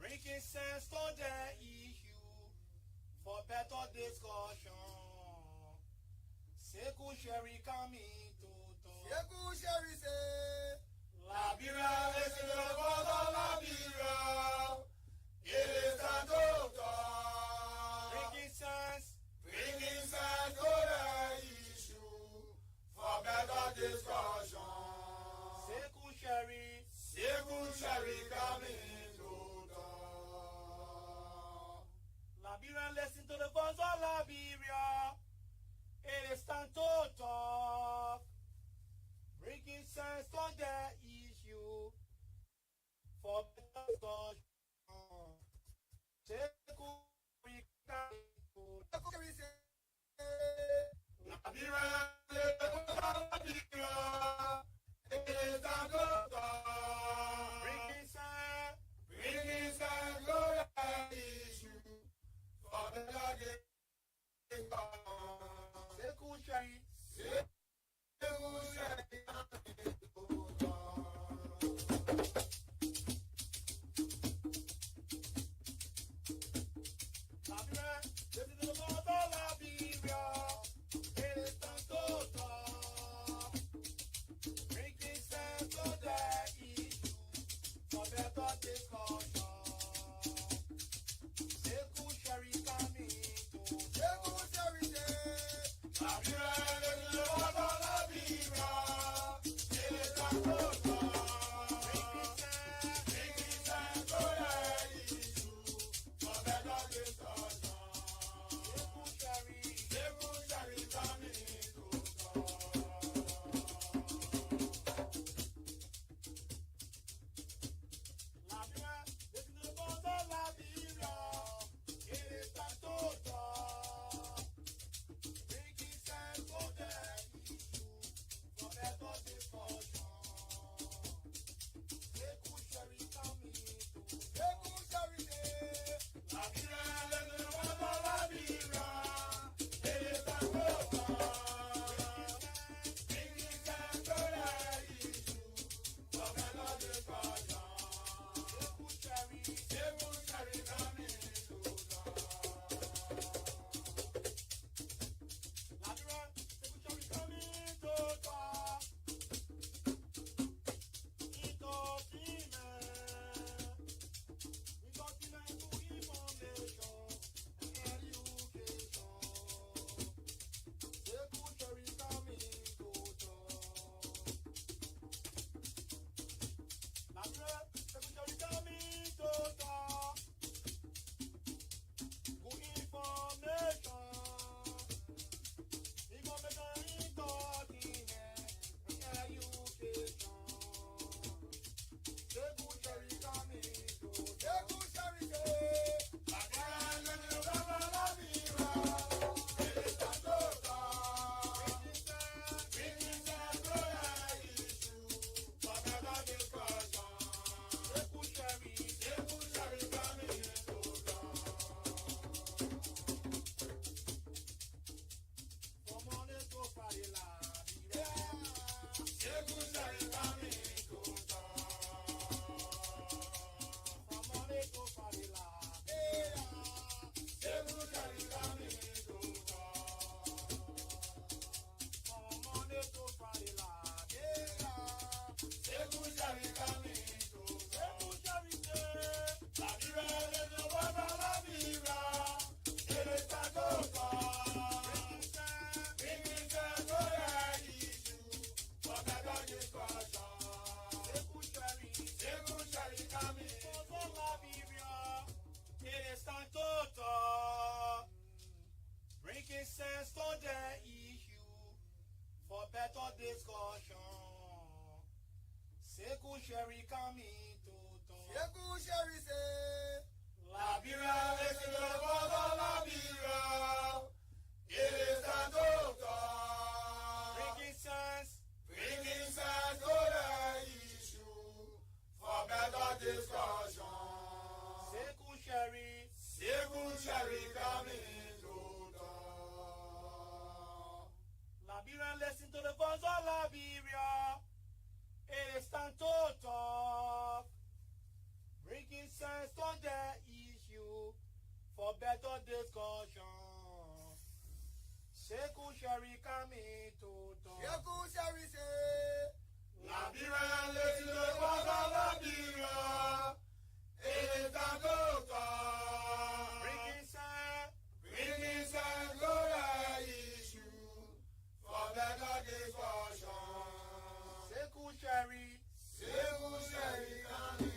Making sense to the issue for better discussion. Seku Sherry coming to talk. Seku Sherry say, Liberia, listen to the voice of Liberia. It is time to talk. Making sense to the issue for better discussion. Seku Sherry coming. Liberia, listen to the voice of Liberia. It is time to talk. Breaking sense to the issue for better discussion. Liberia, listen to the voice of Liberia. It is time to talk. Breaking sense to the issue. Sherry coming to talk. Seku Sherry say. Liberia, listen to the voice of Liberia. It is time to talk. Bringing sense to the issue for better discussion. Seku Sherry coming to talk. Liberia, listen to the voice of Liberia. It is time to talk. Bringing sense to the issue for better discussion. Seku Sherry coming to talk. Seku Sherry say. Liberia, listen to the voice of Liberia. It is time to talk. Bringing sense to the issue for better discussion. Seku Sherry coming.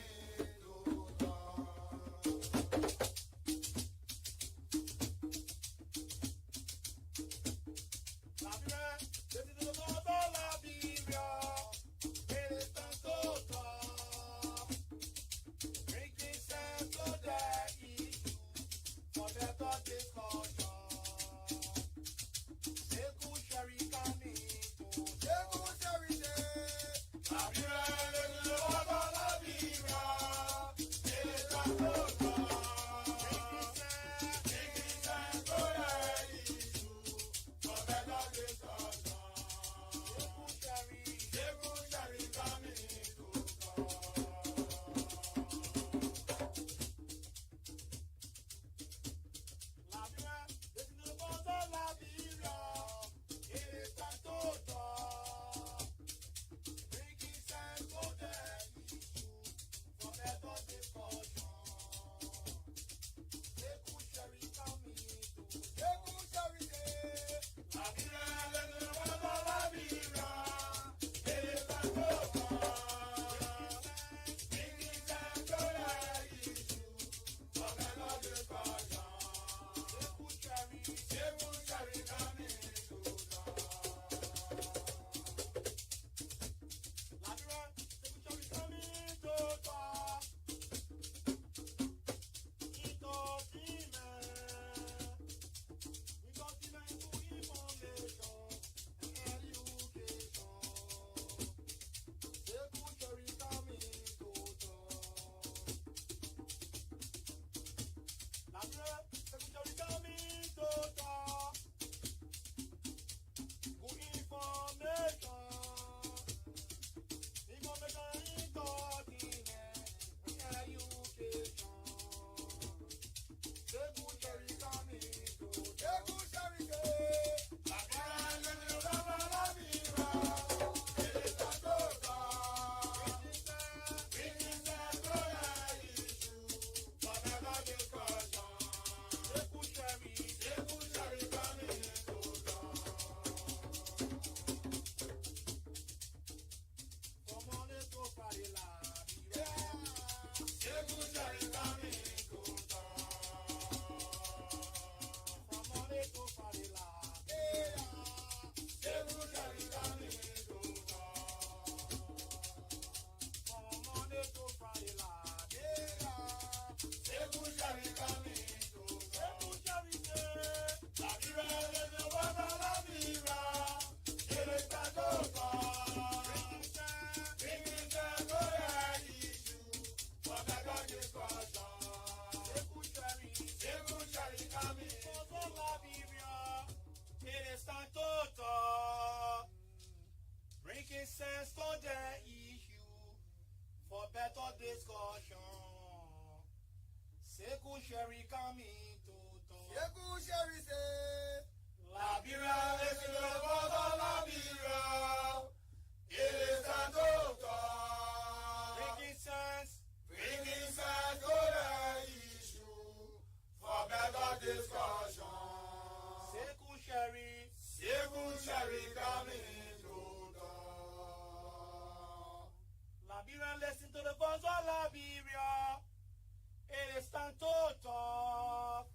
Bringing sense to the issue for better discussion. Seku Sherry coming to talk. Seku Sherry say. Liberia, listen to the voice of Liberia. It is time to talk. Bringing sense to the issue for better discussion. Seku Sherry coming to talk. Liberia, listen to the voice of Liberia. It is time to talk.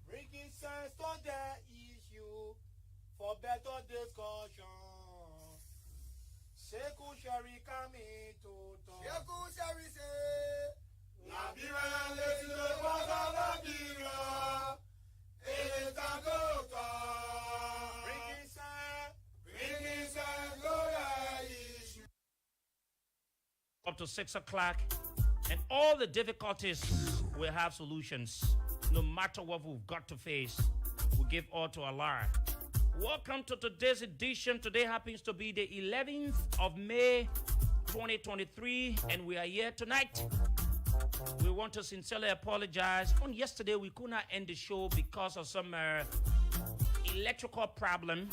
Bringing sense to the issue for better Sekou Sherry Kami Toto. Sekou Sherry say. Liberia, let the water Liberia. It is a good bring his up to 6 o'clock, and all the difficulties will have solutions. No matter what we've got to face, we give all to Allah. Welcome to today's edition. Today happens to be the 11th of May 2023, and we are here tonight. We want to sincerely apologize. On yesterday, we could not end the show because of some electrical problem,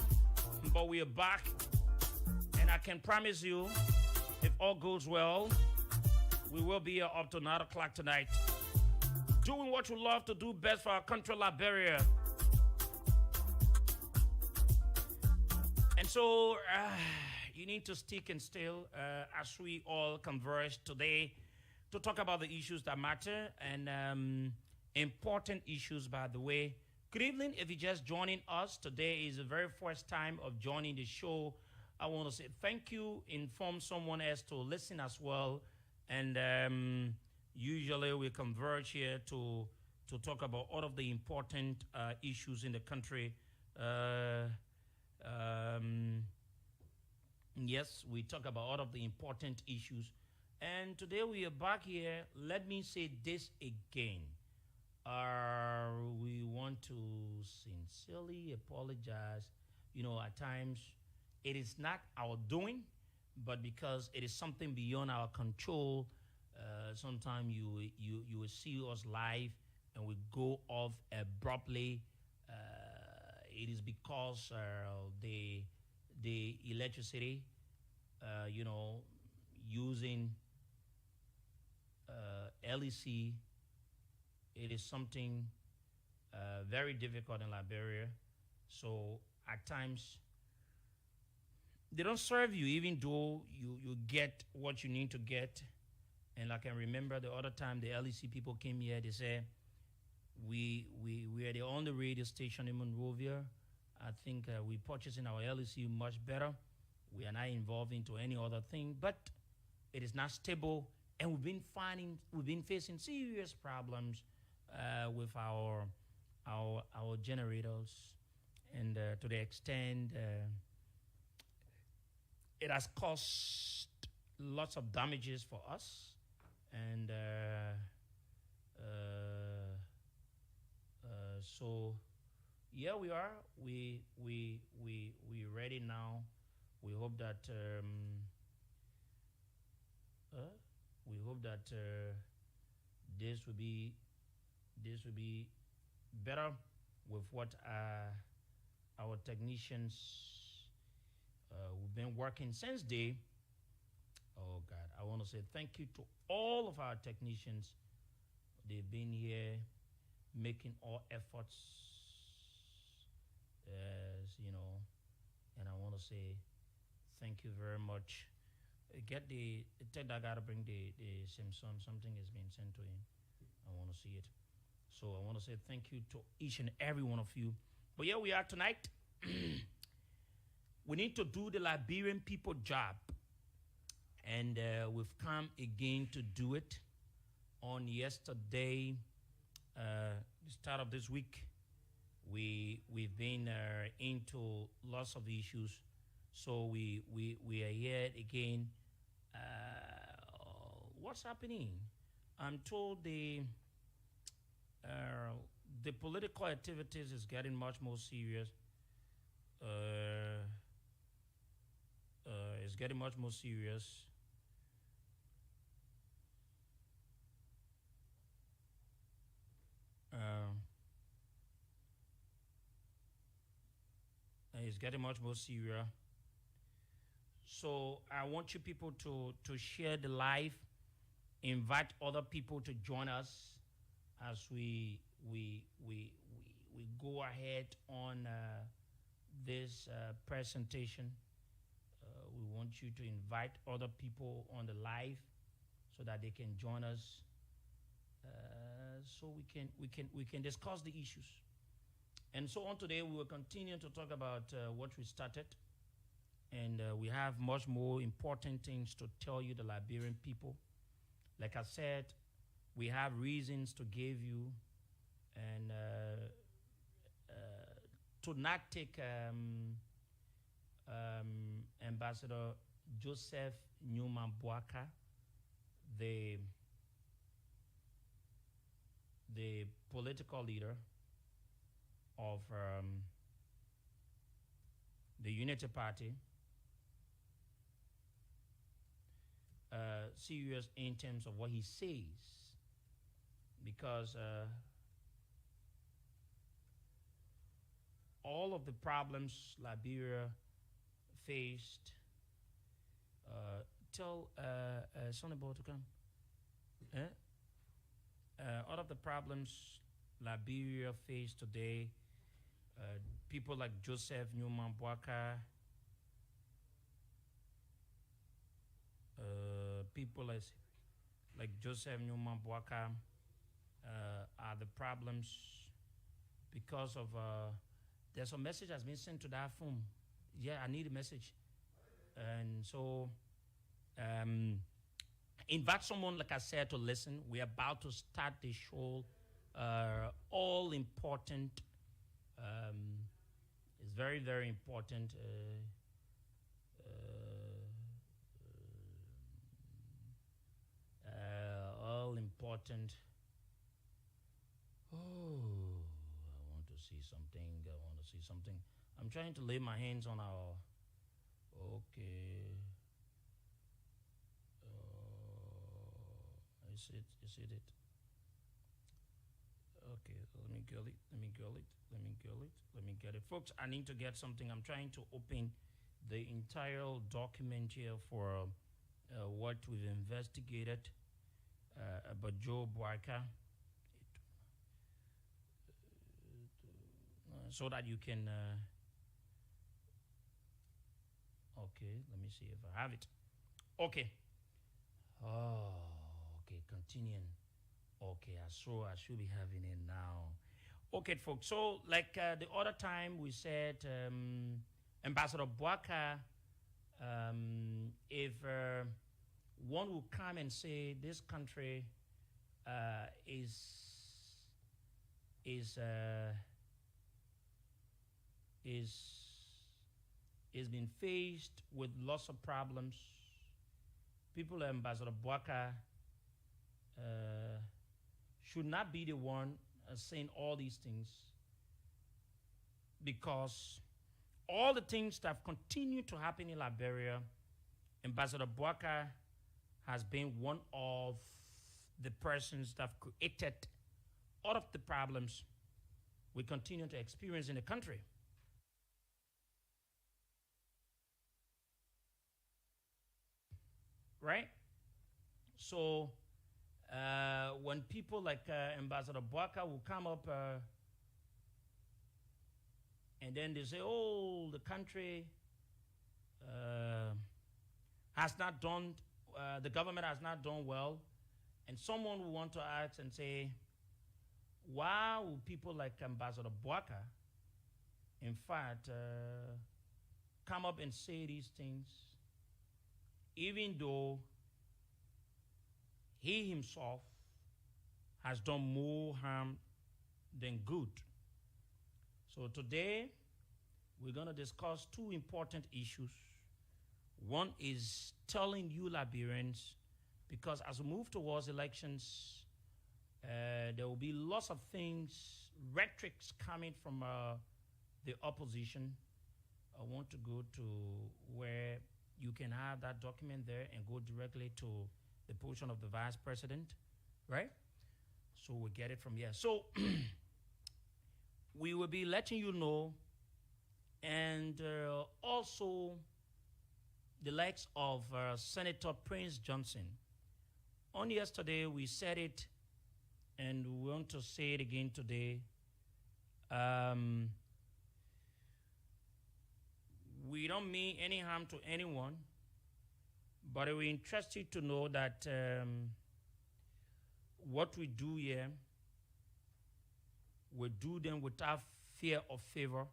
but we are back, and I can promise you, if all goes well, we will be here up to 9 o'clock tonight, doing what we love to do best for our country, Liberia. And so, you need to stick and still as we all converge today to talk about the issues that matter, and important issues, by the way. Good evening. If you're just joining us, today is the very first time of joining the show. I want to say thank you. Inform someone else to listen as well. And usually we converge here to talk about all of the important issues in the country. Yes, we talk about all of the important issues. And today we are back here. Let me say this again. We want to sincerely apologize. You know, at times, it is not our doing, but because it is something beyond our control. Sometimes you will see us live and we go off abruptly. It is because the electricity, using LEC, it is something very difficult in Liberia. So at times, they don't serve you, even though you get what you need to get. And I can remember the other time the LEC people came here, they said, we are the only radio station in Monrovia. I think we purchasing our LEC much better. We are not involved into any other thing, but it is not stable. And we've been facing serious problems with our generators, and to the extent it has caused lots of damages for us, and so yeah, we are. We ready now. We hope that this will be better with what our technicians we've been working since day. Oh God, I want to say thank you to all of our technicians. They've been here making all efforts, and I want to say thank you very much. Get the tech that gotta bring the Simpson. Something has been sent to him. I want to see it. So I want to say thank you to each and every one of you. But here we are tonight. We need to do the Liberian people job. And we've come again to do it. On yesterday, the start of this week, we've been into lots of issues. So we are here again. What's happening? I'm told the political activities is getting much more serious. It's getting much more serious. It's getting much more serious. So I want you people to share the live, invite other people to join us as we go ahead on this presentation. We want you to invite other people on the live so that they can join us, so we can discuss the issues. And so on today, we will continue to talk about what we started. And we have much more important things to tell you, the Liberian people. Like I said, we have reasons to give you, and to not take Ambassador Joseph Newman Boaka, the political leader of the Unity Party, serious in terms of what he says, because all of the problems Liberia faced. Tell Sonny Boy to come. All of the problems Liberia faced today, people like Joseph Newman Boaka, people like Joseph Newman Boaka are the problems because of there's a message that's been sent to that phone. Yeah, I need a message. And so invite someone, like I said, to listen. We're about to start the show. All important. It's very, very important. All important. Oh, I want to see something. I'm trying to lay my hands on our. Okay. Is it? Okay, let me get it. Folks, I need to get something. I'm trying to open the entire document here for what we've investigated about Joe Boaka, so that you can okay, let me see if I have it. Okay. Oh, okay, continuing. Okay, I should be having it now. Okay, folks. So, like the other time we said, Ambassador Boaka, if one will come and say this country is been faced with lots of problems. People like Ambassador Boaka should not be the one saying all these things, because all the things that have continued to happen in Liberia, Ambassador Boaka has been one of the persons that have created all of the problems we continue to experience in the country. Right? So when people like Ambassador Boaka will come up and then they say, oh, the country has not done, the government has not done well, and someone will want to ask and say, why will people like Ambassador Boaka, in fact, come up and say these things, even though he himself has done more harm than good? So today, we're going to discuss two important issues. One is telling you Liberians, because as we move towards elections, there will be lots of things, rhetorics coming from the opposition. I want to go to where you can have that document there and go directly to the position of the vice president, right? So we get it from here. So we will be letting you know, and also the likes of Senator Prince Johnson. On yesterday, we said it, and we want to say it again today. We don't mean any harm to anyone, but we're interested to know that what we do here, we do them without fear or favor.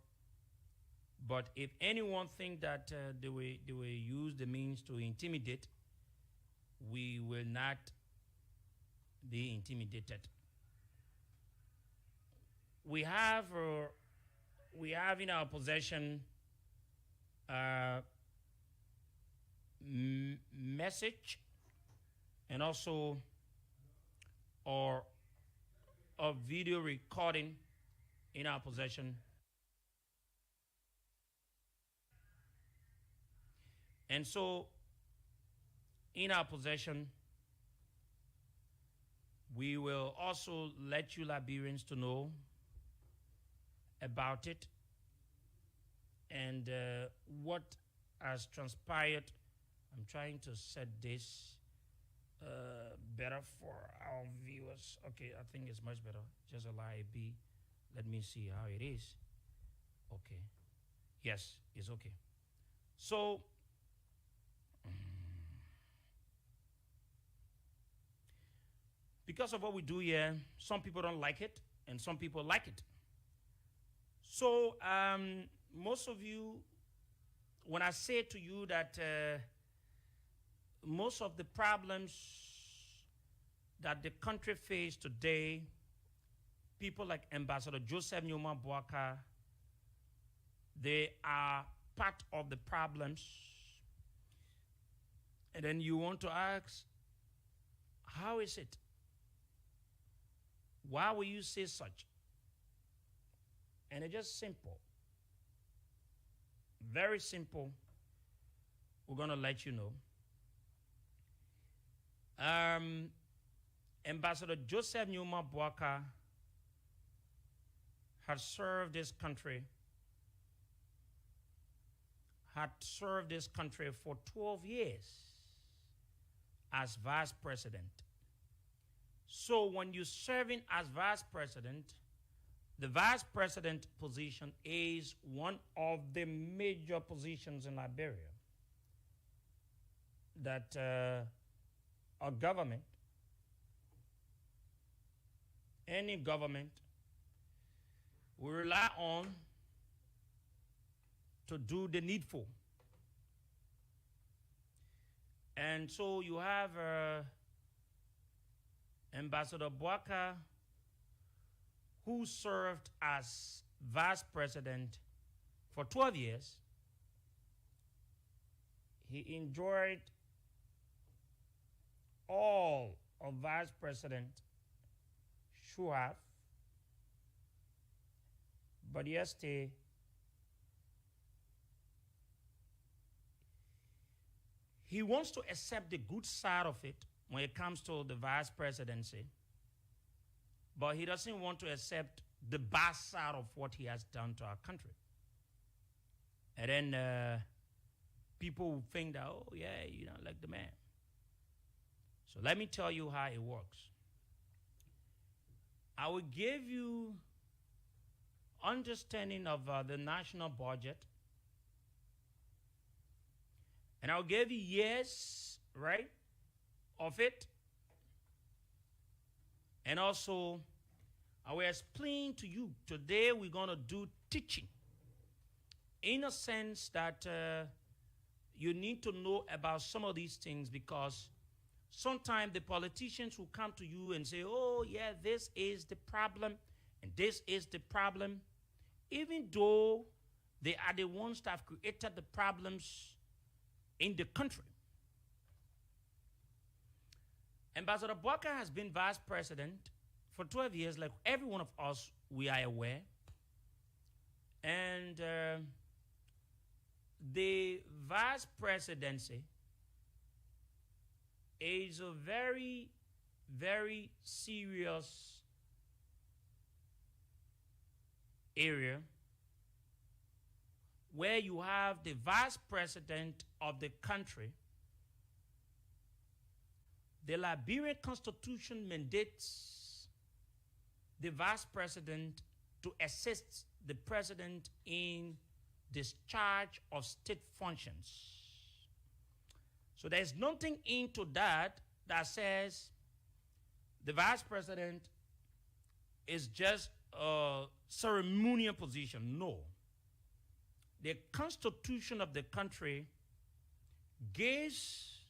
But if anyone think that they will use the means to intimidate, we will not be intimidated. We have in our possession message and also or a video recording in our possession. And so in our possession, we will also let you Liberians to know about it and what has transpired. I'm trying to set this better for our viewers. Okay, I think it's much better. Just allow it be. Let me see how it is. Okay. Yes, it's okay. So, because of what we do here, some people don't like it and some people like it. So, most of you, when I say to you that most of the problems that the country faces today, people like Ambassador Joseph Nyuma Boaka, they are part of the problems. And then you want to ask, how is it? Why will you say such? And it's just simple. Very simple. We're going to let you know. Ambassador Joseph Nyuma Boaka had served this country for 12 years as vice president. So when you're serving as vice president, the vice president position is one of the major positions in Liberia that a government, any government, will rely on to do the needful. And so you have Ambassador Boaka, who served as vice president for 12 years. He enjoyed all of Vice President should have. But yesterday, he wants to accept the good side of it when it comes to the vice presidency, but he doesn't want to accept the bad side of what he has done to our country. And then people will think that, oh, yeah, you don't like the man. So let me tell you how it works. I will give you understanding of the national budget, and I'll give you years, right, of it. And also, I will explain to you, today we're going to do teaching, in a sense that you need to know about some of these things, because sometimes the politicians will come to you and say, oh, yeah, this is the problem, and this is the problem, even though they are the ones that have created the problems in the country. Ambassador Boaka has been vice president for 12 years, like every one of us, we are aware. And the vice presidency is a very, very serious area where you have the vice president of the country. The Liberian Constitution mandates the vice president to assist the president in discharge of state functions. So there's nothing into that that says the vice president is just a ceremonial position. No. the constitution of the country gives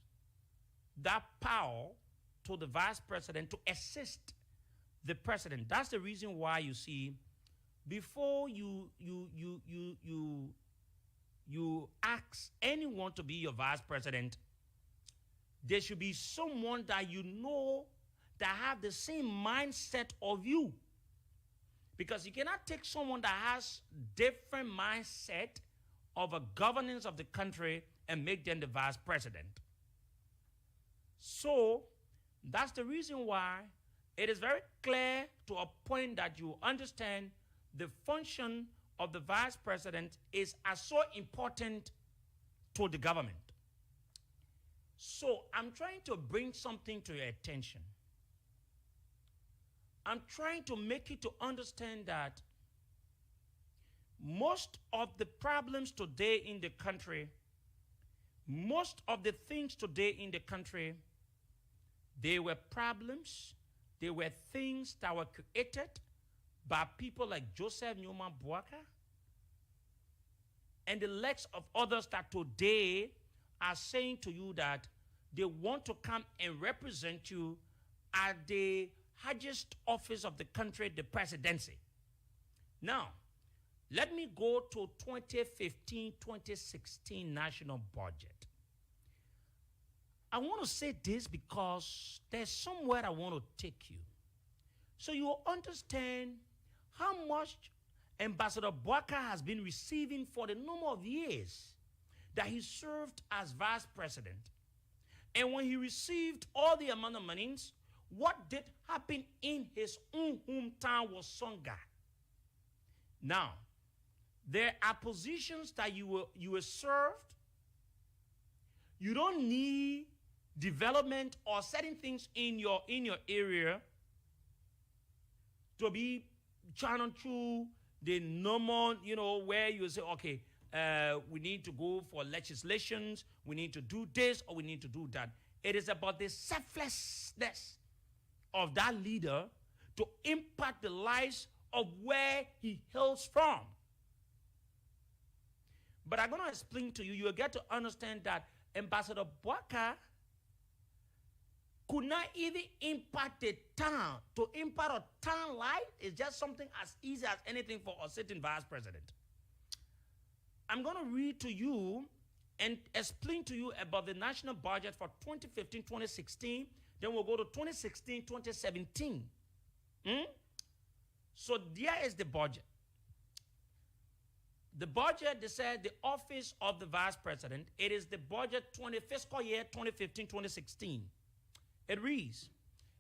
that power to the vice president to assist the president. That's the reason why you see, before you ask anyone to be your vice president, there should be someone that you know that have the same mindset of you. Because you cannot take someone that has different mindset of a governance of the country and make them the vice president. So that's the reason why it is very clear to a point that you understand the function of the vice president is as so important to the government. So I'm trying to bring something to your attention. I'm trying to make you to understand that most of the problems today in the country, most of the things today in the country, they were problems, they were things that were created by people like Joseph Newman Boaka and the likes of others that today are saying to you that they want to come and represent you at the highest office of the country, the presidency. Now, let me go to 2015-2016 national budget. I want to say this because there's somewhere I want to take you. So you will understand how much Ambassador Boaka has been receiving for the number of years that he served as vice president. And when he received all the amount of monies, what did happen in his own hometown was Songa. Now, there are positions that you were served. You don't need development or certain things in your area to be channeled through the normal, where you say, okay, we need to go for legislations, we need to do this, or we need to do that. It is about the selflessness of that leader to impact the lives of where he hails from. But I'm going to explain to you, you'll get to understand that Ambassador Boaka could not even impact the town. To impact a town life is just something as easy as anything for a sitting vice president. I'm going to read to you and explain to you about the national budget for 2015-2016. Then we'll go to 2016-2017. So there is the budget. The budget, they said, the office of the vice president, it is the budget fiscal year 2015-2016. It reads,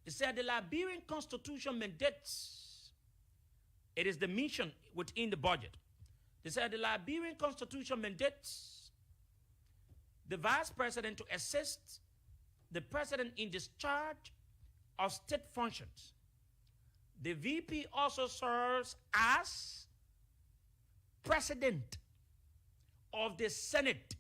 it said the Liberian Constitution mandates, it is the mission within the budget. They said the Liberian Constitution mandates the vice president to assist the president in discharge of state functions. The VP also serves as president of the Senate,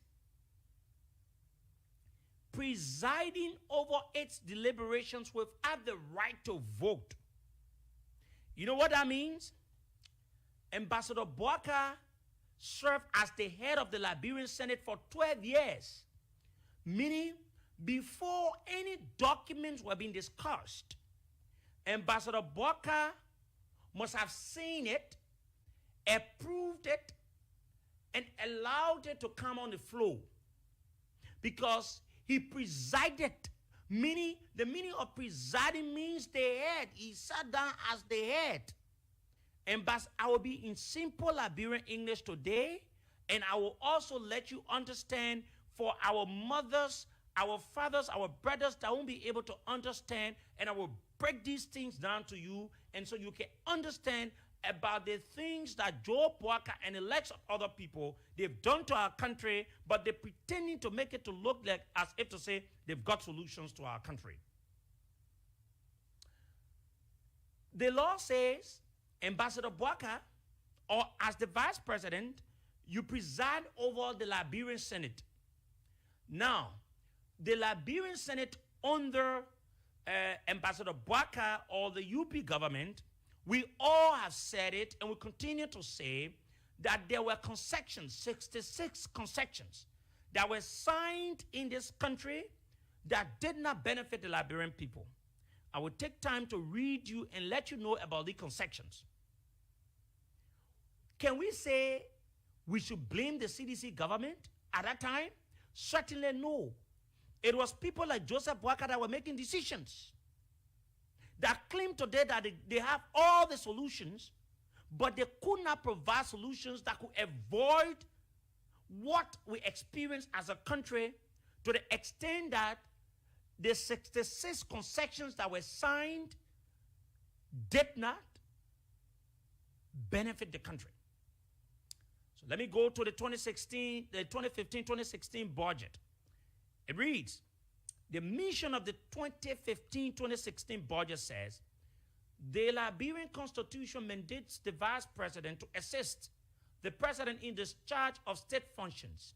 presiding over its deliberations without the right to vote. You know what that means? Ambassador Boaka served as the head of the Liberian Senate for 12 years, meaning before any documents were being discussed, Ambassador Boaka must have seen it, approved it, and allowed it to come on the floor, because he presided. Meaning, the meaning of presiding means the head. He sat down as the head. And I will be in simple Liberian English today, and I will also let you understand for our mothers, our fathers, our brothers that won't be able to understand, and I will break these things down to you, and so you can understand about the things that Joe Boaka and the likes of other people, they've done to our country, but they're pretending to make it to look like as if to say they've got solutions to our country. The law says, Ambassador Boaka, or as the vice president, you preside over the Liberian Senate. Now, the Liberian Senate under Ambassador Boaka or the UP government, we all have said it and we continue to say that there were concessions, 66 concessions, that were signed in this country that did not benefit the Liberian people. I will take time to read you and let you know about the concessions. Can we say we should blame the CDC government at that time? Certainly no. It was people like Joseph Boakai that were making decisions that claim today that they have all the solutions, but they could not provide solutions that could avoid what we experience as a country, to the extent that the 66 concessions that were signed did not benefit the country. So let me go to the 2015-2016 budget. It reads, the mission of the 2015-2016 budget says, the Liberian Constitution mandates the Vice President to assist the President in discharge of state functions.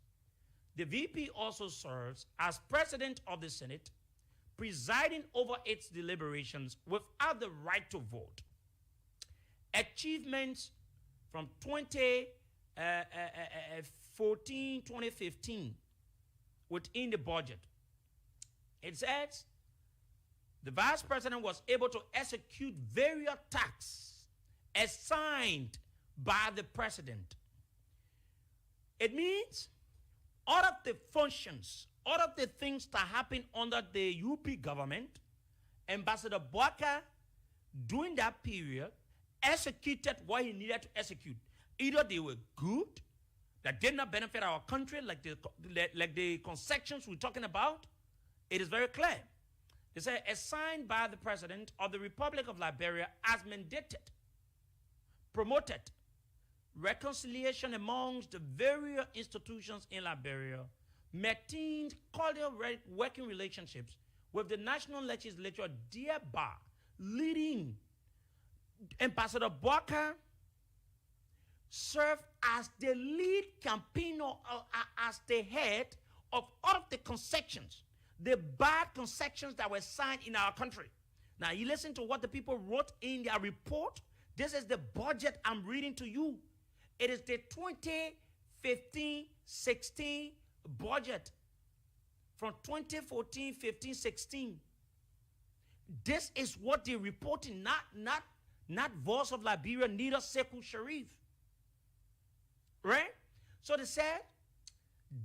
The VP also serves as President of the Senate, presiding over its deliberations without the right to vote. Achievements from 2014-2015 within the budget. It says the Vice President was able to execute various tasks assigned by the President. It means all of the functions, all of the things that happen under the UP government, Ambassador Boakai, during that period, executed what he needed to execute. Either they were good, that did not benefit our country, like the concessions we're talking about. It is very clear. They say, assigned by the President of the Republic of Liberia as mandated, promoted reconciliation amongst the various institutions in Liberia, maintained cordial working relationships with the national legislature, thereby leading Ambassador Boakai served as the lead campaigner, as the head of all of the concessions, the bad concessions that were signed in our country. Now, you listen to what the people wrote in their report. This is the budget I'm reading to you. It is the 2015-16 budget from 2014, 15, 16. This is what they're reporting, not Voice of Liberia, neither Sekou Sharif. Right? So they said,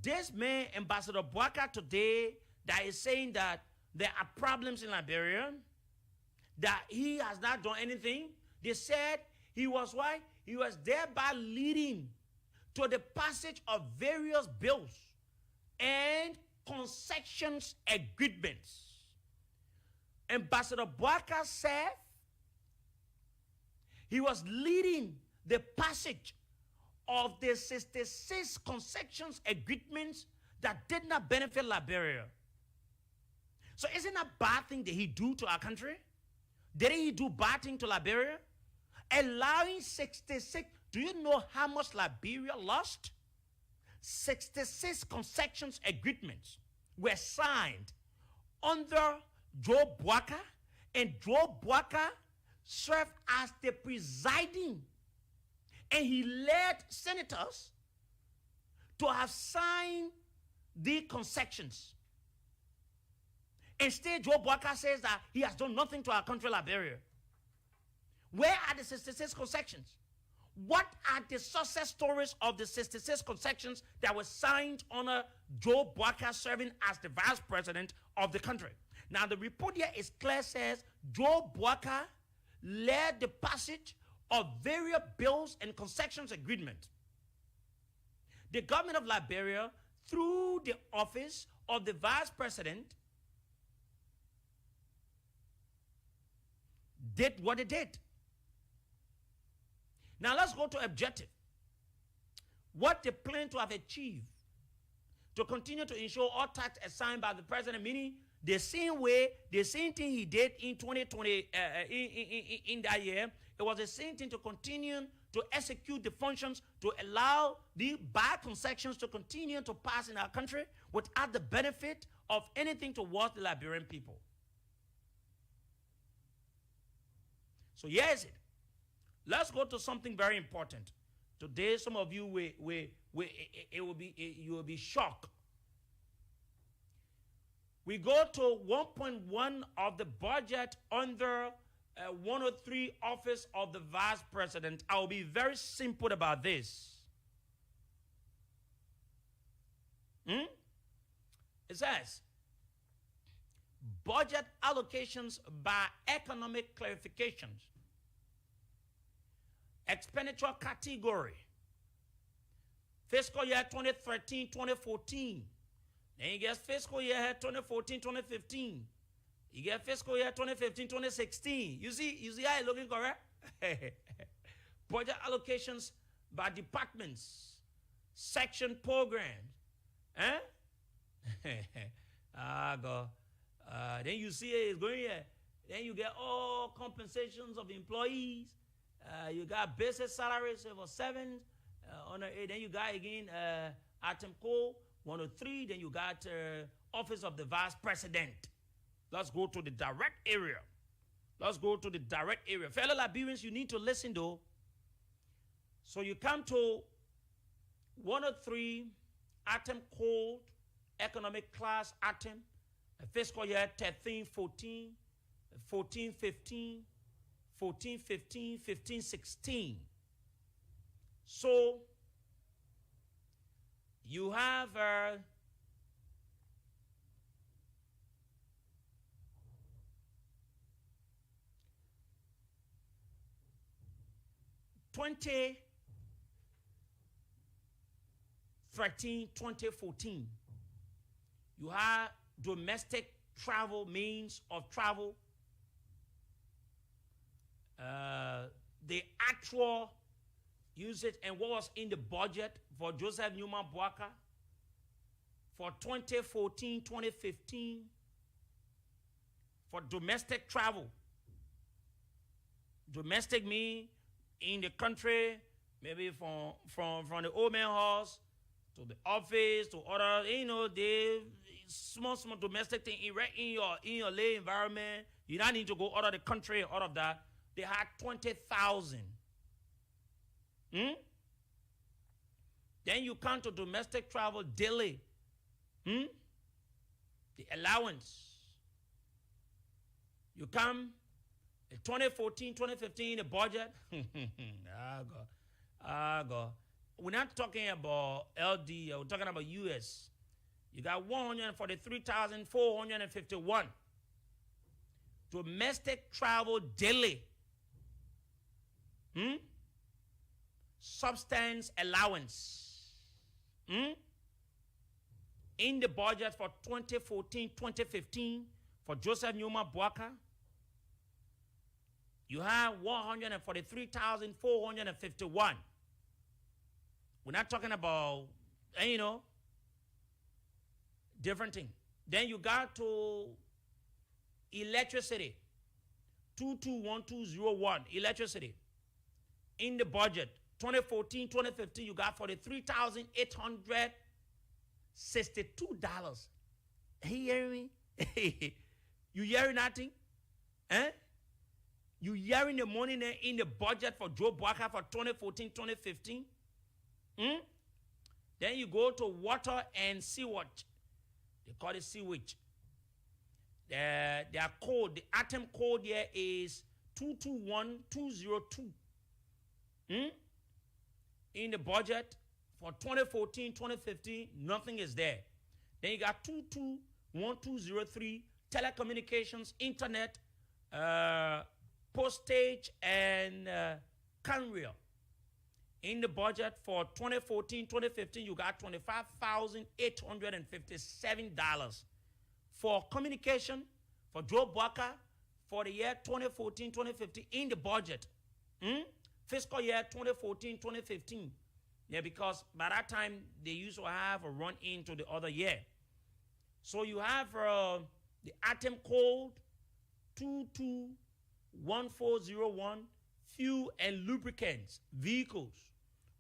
this man, Ambassador Boakai, today, that is saying that there are problems in Liberia, that he has not done anything. They said he was why? He was thereby leading to the passage of various bills and concessions agreements. Ambassador Boakai said he was leading the passage of the 66 concessions agreements that did not benefit Liberia. So isn't that a bad thing that he do to our country? Didn't he do bad thing to Liberia? Allowing 66, do you know how much Liberia lost? 66 concessions agreements were signed under Joe Boakai, and Joe Boakai served as the presiding, and he led senators to have signed the concessions. Instead, Joe Boakai says that he has done nothing to our country, Liberia. Where are the 66 concessions? What are the success stories of the 66 concessions that were signed under Joe Boakai serving as the Vice President of the country? Now, the report here is clear, says Joe Boakai led the passage of various bills and concessions agreements. The government of Liberia, through the office of the Vice President, did what it did. Now let's go to objective. What they plan to have achieved to continue to ensure all tasks assigned by the President, meaning the same way, the same thing he did in 2020, in that year, it was the same thing to continue to execute the functions to allow the bad concessions to continue to pass in our country without the benefit of anything towards the Liberian people. So here is it. Let's go to something very important. Today, some of you you will be shocked. We go to 1.1 of the budget under 103 office of the vice president. I will be very simple about this. It says, budget allocations by economic clarifications. Expenditure category. Fiscal year 2013-2014. Then you get fiscal year 2014-2015. You get fiscal year 2015-2016. You see how it's looking correct? Budget allocations by departments, section programs. Then you see it's going here. Then you get all compensations of employees. You got basic salaries for 7 on 8. Then you got again item code 103. Then you got office of the vice president. Let's go to the direct area. Fellow Liberians, you need to listen though. So you come to 103 item code economic class item fiscal year 13-14, 14-15, 14-15, 15-16. So you have 2013-2014. You have domestic travel, means of travel. The actual usage and what was in the budget for Joseph Newman Boaka for 2014-2015 for domestic travel. Domestic mean in the country, maybe from the old man house to the office to other, they small domestic thing in your lay environment. You don't need to go out of the country, out of that. They had 20,000. Then you come to domestic travel daily. The allowance. You come 2014-2015, the budget. God. We're not talking about LD, we're talking about US. You got 143,451 domestic travel daily. Substance allowance. In the budget for 2014-2015 for Joseph Newman Boaka, you have 143,451. We're not talking about, different thing. Then you got to electricity, 221201, electricity. In the budget, 2014-2015, you got $43,862. You hearing me? You hearing nothing? You hearing the money there in the budget for Joe Boaka for 2014-2015? Then you go to water and sewage. They call it sewage. Their code, the item code here is 221202. In the budget for 2014-2015, nothing is there. Then you got 221203, telecommunications, internet, postage, and Canreal. In the budget for 2014-2015, you got $25,857 for communication for Joe Boaka for the year 2014-2015 in the budget. Fiscal year 2014-2015. Yeah, because by that time, they used to have a run into the other year. So you have the item code 221401, fuel and lubricants, vehicles.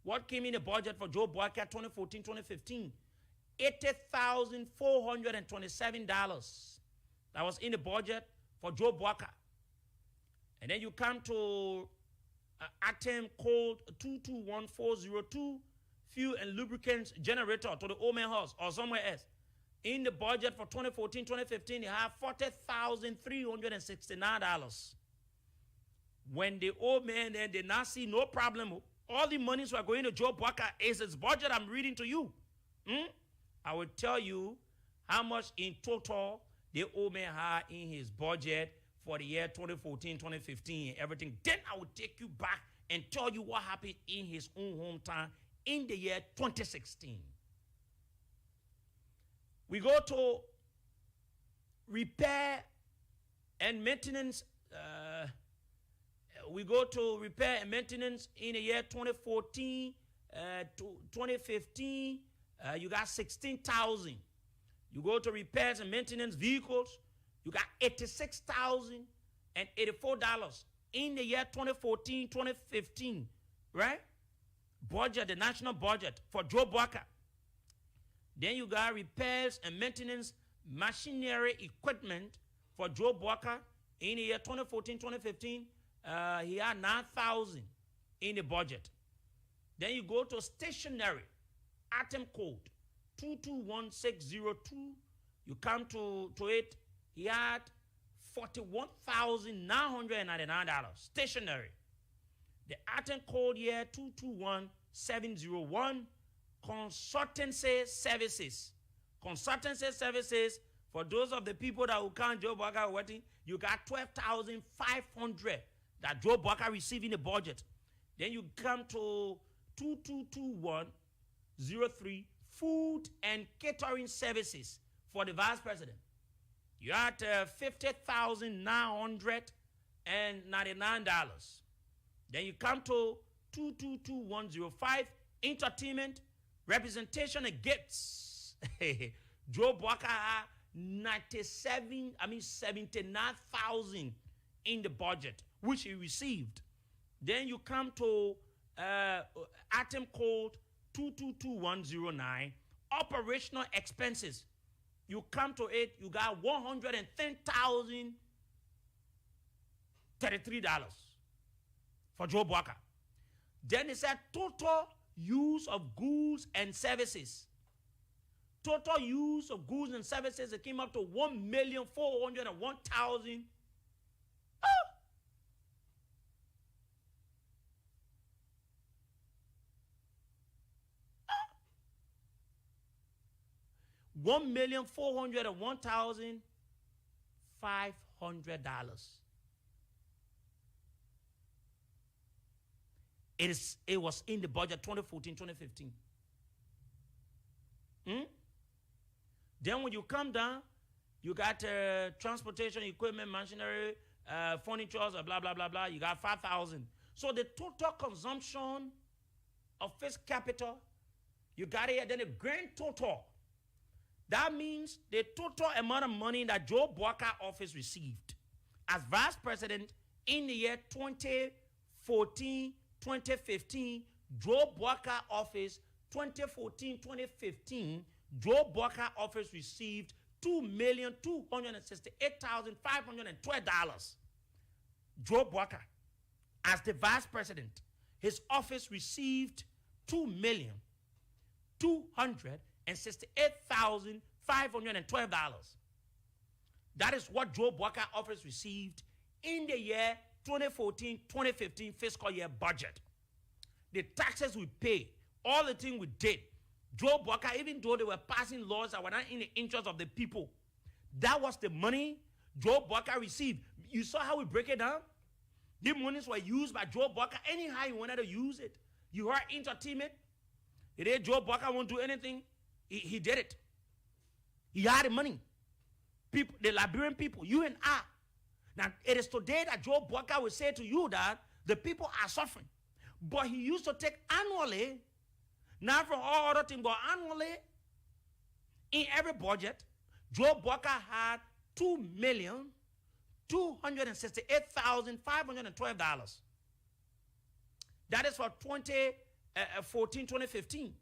What came in the budget for Joe Boaka 2014-2015? $80,427. That was in the budget for Joe Boaka. And then you come to item code 221402 fuel and lubricants generator to the old man house or somewhere else. In the budget for 2014-2015, they have $40,369. When the old man then did not see no problem, all the monies were going to Joe Walker is his budget I'm reading to you. I will tell you how much in total the old man had in his budget for the year 2014-2015 and everything. Then I will take you back and tell you what happened in his own hometown in the year 2016. We go to repair and maintenance. We go to repair and maintenance in the year 2014 to 2015. You got 16,000. You go to repairs and maintenance vehicles. You got $86,084 in the year 2014-2015, right? Budget, the national budget for Joe Walker. Then you got repairs and maintenance machinery equipment for Joe Walker in the year 2014-2015. He had 9,000 in the budget. Then you go to stationery, item code 221602. You come to it, he had $41,999 stationery. The item code here 221701. Consultancy services. Consultancy services, for those of the people that will count Joe Walker waiting, you got 12,500 that Joe Walker received in the budget. Then you come to 222103, food and catering services for the vice president. You had $50,999. Then you come to 222105, entertainment, representation and gifts. Joe Walker had 79,000 in the budget, which he received. Then you come to item code 222109, operational expenses. You come to it, you got $110,033 for Joe Walker. Then it said total use of goods and services. Total use of goods and services, it came up to 1,401,000. $1,401,500. It was in the budget 2014-2015. Then when you come down, you got transportation, equipment, machinery, furniture, blah, blah, blah, blah. You got 5,000. So the total consumption of fixed capital, you got it, then the grand total. That means the total amount of money that Joe Walker office received as vice president in the year 2014-2015, Joe Walker office 2014-2015, Joe Walker office received $2,268,512. Joe Walker, as the vice president, his office received $2,268,512. That is what Joe Walker office received in the year 2014-2015 fiscal year budget. The taxes we pay, all the things we did, Joe Walker, even though they were passing laws that were not in the interest of the people, that was the money Joe Walker received. You saw how we break it down? The monies were used by Joe Walker anyhow he wanted to use it. You heard entertainment? The day Joe Walker won't do anything, he did it. He had the money. People, the Liberian people, you and I. Now, it is today that Joe Walker will say to you that the people are suffering. But he used to take annually, not from all other things, but annually, in every budget, Joe Walker had $2,268,512. That is for 2014-2015.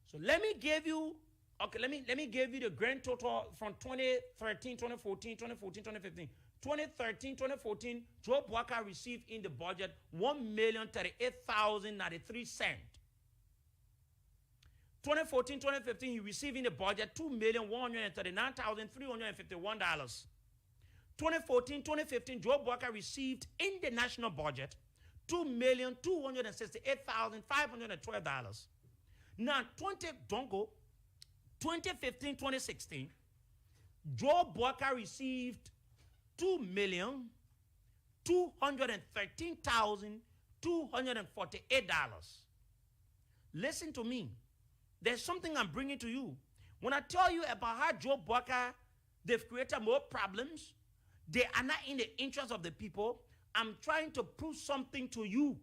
So let me give you Okay, let me give you the grand total from 2013, 2014, 2014, 2015. 2013, 2014, Joe Boakai received in the budget $1,038,093. 2014, 2015, he received in the budget $2,139,351. 2014, 2015, Joe Boakai received in the national budget $2,268,512. Now, 2015, 2016, Joe Boakai received $2,213,248. Listen to me. There's something I'm bringing to you. When I tell you about how Joe Boakai, they've created more problems, they are not in the interest of the people, I'm trying to prove something to you.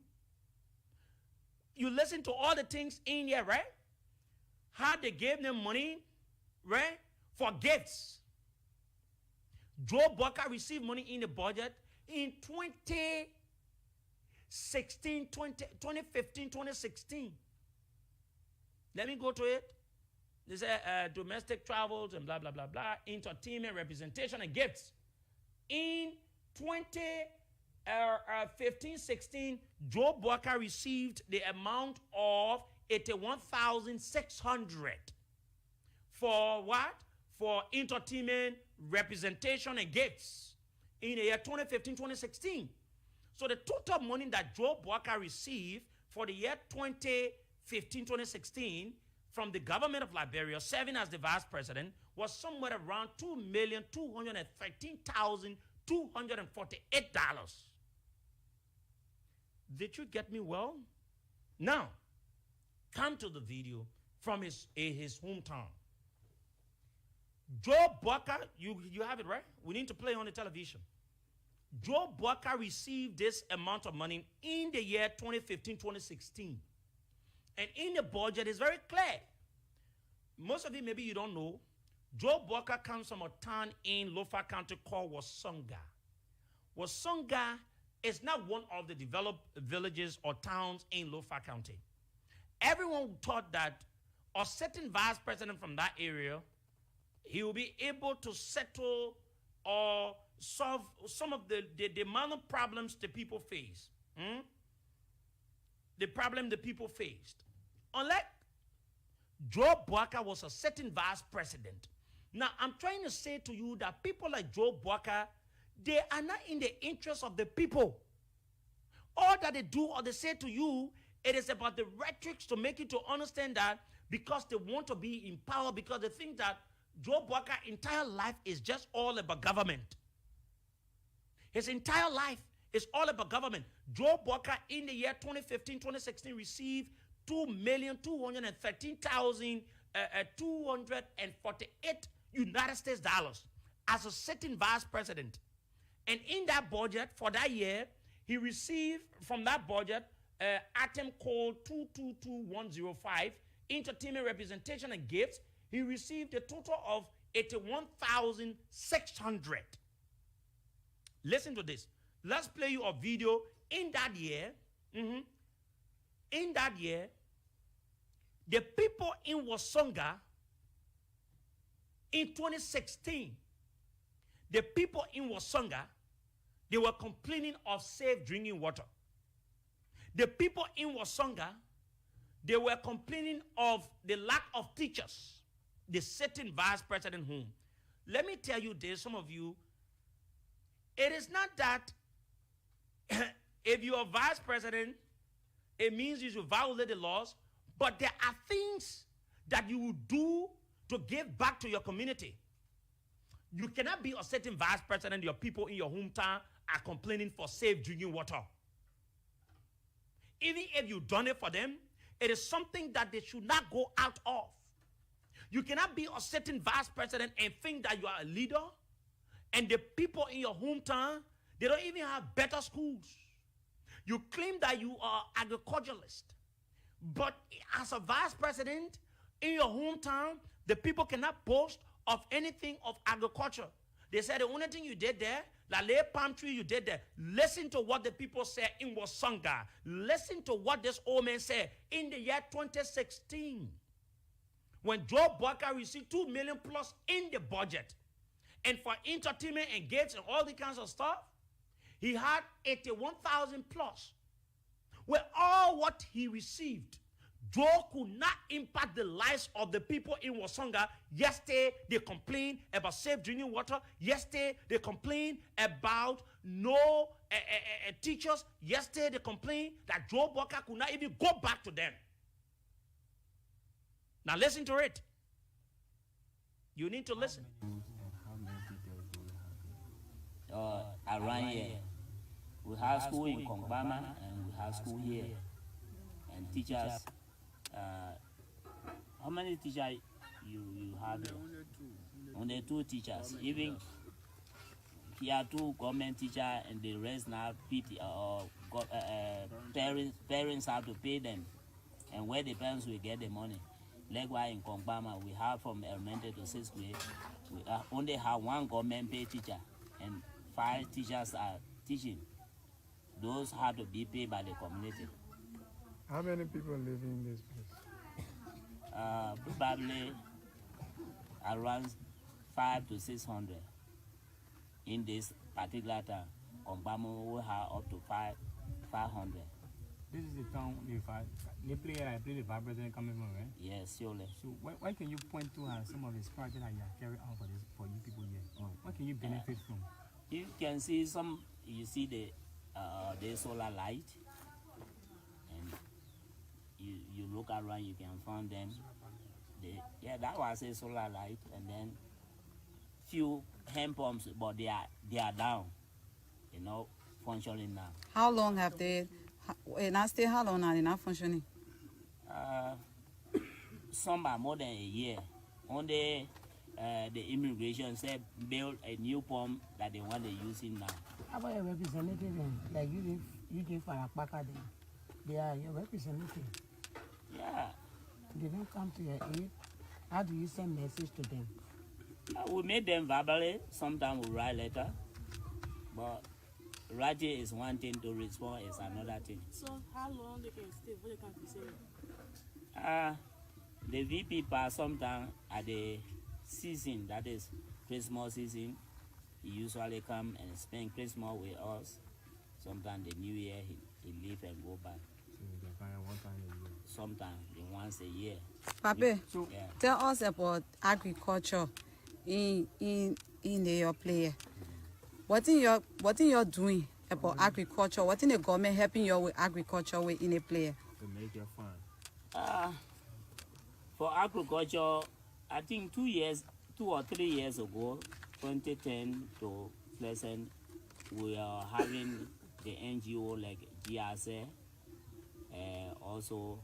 You listen to all the things in here, right? How they gave them money, right, for gifts. Joe Boakai received money in the budget in 2015, 2016. Let me go to it. They say domestic travels and blah, blah, blah, blah, entertainment, representation, and gifts. In 2015, 16, Joe Boakai received the amount of $81,600 for what? For entertainment, representation, and gifts in the year 2015, 2016. So the total money that Joe Boakai received for the year 2015, 2016 from the government of Liberia, serving as the vice president, was somewhere around $2,213,248. Did you get me well? Now, come to the video from his hometown. Joe Boakai, you have it right? We need to play on the television. Joe Boakai received this amount of money in the year 2015, 2016. And in the budget, it's very clear. Most of you, maybe you don't know, Joe Boakai comes from a town in Lofa County called Wasonga. Wasonga is not one of the developed villages or towns in Lofa County. Everyone thought that a certain vice president from that area, he will be able to settle or solve some of the minor problems the people face. The problem the people faced. Unlike Joe Boakai was a certain vice president. Now, I'm trying to say to you that people like Joe Boakai, they are not in the interest of the people. All that they do or they say to you, it is about the rhetoric to make you to understand that because they want to be in power, because they think that Joe Boakai's entire life is just all about government. His entire life is all about government. Joe Boakai in the year 2015, 2016 received $2,213,248 United States dollars as a sitting vice president. And in that budget for that year, he received from that budget item code 222105, entertainment, representation, and gifts. He received a total of $81,600. Listen to this. Let's play you a video in that year. In that year, the people in Wasonga in 2016, the people in Wasonga, they were complaining of safe drinking water. The people in Wasonga, they were complaining of the lack of teachers. The sitting vice president home. Let me tell you this, some of you, it is not that if you are vice president, it means you should violate the laws, but there are things that you will do to give back to your community. You cannot be a certain vice president, your people in your hometown are complaining for safe drinking water. Even if you've done it for them, it is something that they should not go out of. You cannot be a certain vice president and think that you are a leader, and the people in your hometown, they don't even have better schools. You claim that you are agriculturalist, but as a vice president in your hometown, the people cannot boast of anything of agriculture. They said the only thing you did there, like lay palm tree you did there. Listen to what the people said in Wasonga. Listen to what this old man said in the year 2016. when Joe Bucker received 2 million plus in the budget, and for entertainment and gates and all the kinds of stuff, he had 81,000 plus. With all what he received, Joe could not impact the lives of the people in Wasonga. Yesterday, they complained about safe drinking water. Yesterday, they complained about no teachers. Yesterday, they complained that Joe Bucker could not even go back to them. Now listen to it. You need to listen. How many teachers do we have? Around here, we have school in Kongbama and we have school here. And teachers, how many teachers you have here? Only two teachers. Even here, 2 government teachers and the rest now parents have to pay them. And where the parents will get the money. Likewise in Kongbama, we have from elementary to 6th grade, we only have 1 government paid teacher and 5 teachers are teaching. Those have to be paid by the community. How many people live in this place? Probably around 500 to 600 in this particular town. Kongbama will have up to 500. This is the town the player I play the vice president coming from, right? Yes, surely. So why can you point to some of his projects that you have carried out for you people here? What can you benefit from? You can see you see the solar light, and you look around, you can find them. That was a solar light, and then few hand pumps, but they are down, functioning now. How long have they? How long are they not functioning? Some are more than a year. Only the immigration said build a new pump that they want to use it now. How about your representative then? Like you give for Akpaka then? They are your representative. Yeah. They don't come to your aid. How do you send message to them? We meet them verbally. Sometimes we write letter. But writing is one thing, to respond is another thing. So how long they can stay before they come to say? The VP pass sometimes at the season, that is Christmas season. He usually come and spend Christmas with us. Sometimes the New Year he leave and go back. So you can find 1 time a year. Sometimes once a year. Pape, Yeah. tell us about agriculture in your player. What in you doing about agriculture? What in the government helping you with agriculture in a player? To make your farm. For agriculture, I think 2 or 3 years ago, 2010 to present, we are having the NGO like GSA, also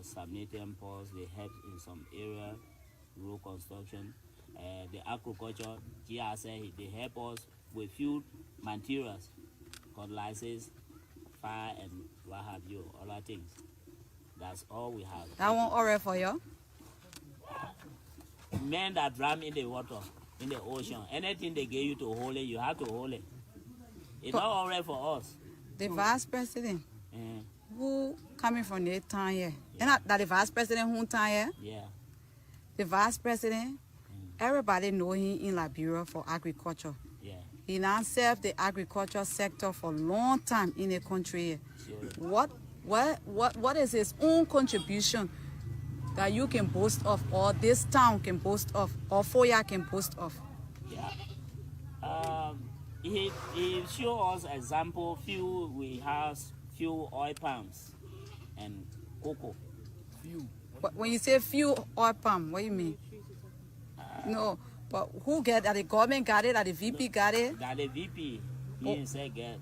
Subnation Post, they help in some area, road construction. The agriculture, GSA, they help us with few materials, fertilizers, fire, and what have you, other things. That's all we have. That one all right for you? Men that drown in the water, in the ocean, anything they give you to hold it, you have to hold it. It's not all right for us. The vice president Eh, who coming from the town here. And that the vice president who town here? yeah. The vice president, everybody know him in Liberia for agriculture. Yeah. He now served the agriculture sector for a long time in the country here. Sure. What is his own contribution that you can boast of, or this town can boast of, or Foya can boast of? Yeah. He show us example. We have few oil palms and cocoa. When you say few oil palm, what do you mean? No, but who get that? The government got it, that the VP got it, That the VP, he himself get.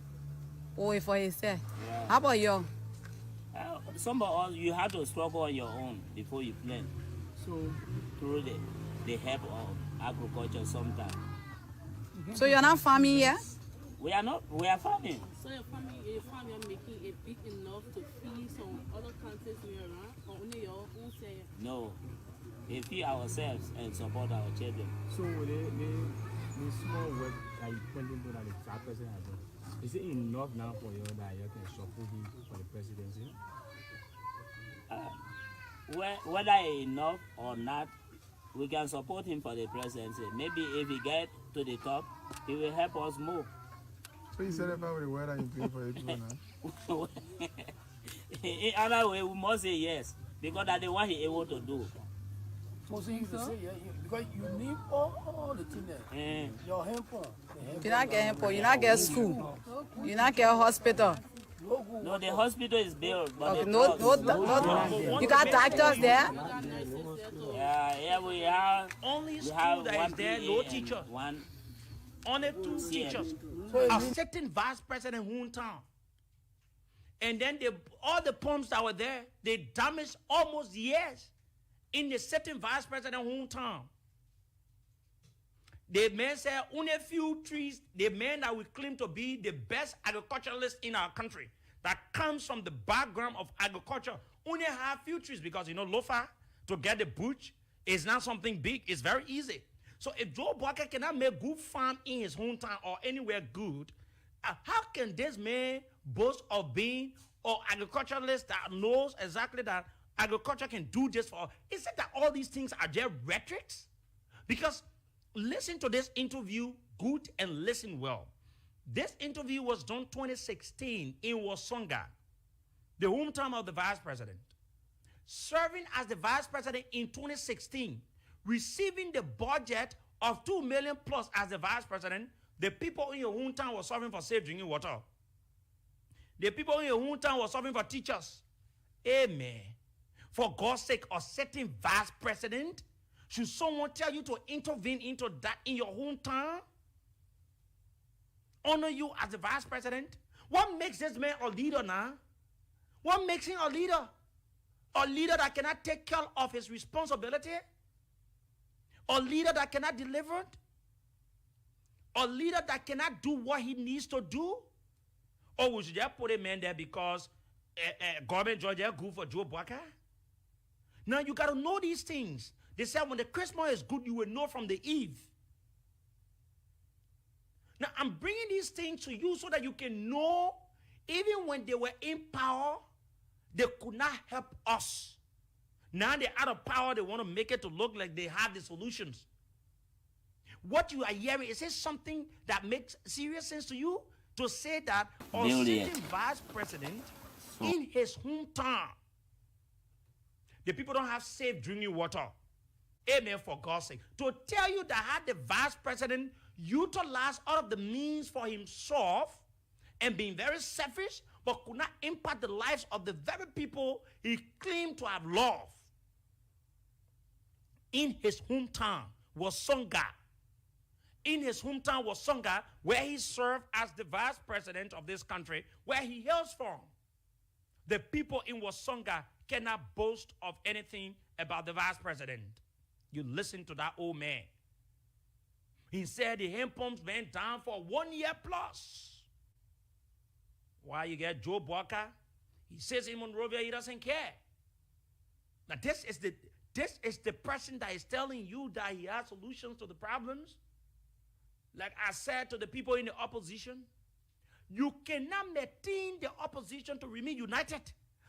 or for himself? Yeah. How about you? Some of us, you have to struggle on your own before you plan. So through the help of agriculture sometimes. So you're not farming here? We are farming. So your farm you're making it big enough to feed some other countries near around, or only your own say? No. We feed ourselves and support our children. So the small work that you put into that the vice president has done, is it enough now for you that you can support him for the presidency? whether enough or not, we can support him for the presidency. Maybe if he get to the top, he will help us more. So you said about the weather you pay for it now? In other way, we must say yes, because that's the one he able to do. So you say yeah, because you need all the things there. Your handphone. You not get help, you not get school, you not get hospital. No, the hospital is built, but Okay, the no, drugs- you got doctors there? Yeah, we have Only school have that one is there, PA no and teacher. one. Only 2 teachers. A certain vice president hometown. And then all the pumps that were there, they damaged almost years in the certain vice president hometown. The man said, only a few trees, the man that we claim to be the best agriculturalist in our country, that comes from the background of agriculture, only have few trees because, lofa, to get the butch is not something big, it's very easy. So if Joe Walker cannot make good farm in his hometown or anywhere good, how can this man boast of being an agriculturalist that knows exactly that agriculture can do this for? Is it that all these things are just rhetorics? Because listen to this interview good and listen well. This interview was done 2016 in Wasonga, the hometown of the vice president. Serving as the vice president in 2016, receiving the budget of 2 million plus as the vice president, the people in your hometown were suffering for safe drinking water. The people in your hometown were suffering for teachers. Amen. For God's sake, a certain vice president, should someone tell you to intervene into that in your hometown? Honor you as the vice president? What makes this man a leader now? What makes him a leader? A leader that cannot take care of his responsibility? A leader that cannot deliver? A leader that cannot do what he needs to do? Or we should just put a man there because government judge is good for Joe Walker? Now you got to know these things. They said when the Christmas is good, you will know from the eve. Now I'm bringing these things to you so that you can know, even when they were in power, they could not help us. Now they're out of power, they want to make it to look like they have the solutions. What you are hearing, is this something that makes serious sense to you? To say that a certain vice president in his hometown, the people don't have safe drinking water. Amen, for God's sake. To tell you that had the vice president utilized all of the means for himself and being very selfish, but could not impact the lives of the very people he claimed to have loved. In his hometown was Songa. In his hometown was Songa, where he served as the vice president of this country, where he hails from. The people in Wasonga cannot boast of anything about the vice president. You listen to that old man. He said the hand pumps went down for 1 year plus. Why you get Joe Walker? He says in Monrovia he doesn't care. Now this is the person that is telling you that he has solutions to the problems. Like I said to the people in the opposition, you cannot maintain the opposition to remain united.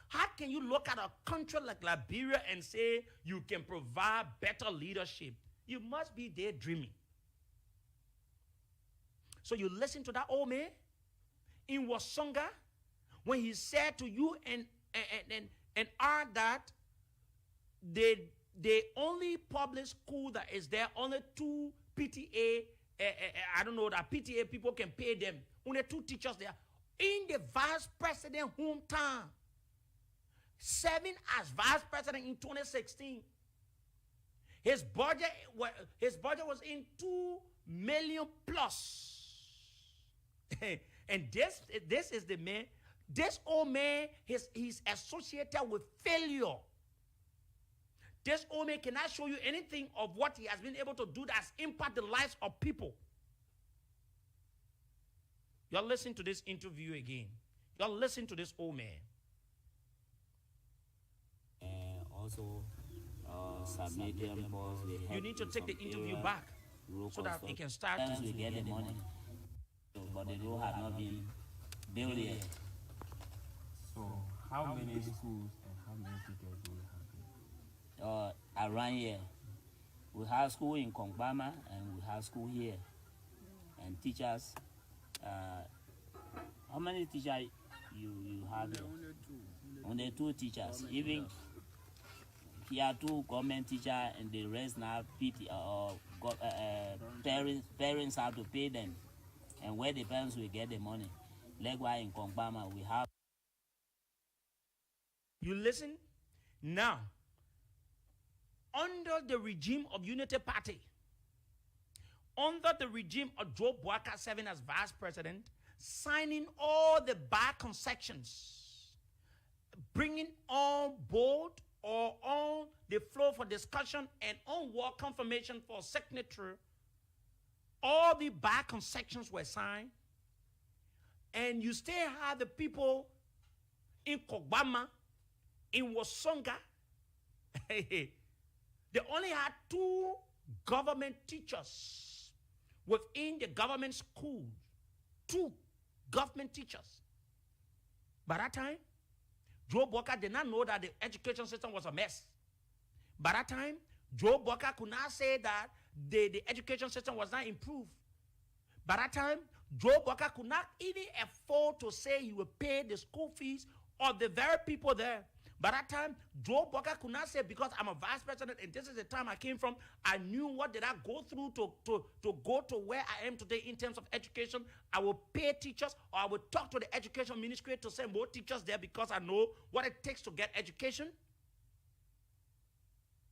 How can you look at a country like Liberia and say you can provide better leadership? You must be daydreaming. So you listen to that old man in Wasonga when he said to you and R that the only public school that is there, only 2 PTA, I don't know, that PTA people can pay them. Only 2 teachers there. In the vice president hometown, serving as vice president in 2016. His budget was in 2 million plus. And this is the man, this old man, he's associated with failure. This old man cannot show you anything of what he has been able to do that's impact the lives of people. Y'all listen to this interview again. Y'all listen to this old man. Also, submitting balls. You need to take the interview back so that it can start. We get the money, but the road has not been built yet. So how many schools and how many teachers do we have here? around here. We have school in Kongbama and we have school here. And teachers, how many teachers you have here? Only two teachers. Even here, two government teachers and the rest now parents have to pay them. And where the parents will get the money. Likewise in Kongbama, we have. You listen? Now, under the regime of Unity Party, under the regime of Joe Boaka serving as vice president, signing all the bar concessions, bringing on board or on the floor for discussion and on work confirmation for signature, all the bar concessions were signed, and you still have the people in Kongbama, in Wasonga. They only had two government teachers within the government schools. Two government teachers. By that time, Joe Boaka did not know that the education system was a mess. By that time, Joe Boaka could not say that the education system was not improved. By that time, Joe Boaka could not even afford to say he would pay the school fees of the very people there. By that time, Joe Boaka could not say, because I'm a vice president and this is the time I came from, I knew what did I go through to go to where I am today in terms of education. I will pay teachers, or I will talk to the education ministry to send more teachers there because I know what it takes to get education.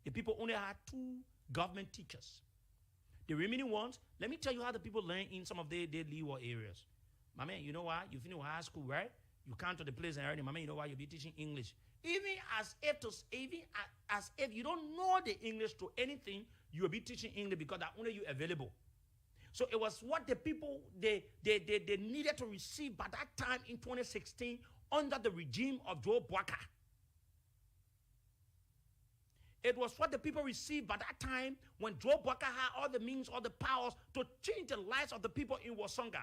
The people only had two government teachers. The remaining ones, let me tell you how the people learn in some of their leeward areas. My man, you know why? You finish high school, right? You come to the place and already, my man, you know why? You'll be teaching English. Even as if you don't know the English to anything, you will be teaching English because that only you available. So it was what the people they needed to receive by that time in 2016 under the regime of Joe Boaka. It was what the people received by that time when Joe Boaka had all the means, all the powers to change the lives of the people in Wasonga.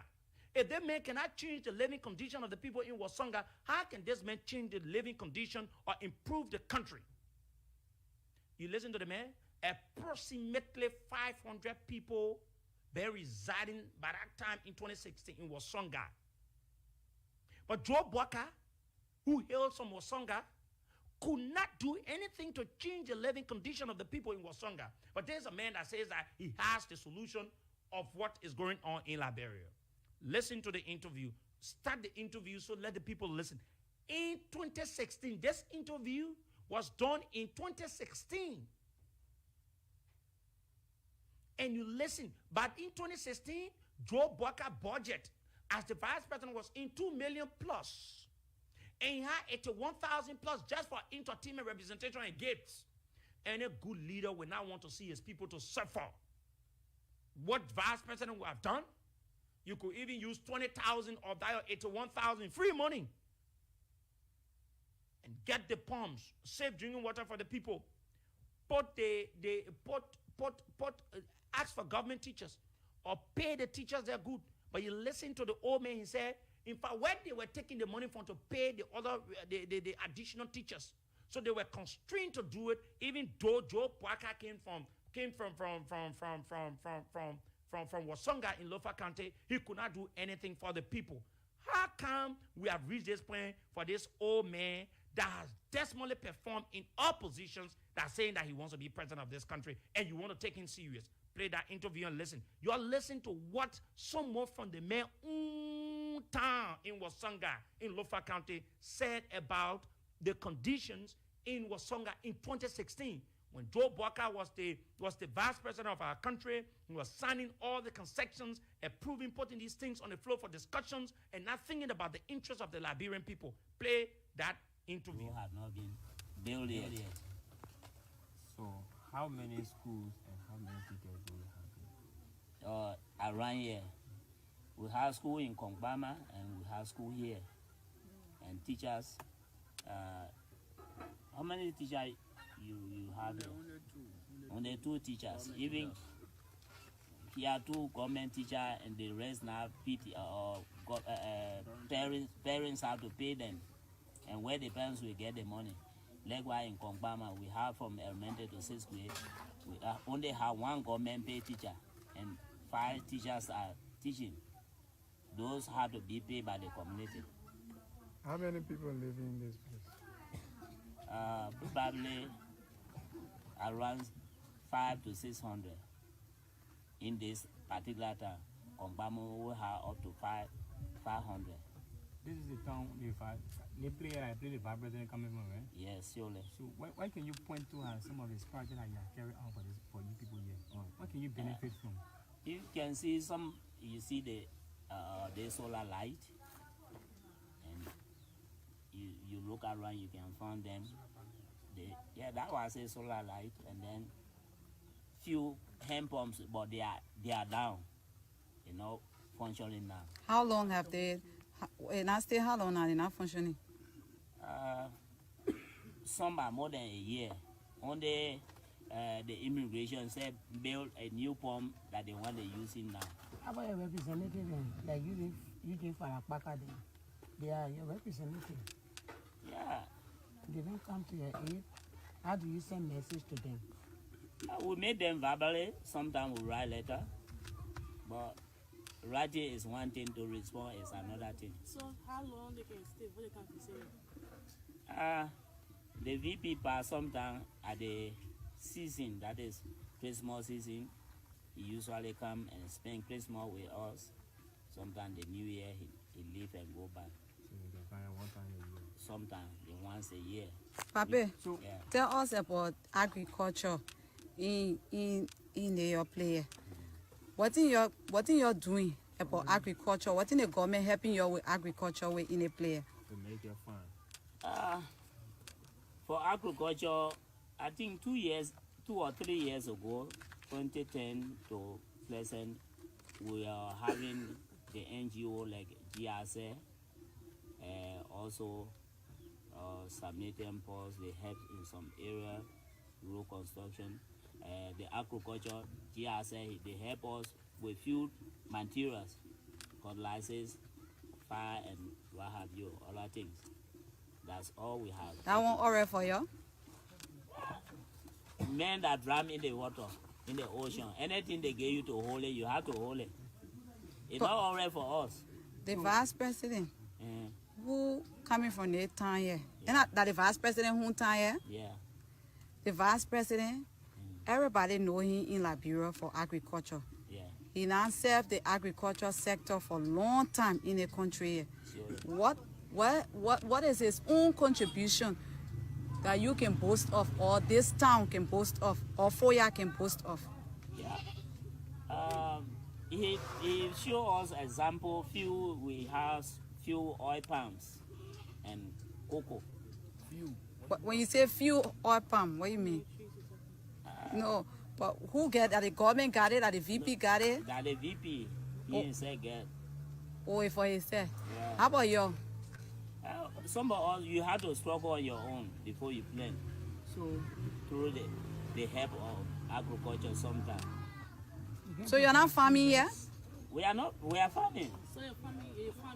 If that man cannot change the living condition of the people in Wasonga, how can this man change the living condition or improve the country? You listen to the man? Approximately 500 people were residing by that time in 2016 in Wasonga. But Joe Boaka, who hails from Wasonga, could not do anything to change the living condition of the people in Wasonga. But there's a man that says that he has the solution of what is going on in Liberia. Listen to the interview. Start the interview, so let the people listen. In 2016, this interview was done in 2016. And you listen, but in 2016, Joe Boaka budget as the vice president was in 2 million plus. And he had 81,000 plus just for entertainment representation and gifts. Any good leader will not want to see his people to suffer. What vice president would have done? You could even use 20,000 of that 81,000 free money and get the pumps, save drinking water for the people. Ask for government teachers or pay the teachers their good. But you listen to the old man, he said, in fact, when they were taking the money from to pay the other the additional teachers, so they were constrained to do it, even though Joe Boaka came from Wasonga in Lofa County, he could not do anything for the people. How come we have reached this point for this old man that has desperately performed in all positions, that's saying that he wants to be president of this country, and you want to take him serious? Play that interview and listen. You are listening to what someone from the mayor town in Wasonga in Lofa County said about the conditions in Wasonga in 2016. When Joe Boaka was the vice president of our country, he was signing all the concessions, approving, putting these things on the floor for discussions, and not thinking about the interests of the Liberian people. Play that interview. Have not been built yet. So, how many schools and how many teachers do we have here? Around here, we have school in Kongbama and we have school here. And teachers, how many teachers you have here? Only two teachers. Even here, two government teachers and the rest now parents have to pay them. And where the parents will get the money. Likewise in Kongbama, we have from elementary to 6th grade, we only have one government paid teacher and 5 teachers are teaching. Those have to be paid by the community. How many people live in this place? Probably around 500 to 600 in this particular town. Kongbama will have up to 500. This is the town they play the vice president coming from, right? Yes, surely. So what can you point to as some of the projects that you have carried out for you people here? What can you benefit from? You can see you see the solar light, and you look around, you can find them. That was a solar light, and then few hand pumps, but they are down, functioning now. How long have they? How long are they not functioning? Some are more than a year. Only the immigration said build a new pump that they want to use it now. How about your representative then? Like you live Farakpaka then. They are your representative. Yeah. They don't come to your aid. How do you send message to them? We make them verbally. Sometimes we write letter. But writing is one thing, to respond is another thing. So how long they can stay? What they can say? The VP pass sometime at the season, that is Christmas season. He usually come and spend Christmas with us. Sometimes the New Year he leave and go back. So you can find one time a year. Sometimes once a year. Pape, Yeah. tell us about agriculture in your player. What in you're doing about agriculture? What in the government helping you with agriculture with in a player? To make your farm. For agriculture, I think 2 or 3 years ago, 2010 to present, we are having the NGO like GSA, also submitting posts. They help in some area, road construction. The agriculture, GSA, they help us with few materials, fertilizers, fire, and what have you, other things. That's all we have. That one alright for you? Men that drown in the water, in the ocean, anything they give you to hold it, you have to hold it. It's not alright for us. The vice president who coming from the town here. And that the vice president who town here? Yeah. The vice president, everybody know him in Liberia for agriculture. Yeah. He now served the agriculture sector for a long time in the country here. Sure. What is his own contribution that you can boast of, or this town can boast of, or Foya can boast of? Yeah. He show us example. We have few oil palms and cocoa. But when you say few oil palm, what do you mean? No, but who get that? The government got it? That the VP got it? That the VP, he himself get. Oh, for himself. Yeah. How about you? Some of us, you have to struggle on your own before you plant. So through the help of agriculture sometimes. So you're not farming yet? We are farming. So your farm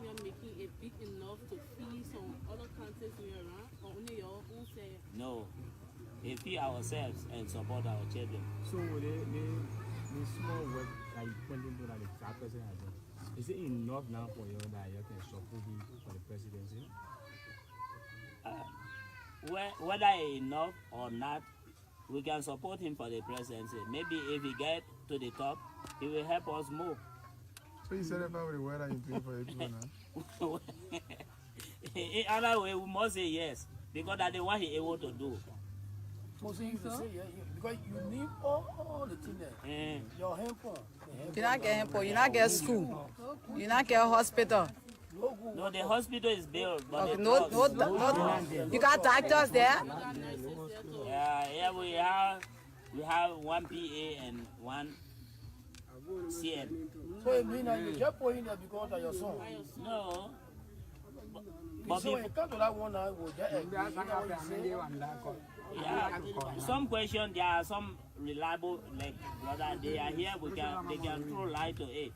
you're making it big enough to feed some other countries around, or only your own say? No. We feed ourselves and support our children. So the small work that you put into that the president has done, is it enough now for you that you can support him for the presidency? Whether enough or not, we can support him for the presidency. Maybe if he get to the top, he will help us more. So you said about the weather you doing for people now? In other way, we must say yes, because that's the one he able to do. So you say, because you need all the things there. Your handphone. You not get help, you not get school, you not get hospital. No, the hospital is built, but Okay, no, you got doctors there? Yeah, we have one PA and one CN. So it means that you just put in there because of your son. No. So when you come to that one now, we'll just yeah, some question, there are some reliable, like brother, they are here, they can throw light to it.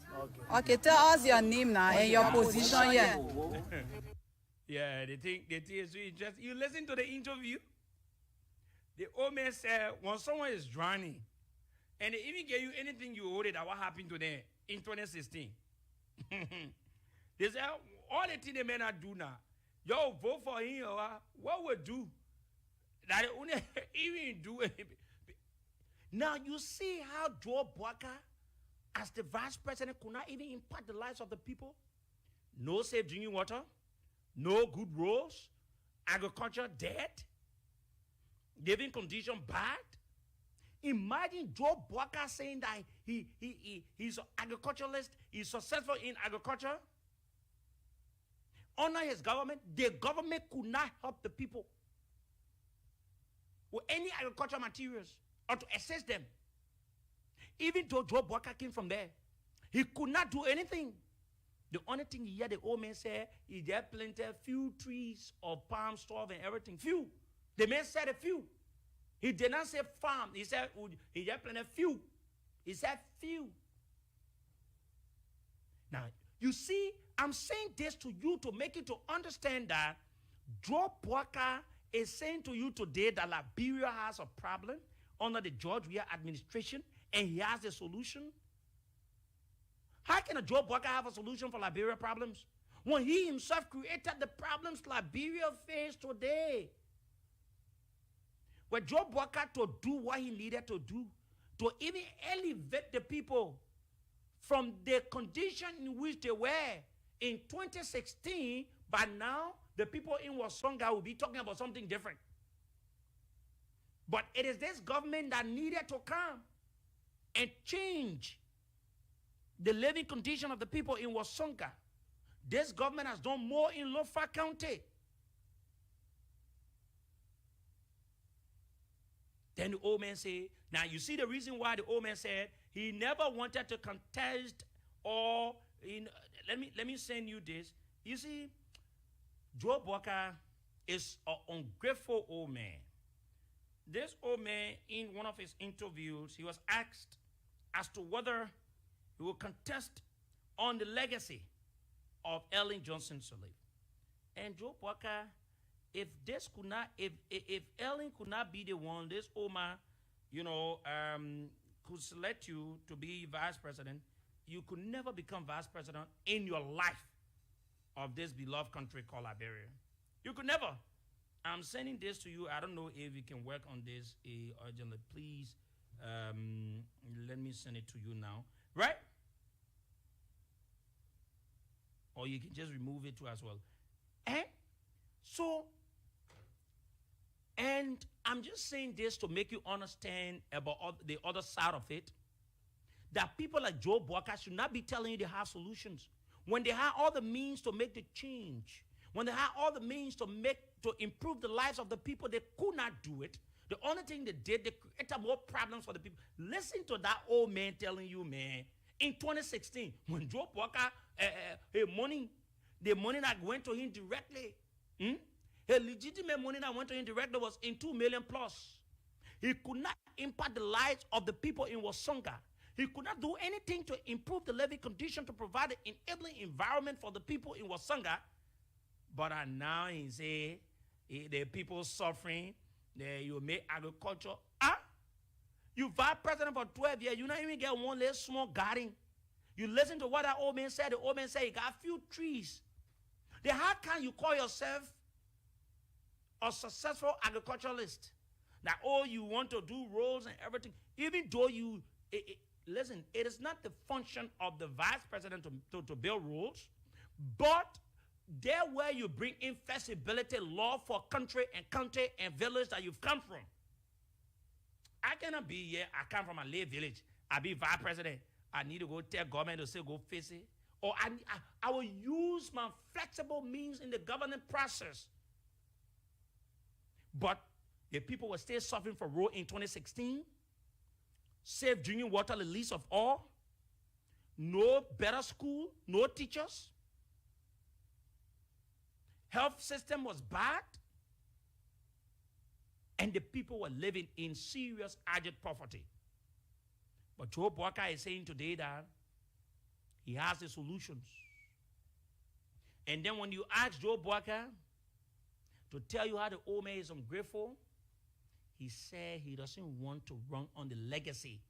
Okay, tell us your name now and your position here. Yeah, they think is so interesting. You listen to the interview? The old man said, when someone is drowning, and they even give you anything you owed it, that what happened to them in 2016. They said, all the things the men are do now, yo, vote for him, or what would do? That they only even do it. Now you see how Joe Boaka, as the vice president, could not even impact the lives of the people. No safe drinking water, no good roads, agriculture dead, living condition bad. Imagine Joe Boaka saying that he's an agriculturalist, he's successful in agriculture. Under his government, the government could not help the people with any agricultural materials or to assist them. Even though Joe Boaka came from there, he could not do anything. The only thing he heard the old man say is there planted few trees of palm, straw, and everything. Few. The man said a few. He did not say farm. He said he just planted few. He said few. Now, you see, I'm saying this to you to make you to understand that Joe Boaka is saying to you today that Liberia has a problem under the George Weah administration, and he has a solution. How can a Joe Boaka have a solution for Liberia problems when he himself created the problems Liberia face today? Where Joe Boaka to do what he needed to do, to even elevate the people from the condition in which they were in 2016, but now the people in Wasonga will be talking about something different. But it is this government that needed to come and change the living condition of the people in Wasonga. This government has done more in Lofa County. Then the old man said, now you see the reason why the old man said he never wanted to contest or, let me send you this. You see, Joe Boaka is an ungrateful old man. This old man, in one of his interviews, he was asked as to whether he will contest on the legacy of Ellen Johnson Sirleaf. And Joe Boaka, if Ellen could not be the one, this old man, could select you to be vice president, you could never become vice president in your life of this beloved country called Liberia. You could never. I'm sending this to you. I don't know if you can work on this urgently. Please, let me send it to you now. Right? Or you can just remove it too as well. And I'm just saying this to make you understand about the other side of it. That people like Joe Boaka should not be telling you they have solutions. When they have all the means to make the change, when they have all the means to improve the lives of the people, they could not do it. The only thing they did, they created more problems for the people. Listen to that old man telling you, man, in 2016, when Joe Boaka, the money that went to him directly, a legitimate money that went to him directly was in 2 million plus. He could not impact the lives of the people in Wasonga. He could not do anything to improve the living condition, to provide an enabling environment for the people in Wasonga. But now he say the people suffering, you make agriculture. You vice president for 12 years, you not even get one little small garden. You listen to what that old man said. The old man said he got a few trees. Then how can you call yourself a successful agriculturalist? That you want to do roads and everything, even though listen, it is not the function of the vice president to build roads, but there where you bring in flexibility law for country and county and village that you've come from. I cannot be here. I come from a little village. I be vice president. I need to go tell government to say go face it. Or I will use my flexible means in the government process. But the people were still suffering for road in 2016. Safe drinking water, the least of all. No better school, no teachers. Health system was bad. And the people were living in serious abject poverty. But Joe Boaka is saying today that he has the solutions. And then when you ask Joe Boaka to tell you how the old man is ungrateful, he said he doesn't want to run on the legacy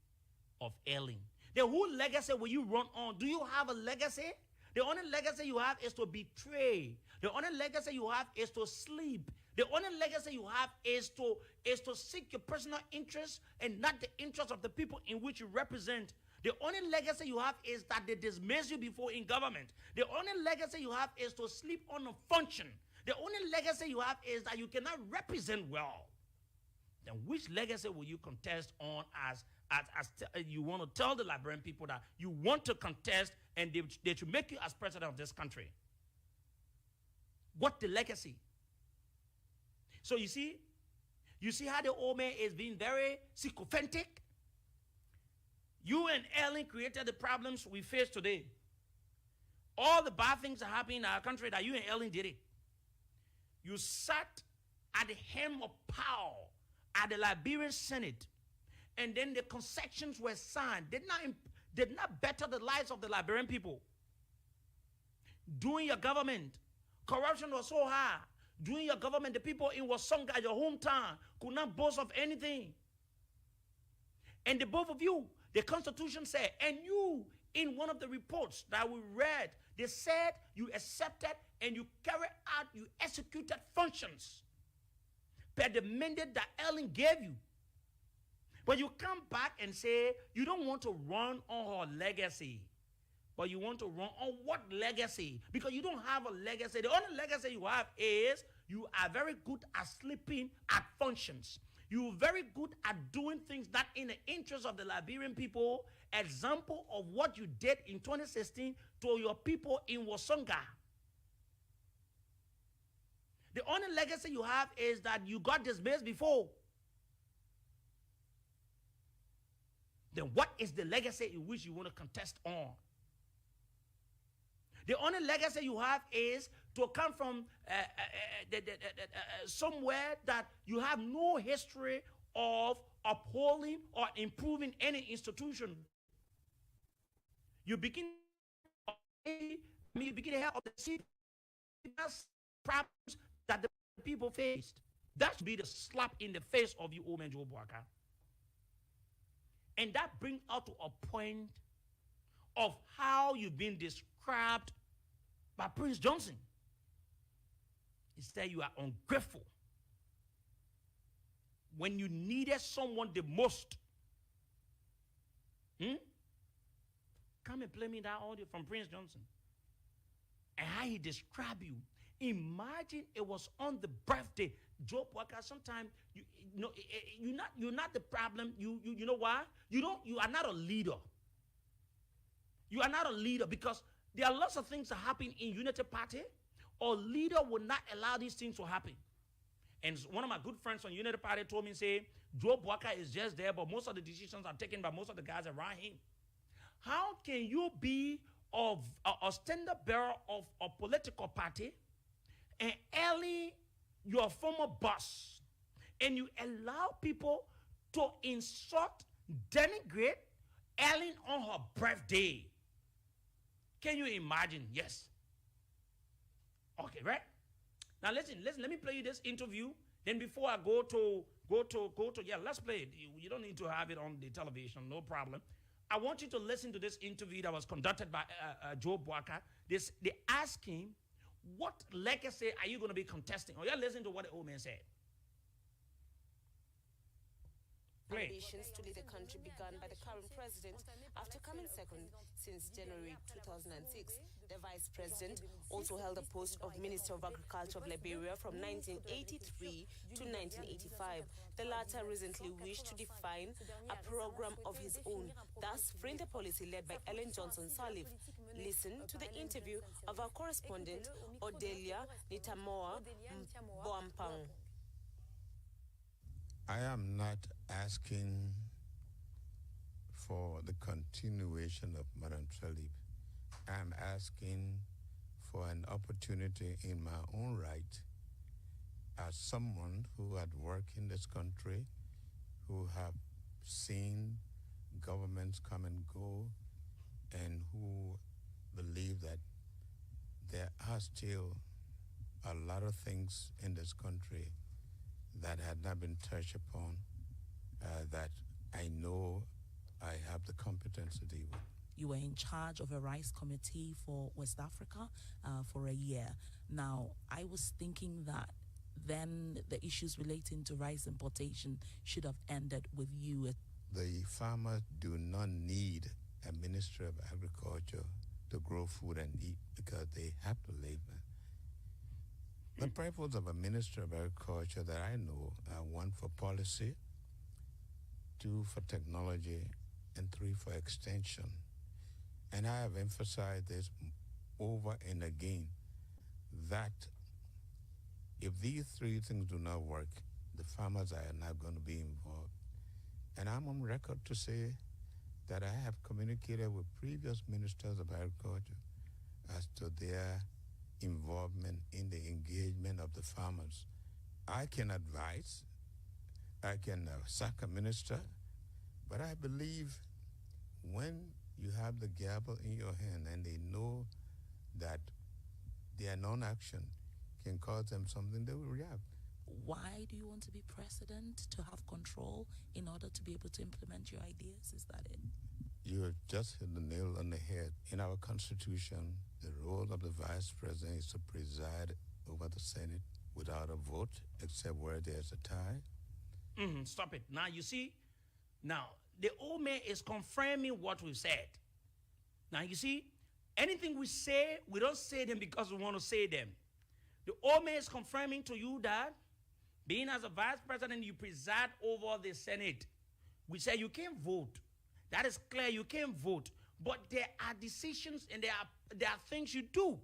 of Ellen. Then whose legacy will you run on? Do you have a legacy? The only legacy you have is to betray. The only legacy you have is to sleep. The only legacy you have is to seek your personal interests and not the interests of the people in which you represent. The only legacy you have is that they dismiss you before in government. The only legacy you have is to sleep on a function. The only legacy you have is that you cannot represent well. Then which legacy will you contest on as you want to tell the Liberian people that you want to contest and they should make you as president of this country? What the legacy? So you see how the old man is being very sycophantic? You and Ellen created the problems we face today. All the bad things that happen in our country that you and Ellen did it. You sat at the helm of power at the Liberian Senate, and then the concessions were signed. Did not better the lives of the Liberian people. During your government, corruption was so high. During your government, the people in Wasonga, your hometown, could not boast of anything. And the both of you, the Constitution said, and you, in one of the reports that we read, they said you accepted and you carried out, you executed functions per the mandate that Ellen gave you. But you come back and say you don't want to run on her legacy. But you want to run on what legacy? Because you don't have a legacy. The only legacy you have is you are very good at sleeping at functions. You're very good at doing things that in the interest of the Liberian people. Example of what you did in 2016 to your people in Wasonga. The only legacy you have is that you got dismissed before. Then what is the legacy in which you want to contest on? The only legacy you have is to come from somewhere that you have no history of upholding or improving any institution. You begin to have the serious problems that the people faced. That should be the slap in the face of you, old man Joe Boaka. And that brings us to a point of how you've been described by Prince Johnson. He said you are ungrateful. When you needed someone the most. Come and play me that audio from Prince Johnson. And how he described you. Imagine it was on the birthday. Joe Walker, sometimes you're not the problem. You know why? You are not a leader. You are not a leader because there are lots of things that happen in Unity Party. Or leader will not allow these things to happen. And one of my good friends from Unity Party told me, say, Joe Walker is just there, but most of the decisions are taken by most of the guys around him. How can you be a standard bearer of a political party and Ellie, your former boss, and you allow people to insult, denigrate Ellen on her birthday? Can you imagine? Yes. Okay, right? Now listen, let me play you this interview. Then before I go to, let's play it. You don't need to have it on the television, no problem. I want you to listen to this interview that was conducted by Joe Boaka. They ask him, what legacy are you going to be contesting? Oh, yeah, listen to what the old man said. Ambitions to lead the country begun by the current president after coming second since January 2006. The vice president also held the post of Minister of Agriculture of Liberia from 1983 to 1985. The latter recently wished to define a program of his own, thus frame the policy led by Ellen Johnson Sirleaf. Listen to the interview of our correspondent, Odelia Nitamoa Boampang. I am not asking for the continuation of Madam Sirleaf. I am asking for an opportunity in my own right as someone who had worked in this country, who have seen governments come and go, and who believe that there are still a lot of things in this country that had not been touched upon that I know I have the competence to deal with. You were in charge of a rice committee for West Africa for a year. Now, I was thinking that then the issues relating to rice importation should have ended with you. The farmers do not need a Minister of Agriculture to grow food and eat because they have to live. The purpose of a Minister of Agriculture that I know are 1 for policy, 2 for technology, and 3 for extension. And I have emphasized this over and again, that if these 3 things do not work, the farmers are not going to be involved. And I'm on record to say that I have communicated with previous ministers of agriculture as to their involvement in the engagement of the farmers. I can advise, I can sack a minister, but I believe when you have the gavel in your hand and they know that their non-action can cause them something, they will react. Why do you want to be president? To have control in order to be able to implement your ideas? Is that it? You have just hit the nail on the head. In our Constitution, the role of the Vice President is to preside over the Senate without a vote, except where there's a tie. Stop it. Now, you see, now, the old man is confirming what we've said. Now, you see, anything we say, we don't say them because we want to say them. The old man is confirming to you that being as a vice president, you preside over the Senate. We say you can't vote. That is clear, you can't vote. But there are decisions and there are things you do.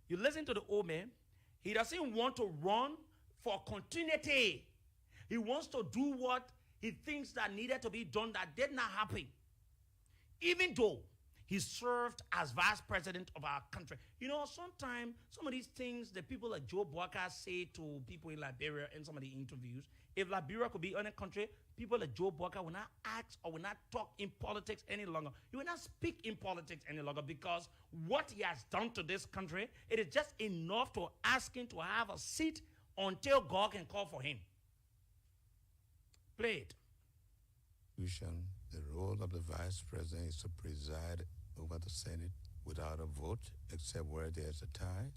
You listen to the old man. He doesn't want to run for continuity. He wants to do what he thinks that needed to be done that did not happen. Even though he served as vice president of our country. You know, sometimes some of these things that people like Joe Boakai say to people in Liberia in some of the interviews, if Liberia could be on a country, people like Joe Boakai will not ask or will not talk in politics any longer. He will not speak in politics any longer because what he has done to this country, it is just enough to ask him to have a seat until God can call for him. Play it. The role of the Vice President is to preside over the Senate without a vote, except where there's a tie.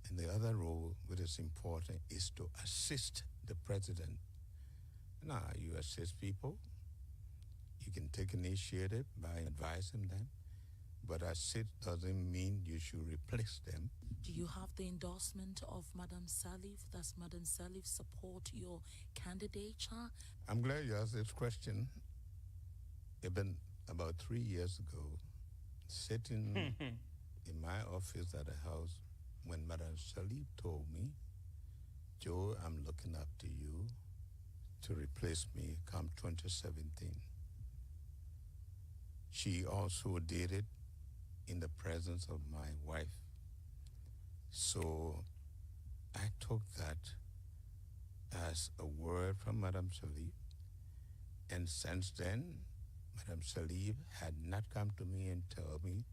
And the other role, which is important, is to assist the President. Now, you assist people. You can take initiative by advising them, but assist doesn't mean you should replace them. Do you have the endorsement of Madam Salif? Does Madam Salif support your candidature? I'm glad you asked this question. Even about 3 years ago, sitting in my office at the house, when Madam Salif told me, Joe, I'm looking up to you to replace me come 2017. She also did it in the presence of my wife. So I took that as a word from Madam Salif. And since then, Madam Salif had not come to me and tell me,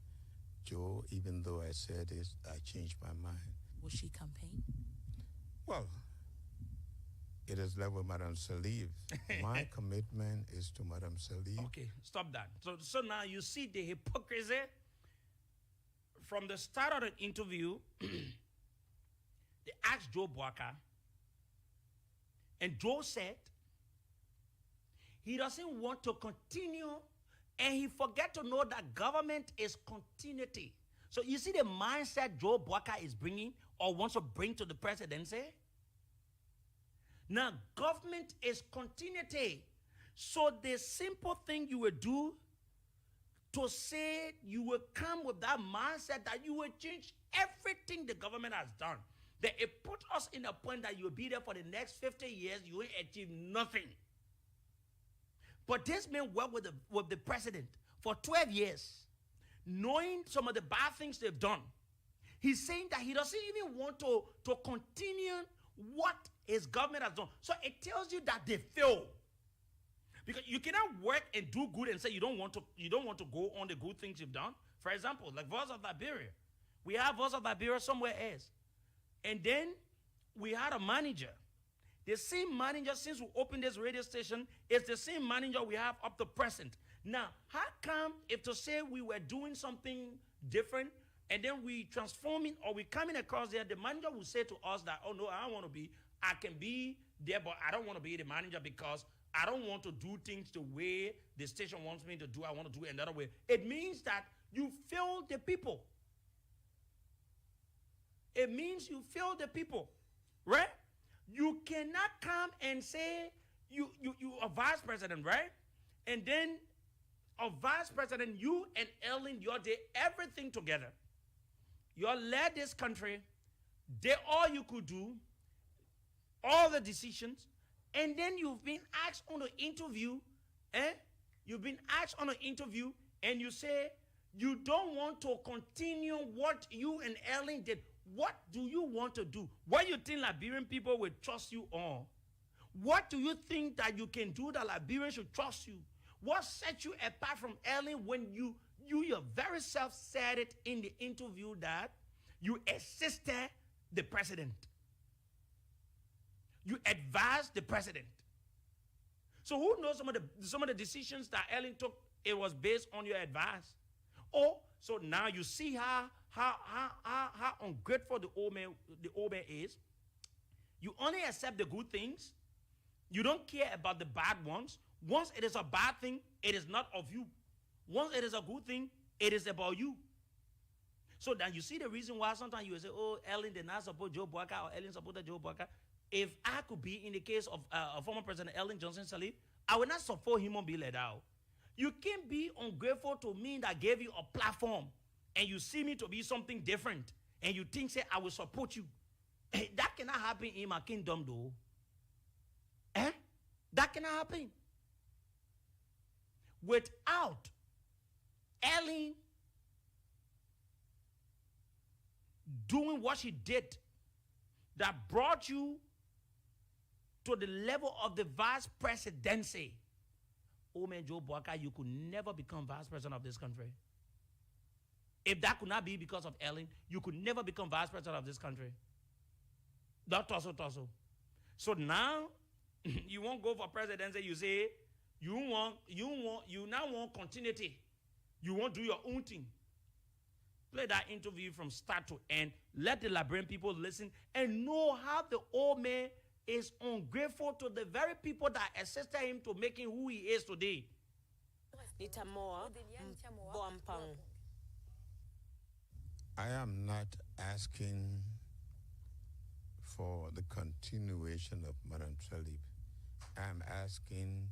Joe, even though I said this, I changed my mind. Will she campaign? Well, it is left with Madam Salif. My commitment is to Madam Salif. Okay, stop that. So now you see the hypocrisy. From the start of the interview, they asked Joe Boakai, and Joe said he doesn't want to continue, and he forget to know that government is continuity. So you see the mindset Joe Boakai is bringing or wants to bring to the presidency? Now, government is continuity. So the simple thing you will do to say you will come with that mindset that you will change everything the government has done. That it put us in a point that you will be there for the next 50 years, you will achieve nothing. But this man worked with the president for 12 years, knowing some of the bad things they've done. He's saying that he doesn't even want to continue what his government has done. So it tells you that they failed. Because you cannot work and do good and say you don't want to go on the good things you've done. For example, like Voice of Liberia. We have Voice of Liberia somewhere else. And then we had a manager. The same manager since we opened this radio station is the same manager we have up to present. Now, how come if to say we were doing something different and then we transforming or we coming across there, the manager will say to us that, oh no, I don't want to be, I can be there, but I don't want to be the manager because I don't want to do things the way the station wants me to do. I want to do it another way. It means that you fail the people. It means you fail the people, right? You cannot come and say you are vice president, right? And then a vice president, you and Ellen, you did everything together. You led this country, did all you could do, all the decisions, and then you've been asked on an interview, You've been asked on an interview, and you say you don't want to continue what you and Ellen did. What do you want to do? What do you think Liberian people will trust you on? What do you think that you can do that Liberians should trust you? What sets you apart from Ellen when you your very self said it in the interview that you assisted the president? You advised the president. So who knows some of the decisions that Ellen took, it was based on your advice. Oh, so now you see how ungrateful the old man is. You only accept the good things. You don't care about the bad ones. Once it is a bad thing, it is not of you. Once it is a good thing, it is about you. So then you see the reason why sometimes you will say, oh, Ellen did not support Joe Boyka or Ellen supported Joe Boyka. If I could be in the case of former President Ellen Johnson Sirleaf, I would not support him on be let out. You can't be ungrateful to me that gave you a platform and you see me to be something different and you think, say, I will support you. That cannot happen in my kingdom, though. That cannot happen. Without Ellen doing what she did that brought you to the level of the vice presidency, old man Joe Boyka, you could never become vice president of this country. If that could not be because of Ellen, you could never become vice president of this country. That torso. So now you won't go for presidency. You say you now want continuity. You won't do your own thing. Play that interview from start to end. Let the Liberian people listen and know how the old man is ungrateful to the very people that assisted him to making who he is today. I am not asking for the continuation of Madam Sirleaf. I am asking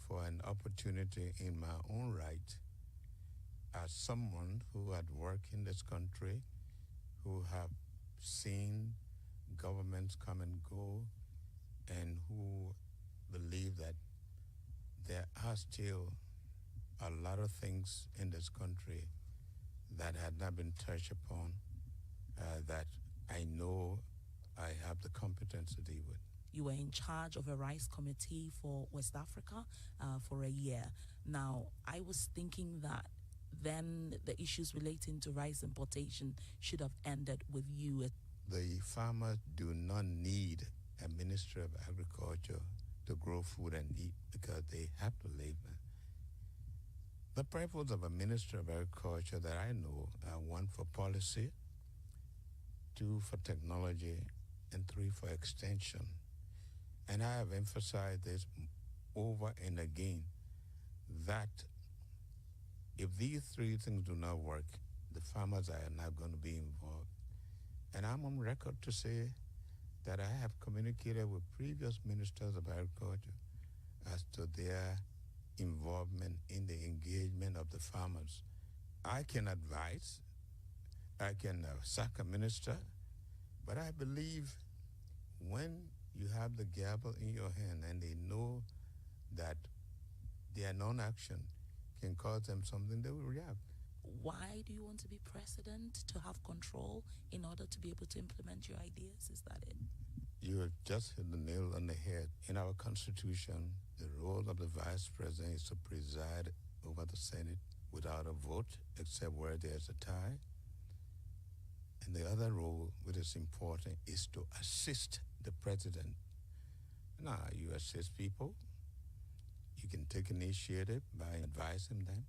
for an opportunity in my own right as someone who had worked in this country, who have seen governments come and go, and who believe that there are still a lot of things in this country that had not been touched upon, that I know I have the competence to deal with. You were in charge of a rice committee for West Africa for a year. Now, I was thinking that then the issues relating to rice importation should have ended with you. The farmers do not need a Minister of Agriculture to grow food and eat because they have to live. The purpose of a Minister of Agriculture that I know are 1 for policy, 2 for technology, and 3 for extension. And I have emphasized this over and again, that if these 3 things do not work, the farmers are not going to be involved. And I'm on record to say that I have communicated with previous ministers of agriculture as to their involvement in the engagement of the farmers. I can advise, I can sack a minister, but I believe when you have the gavel in your hand and they know that their non-action can cause them something, they will react. Why do you want to be president? To have control in order to be able to implement your ideas? Is that it? You have just hit the nail on the head. In our Constitution, the role of the Vice President is to preside over the Senate without a vote, except where there's a tie. And the other role, which is important, is to assist the president. Now, you assist people. You can take initiative by advising them,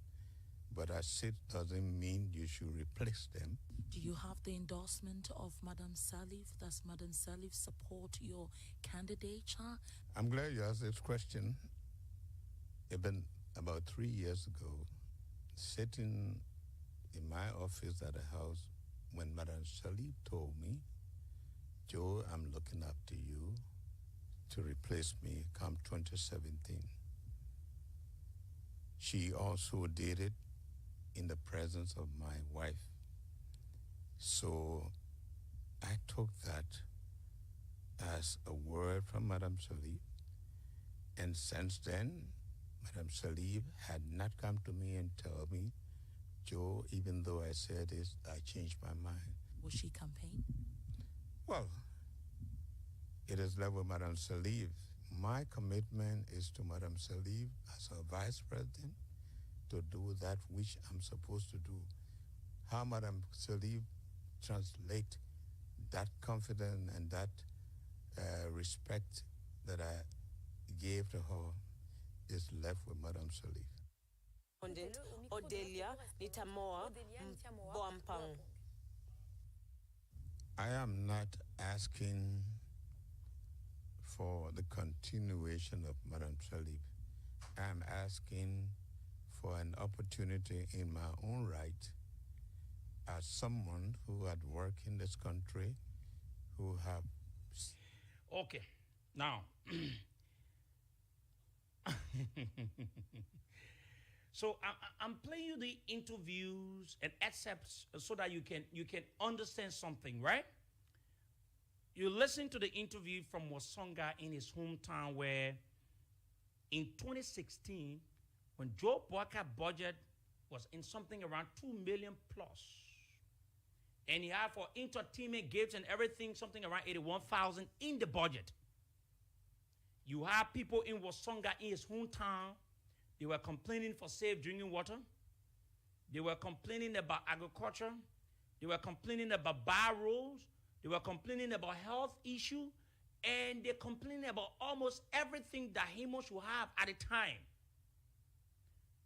but assist doesn't mean you should replace them. Do you have the endorsement of Madam Salif? Does Madam Salif support your candidature? I'm glad you asked this question. Even about 3 years ago, sitting in my office at the house, when Madam Salif told me, Joe, I'm looking up to you to replace me come 2017. She also did it in the presence of my wife. So I took that as a word from Madam Salif, and since then, Madam Salif had not come to me and tell me, Joe, even though I said this, I changed my mind. Will she campaign? Well, it is left with Madam Salif. My commitment is to Madam Salif as her vice president to do that which I'm supposed to do. How Madam Salif translate that confidence and that respect that I gave to her is left with Madam Salif. Odelia Nitamoa Boampang. I am not asking for the continuation of Madam Salif. I am asking for an opportunity in my own right as someone who had worked in this country, who have... Okay, now... So I'm playing you the interviews and excerpts so that you can understand something, right? You listen to the interview from Wasonga in his hometown, where in 2016, when Joe Boakai budget was in something around 2 million plus, and he had for entertainment gifts and everything something around 81,000 in the budget. You have people in Wasonga in his hometown. They were complaining for safe drinking water. They were complaining about agriculture. They were complaining about bar rules. They were complaining about health issue. And they're complaining about almost everything that Himo should have at the time.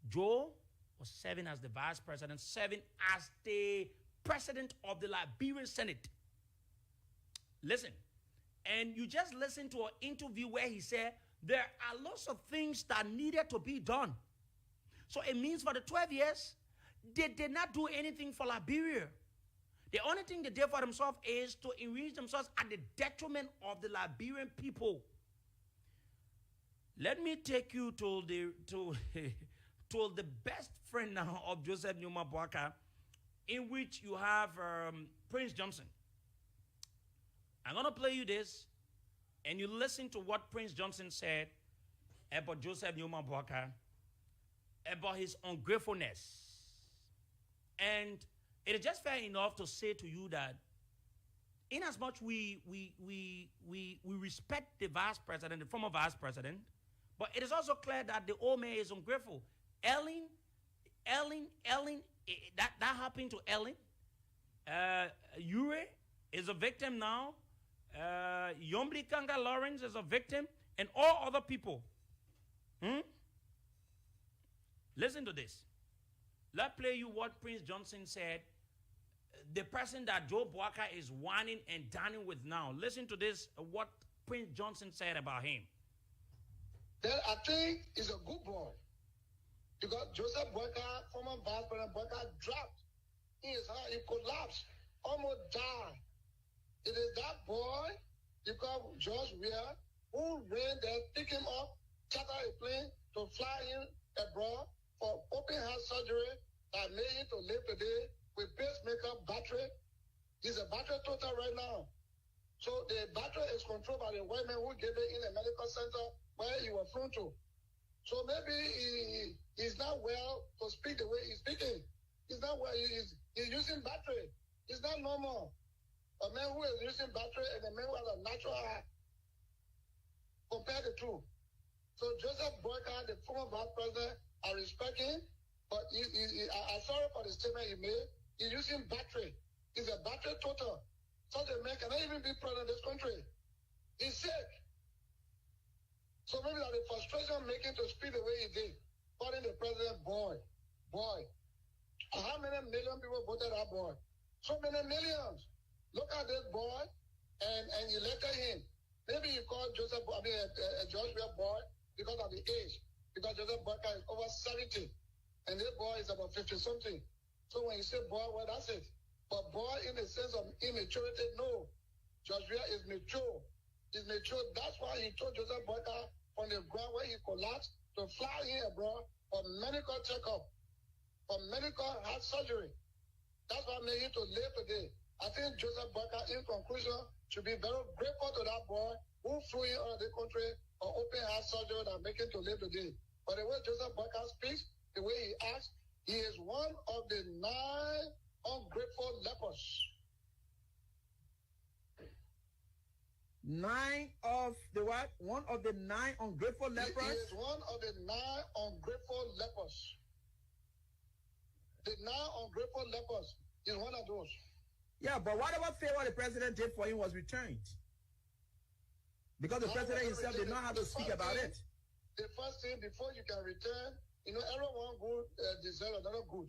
Joe was serving as the vice president, serving as the president of the Liberian Senate. Listen. And you just listen to an interview where he said, there are lots of things that needed to be done. So it means for the 12 years, they did not do anything for Liberia. The only thing they did for themselves is to enrich themselves at the detriment of the Liberian people. Let me take you to the best friend now of Joseph Numa Boakai, in which you have Prince Johnson. I'm going to play you this, and you listen to what Prince Johnson said about Joseph Numa Boakai, about his ungratefulness. And it is just fair enough to say to you that inasmuch we respect the vice president, the former vice president, but it is also clear that the old man is ungrateful. Ellen, that happened to Ellen. Ure is a victim now. Yombli Kanga Lawrence is a victim, and all other people. Listen to this. Let's play you what Prince Johnson said. The person that Joe Boakai is whining and dining with now. Listen to this, what Prince Johnson said about him. Then I think he's a good boy. Because Joseph Boakai, former vice president Boakai, dropped. He collapsed, almost died. It is that boy, you call George Weah, who ran there, pick him up, charter a plane to fly him abroad for open heart surgery that made him to live today with pacemaker battery. He's a battery total right now. So the battery is controlled by the white man who gave it in a medical center where he was flown to. So maybe he's not well to speak the way he's speaking. He's not well. He's using battery. It's not normal. A man who is using battery and a man who has a natural heart. Compare the two. So Joseph Boakai, the former vice president, I respect him, but I'm sorry for the statement he made. He's using battery. He's a battery battery total. Such a man cannot even be president of this country. He's sick. So maybe that the frustration making to speak the way he did, calling the president boy. How many million people voted that boy? So many millions. Look at this boy and you elected him. Maybe you call Joseph, George boy because of the age. Because Joseph Boyka is over 70. And this boy is about 50-something. So when you say boy, well, that's it. But boy in the sense of immaturity, no. Joshua is mature. He's mature. That's why he told Joseph Boyka on the ground where he collapsed to fly here abroad for medical checkup, for medical heart surgery. That's what made him to live today. I think Joseph Boyka, in conclusion, should be very grateful to that boy who flew in out of the country for open heart surgery and make him to live today. But the way Joseph Boyka speaks, the way he acts, he is one of the 9 ungrateful lepers. 9 of the what? One of the 9 ungrateful lepers? He is one of the 9 ungrateful lepers. The 9 ungrateful lepers is one of those. Yeah, but whatever favor the president did for him was returned. Because the president himself did not have to speak about it. The first thing, before you can return, everyone good deserves another good.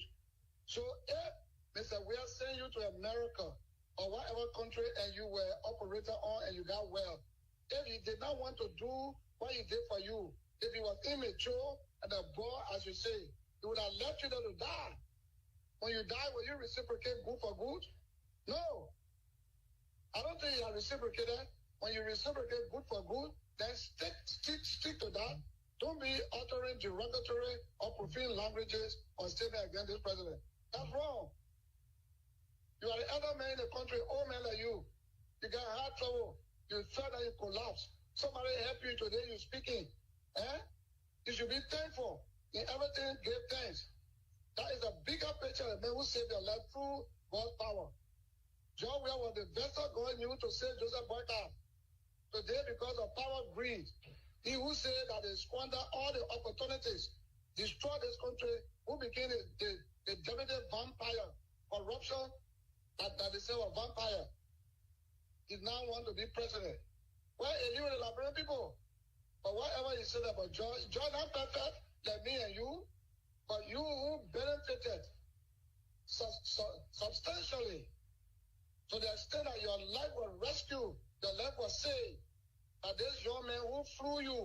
So if Mr. We are sending you to America or whatever country and you were operator on and you got well, if he did not want to do what he did for you, if he was immature and a boy, as you say, he would have left you there to die. When you die, will you reciprocate good for good? No. I don't think you are reciprocated. When you reciprocate good for good, then stick to that. Don't be uttering derogatory or profane languages or statement against this president. That's wrong. You are the other man in the country, old man like you. You got heart trouble. You felt that you collapsed. Somebody helped you today, you're speaking. You should be thankful. In everything, give thanks. That is a bigger picture of men who saved their life through God's power. John Ware was the vessel God knew to save Joseph Boyka. Today, because of power, greed, he who said that they squander all the opportunities, destroy this country, who became the dominant vampire, corruption, that they say was vampire, he now want to be president. Well, he knew the Liberian people. But whatever he said about John not perfect like me and you, but you who benefited substantially to the extent that your life was rescued, your life was saved. That this young man who flew you,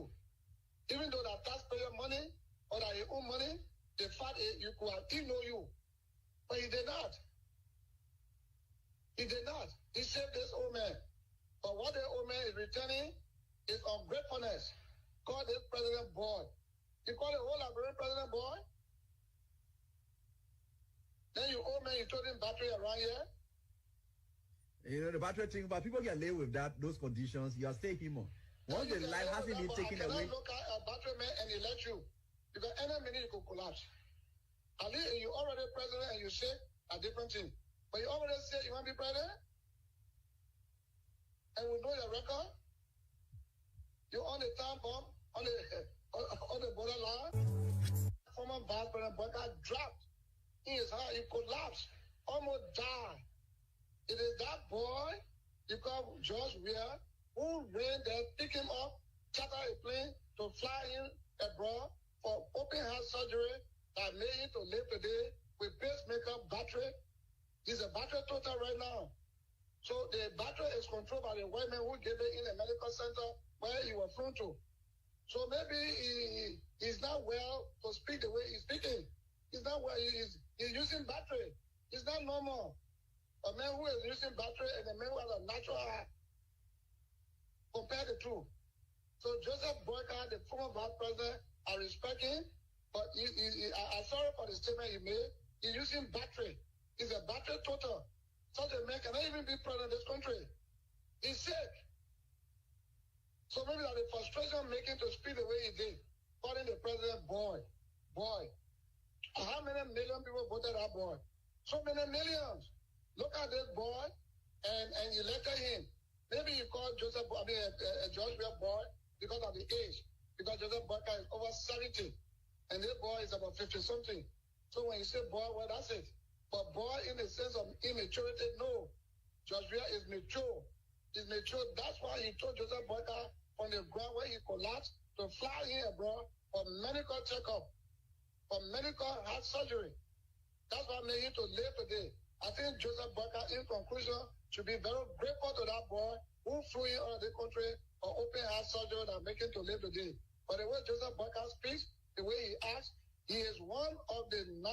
even though that taxpayer money or that your own money, the fact is you could have know you. But he did not. He did not. He saved this old man. But what the old man is returning is ungratefulness. Call this president boy. You call the whole Liberian president boy? Then you old man, you told him battery around here? The battery thing, but people can live with those conditions. You are still human. Once the life hasn't been taken away. Look at a battery man and he let you. Because any minute you could collapse. At least you already president and you say a different thing. But you already say you want to be president? And we know your record? You're on the time bomb, on the borderline. Former Vice President Boyka dropped. He collapsed, almost died. It is that boy, you call George Weah, who ran there, pick him up, charter a plane to fly him abroad for open heart surgery that made him to live today with pacemaker battery. He's a battery total right now. So the battery is controlled by the white man who gave it in a medical center where he was flown to. So maybe he's not well to speak the way he's speaking. He's not well. He's using battery. It's not normal. A man who is using battery and a man who has a natural heart. Compare the two. So Joseph Boyka, the former vice president, I respect him, but I'm sorry for the statement he made. He's using battery. He's a battery total. Such a man cannot even be president of this country. He's sick. So maybe that the frustration making to speak the way he did, calling the president boy. How many million people voted that boy? So many millions. Look at this boy and you elected him. Maybe you call George boy because of the age. Because Joseph Boyka is over 70. And this boy is about 50-something. So when you say boy, well, that's it. But boy in the sense of immaturity, no. Joshua is mature. He's mature. That's why he told Joseph Boyka on the ground where he collapsed to fly in abroad for medical checkup, for medical heart surgery. That's why I made him to live today. I think Joseph Boyka, in conclusion, should be very grateful to that boy who flew in out of the country for open heart surgery and make him to live today. But the way Joseph Boyka speaks, the way he acts, he is one of the 9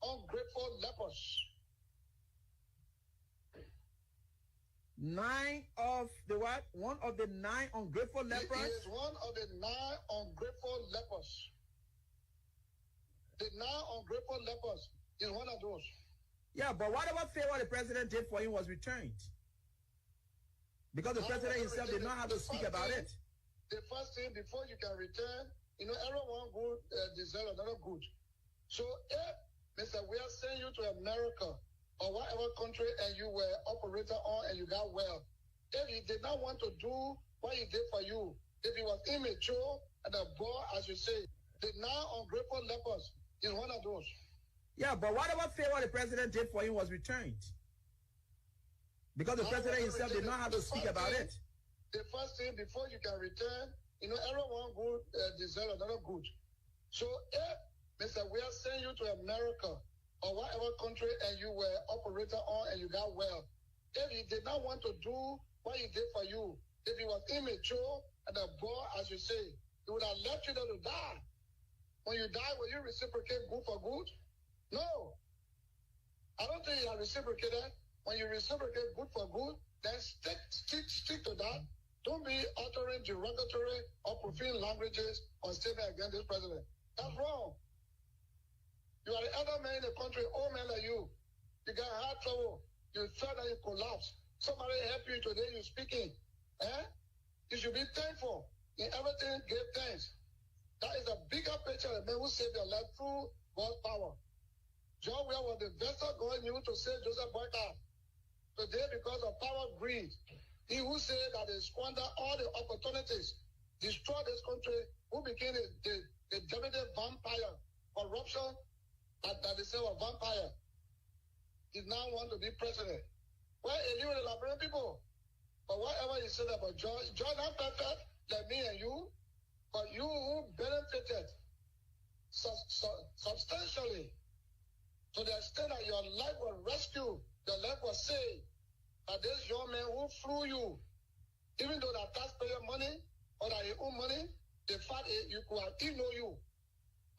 ungrateful lepers. 9 of the what? One of the 9 ungrateful lepers? He is one of the 9 ungrateful lepers. The 9 ungrateful lepers is one of those. Yeah, but whatever favor the president did for him was returned. Because the president himself did not have to speak about it. The first thing, before you can return, everyone good deserves another good. So if Mr. We are sending you to America or whatever country and you were operator on and you got well, if he did not want to do what he did for you, if he was immature and a boy, as you say, the 9 ungrateful lepers is one of those. Yeah, but whatever favor the president did for him was returned. Because the president himself did not have to speak about it. The first thing, before you can return, everyone good deserves another good. So if Mr. We are sending you to America or whatever country and you were operator on and you got well, if he did not want to do what he did for you, if he was immature and a boy, as you say, he would have left you there to die. When you die, will you reciprocate good for good? No. I don't think you have reciprocated. When you reciprocate good for good, then stick to that. Don't be uttering derogatory or profane languages or statement against this president. That's wrong. You are the elder man in the country, old man like you. You got heart trouble. You felt that you collapsed. Somebody helped you today, you're speaking. You should be thankful. In everything, give thanks. That is a bigger picture of the man who saved your life through God's power. John Weir was the vessel God knew to save Joseph Boyka. Today, because of power greed, he who said that they squander all the opportunities, destroy this country, who became the dominant vampire, corruption, that they say was vampire, did now want to be president. Well, he knew the Liberian people. But whatever you said about John not perfect like me and you, but you who benefited substantially to the extent that your life was rescued, your life was saved, by this young man who flew you, even though that taxpayer money or that your own money, the fact is you could have ignored you.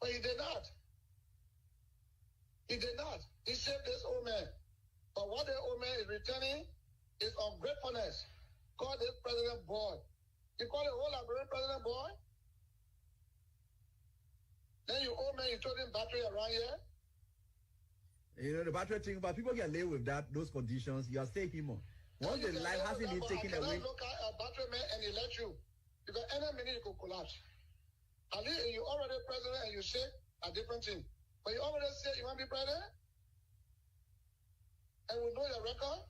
But he did not. He did not. He saved this old man. But what the old man is returning is ungratefulness. Call this president boy. You call the whole Liberian president boy? Then you old man, you told him battery around here? The battery thing, but people can live with those conditions. You are staying him on. Once the life hasn't been taken away. You look at a battery man and he let you. Because any minute you could collapse. At least you already president and you say a different thing. But you already say you want to be president? And we know your record?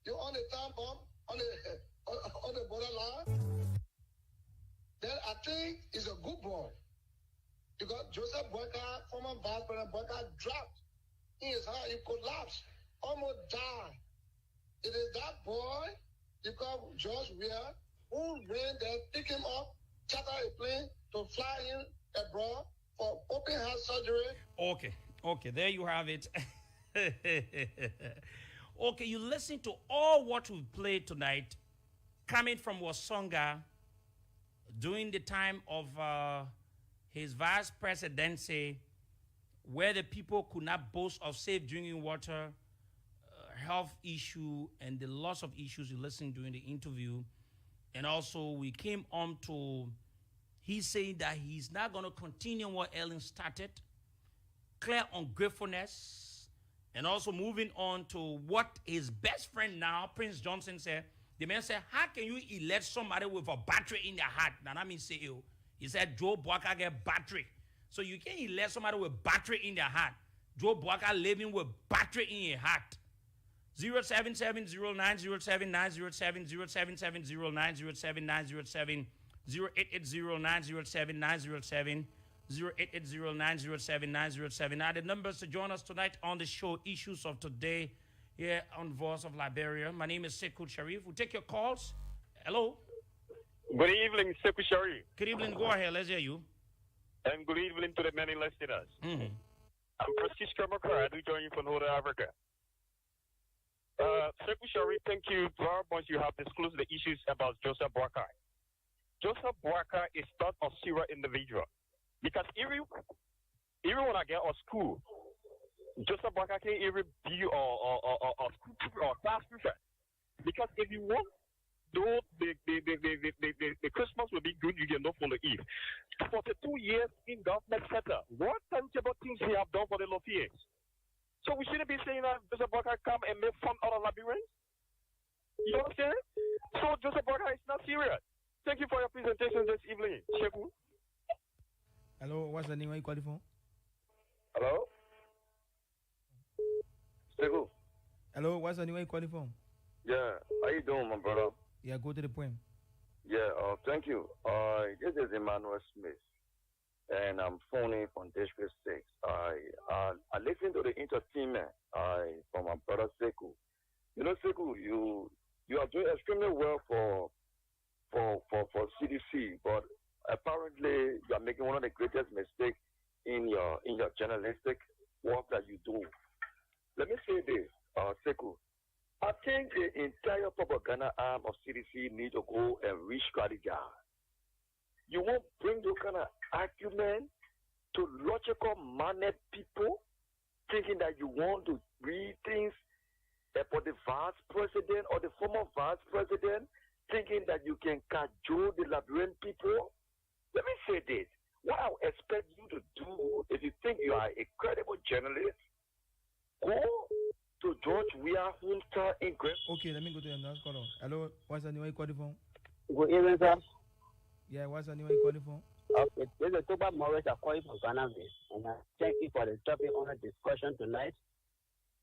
You're on the time bomb, on the borderline. Then I think he's a good boy. Because Joseph Boyka, former Vice President Boyka, dropped in his heart. He collapsed, almost died. It is that boy, you call George Weir, who ran there, pick him up, charter a plane to fly him abroad for open heart surgery. Okay, there you have it. Okay, you listen to all what we played tonight, coming from Wasonga during the time of his vice presidency, where the people could not boast of safe drinking water, health issue, and the lots of issues you listened during the interview. And also we came on to, he saying that he's not going to continue what Ellen started, clear ungratefulness, and also moving on to what his best friend now, Prince Johnson, said. The man said, how can you elect somebody with a battery in their heart? Now that means say, he said, Joe Boyka get battery. So you can't elect somebody with battery in their heart. Joe Boyka living with battery in your heart. 07709079070 07709079070 08809079070 08809079070. Now the numbers to join us tonight on the show, Issues of Today. here on Voice of Liberia. My name is Sekou Sharif. We'll take your calls. Hello. Good evening, Sekou Sharif. Good evening. Go ahead. Let's hear you. And good evening to the many listeners. Mm-hmm. I'm Francisco Makar. I do join you from North Africa. Sekou Sharif, thank you very much. You have disclosed the issues about Joseph Boakai. Joseph Boakai is not a serious individual. Because even when I get to school, Joseph Boakai can't even be a school teacher or class prefect. Because if you want, though the Christmas will be good, you can know for the Eve. 42 years in government sector, what tangible things he have done for the Lothians? So we shouldn't be saying that Joseph Boakai come and make fun out of Liberians. You understand? So Joseph Boakai is not serious. Thank you for your presentation this evening, Sheku. Hello, what's the name? Where you calling from? Hello? Sheku. Hello, what's the name? Where you calling from? Yeah, how you doing, my brother? Yeah, go to the point. Yeah, thank you. This is Emmanuel Smith, and I'm phoning from District 6. I listened to the entertainment from my brother Sekou. You know, Sekou, you are doing extremely well for CDC, but apparently you are making one of the greatest mistakes in your journalistic work that you do. Let me say this, Sekou. I think the entire propaganda arm of CDC need to go and re-strategize. You won't bring those kind of argument to logical-minded people thinking that you want to read things for the vice president or the former vice president, thinking that you can cajole the Liberian people. Let me say this. What I would expect you to do, if you think you are a credible journalist, go to George Weah Hunter in Great. Okay, let me go to the next caller. Hello, what's the name? Where you calling from? Good evening, sir. Yeah, what's the name? Where you calling from? Okay, this is Toba Morris. I'm calling from Ghana, and I thank you for the topic on the discussion tonight.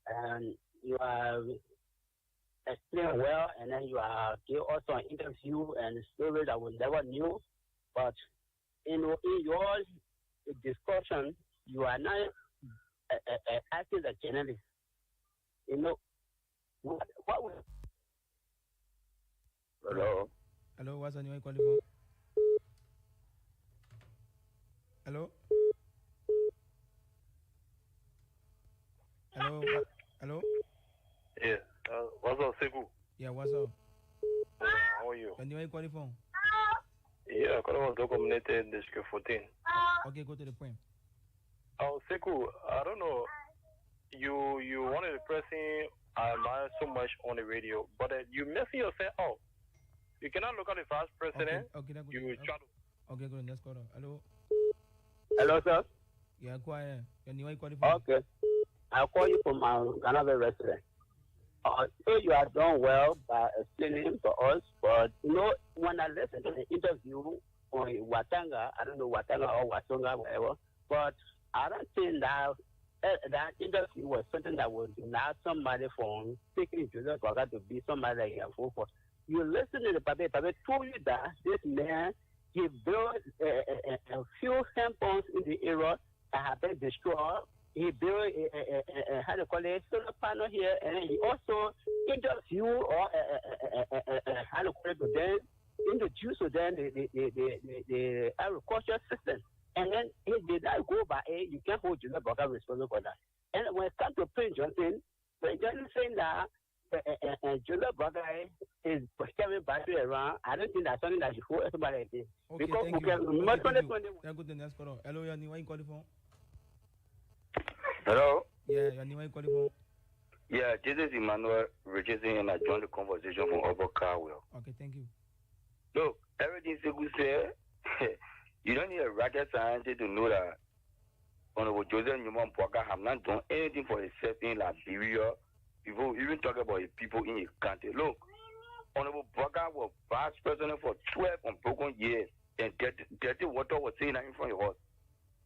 And you have explained well, and then you have gave also an interview and story that we never knew. But in your discussion, you are not acting as a journalist. You know, what was... Hello? Hello, what's the name? Where you calling from? Hello? Hello? Hello? Yeah. What's up, Sekou? Yeah, what's up? How are you? And where you calling from? Yeah, I call from Community District 14. Okay, go to the point. Sekou, I don't know. You one of the person I admire so much on the radio, but you messing yourself up. You cannot look at the vice president. Okay, you try to... Okay, go to the next caller. Hello? Hello, sir. Yeah, go ahead. And where you calling from? Okay. I'll call you from my Ghana resident. So you are done well by explaining to us, but you know, when I listen to the interview on Watanga, I don't know Watanga or Watonga, whatever, but I don't think that interview was something that would deny somebody from taking Joseph Boakai to be somebody that you can vote for. You listen to the Pape told you that this man, he built a few handpumps in the area that have been destroyed. He built how to call it, solar panel here, and he also interviewed or how to call it, then introduced to them the agriculture system. And then he did not go by a, you can't hold Joseph Boakai responsible for that. And when it comes to Prince Johnson saying that Joseph Boakai is carrying battery around, I don't think that's something that you hold everybody like this. Okay, because thank we you. can Okay, thank you. Yeah, go to the next caller. Hello, Yanni, where you calling from? Hello? Yeah, Yanni, where you calling from? Yeah, this is Emmanuel Richardson, and I joined the conversation from Upper Carwell. Okay, thank you. Look, everything Sekou said, you don't need a rocket scientist to know that Honorable Joseph Boakai have not done anything for himself in Liberia. People even talk about the people in his country. Look, Honorable Boakai was vice president for 12 unbroken years, and dirty water was sitting in front of us.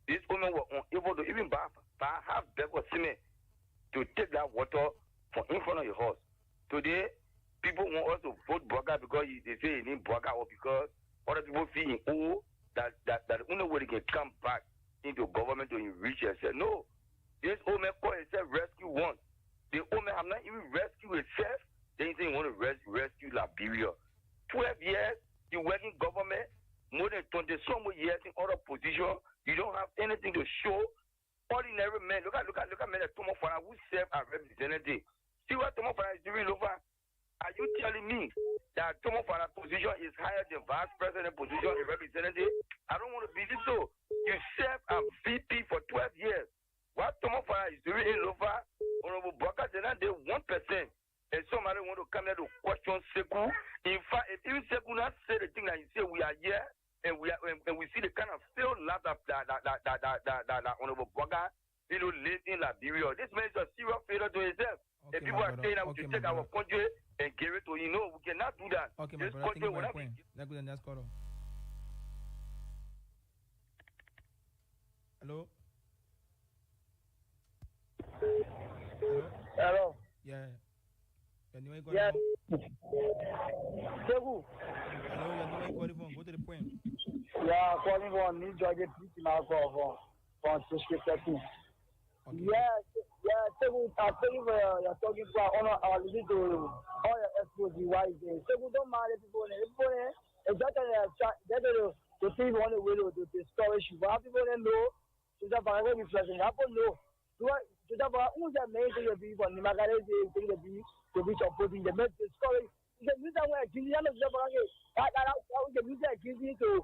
This woman was unable to even buy half bag of cement to take that water from in front of your house. Today, people want us to vote Boakai because they say he need Boakai, or because other people feel that the only way they can come back into government to enrich yourself. No, this old man called himself Rescue One. The owner have not even rescued itself. Then you say you want to rescue Liberia. 12 years, you work in government, more than 20-some years in other positions. You don't have anything to show. Ordinary men, look at men like Tomo Fana who serve as representative. See what Tomo Fana is doing over? Are you telling me that Tomo Fana's position is higher than vice president position in representative? I don't want to believe so. You serve as VP for 12 years. What Tomo Fana is doing in Lofa, Honorable Bwaka, they not 1%. And somebody want to come here to question Sekou. In fact, if even Sekou not say the thing that you say, we are here, and we see the kind of still laugh that Honorable Bwaka, live in Liberia. This man is a serious failure to himself. Okay, and people are saying that we should take our country and give it to we cannot do that. Okay, this my brother, country thank you for will your not be. point. Let's go to the next caller. Hello? Hello? Yeah. Yes. Sekou. Hello, you calling from? Go to the point. Yeah, calling from New Georgia, from Tuskegee. Yes, Sekou, I tell you you're talking about honor our listen to all your experts, why is it? Sekou, don't mind people, exactly the thing on the way to discourage you. But people know, to the Bible reflection, people know. To the Bible, who's that main thing to be for Nimagare, thing to be supporting the men discourage. The music where Gillian of the Bible, the music gives you to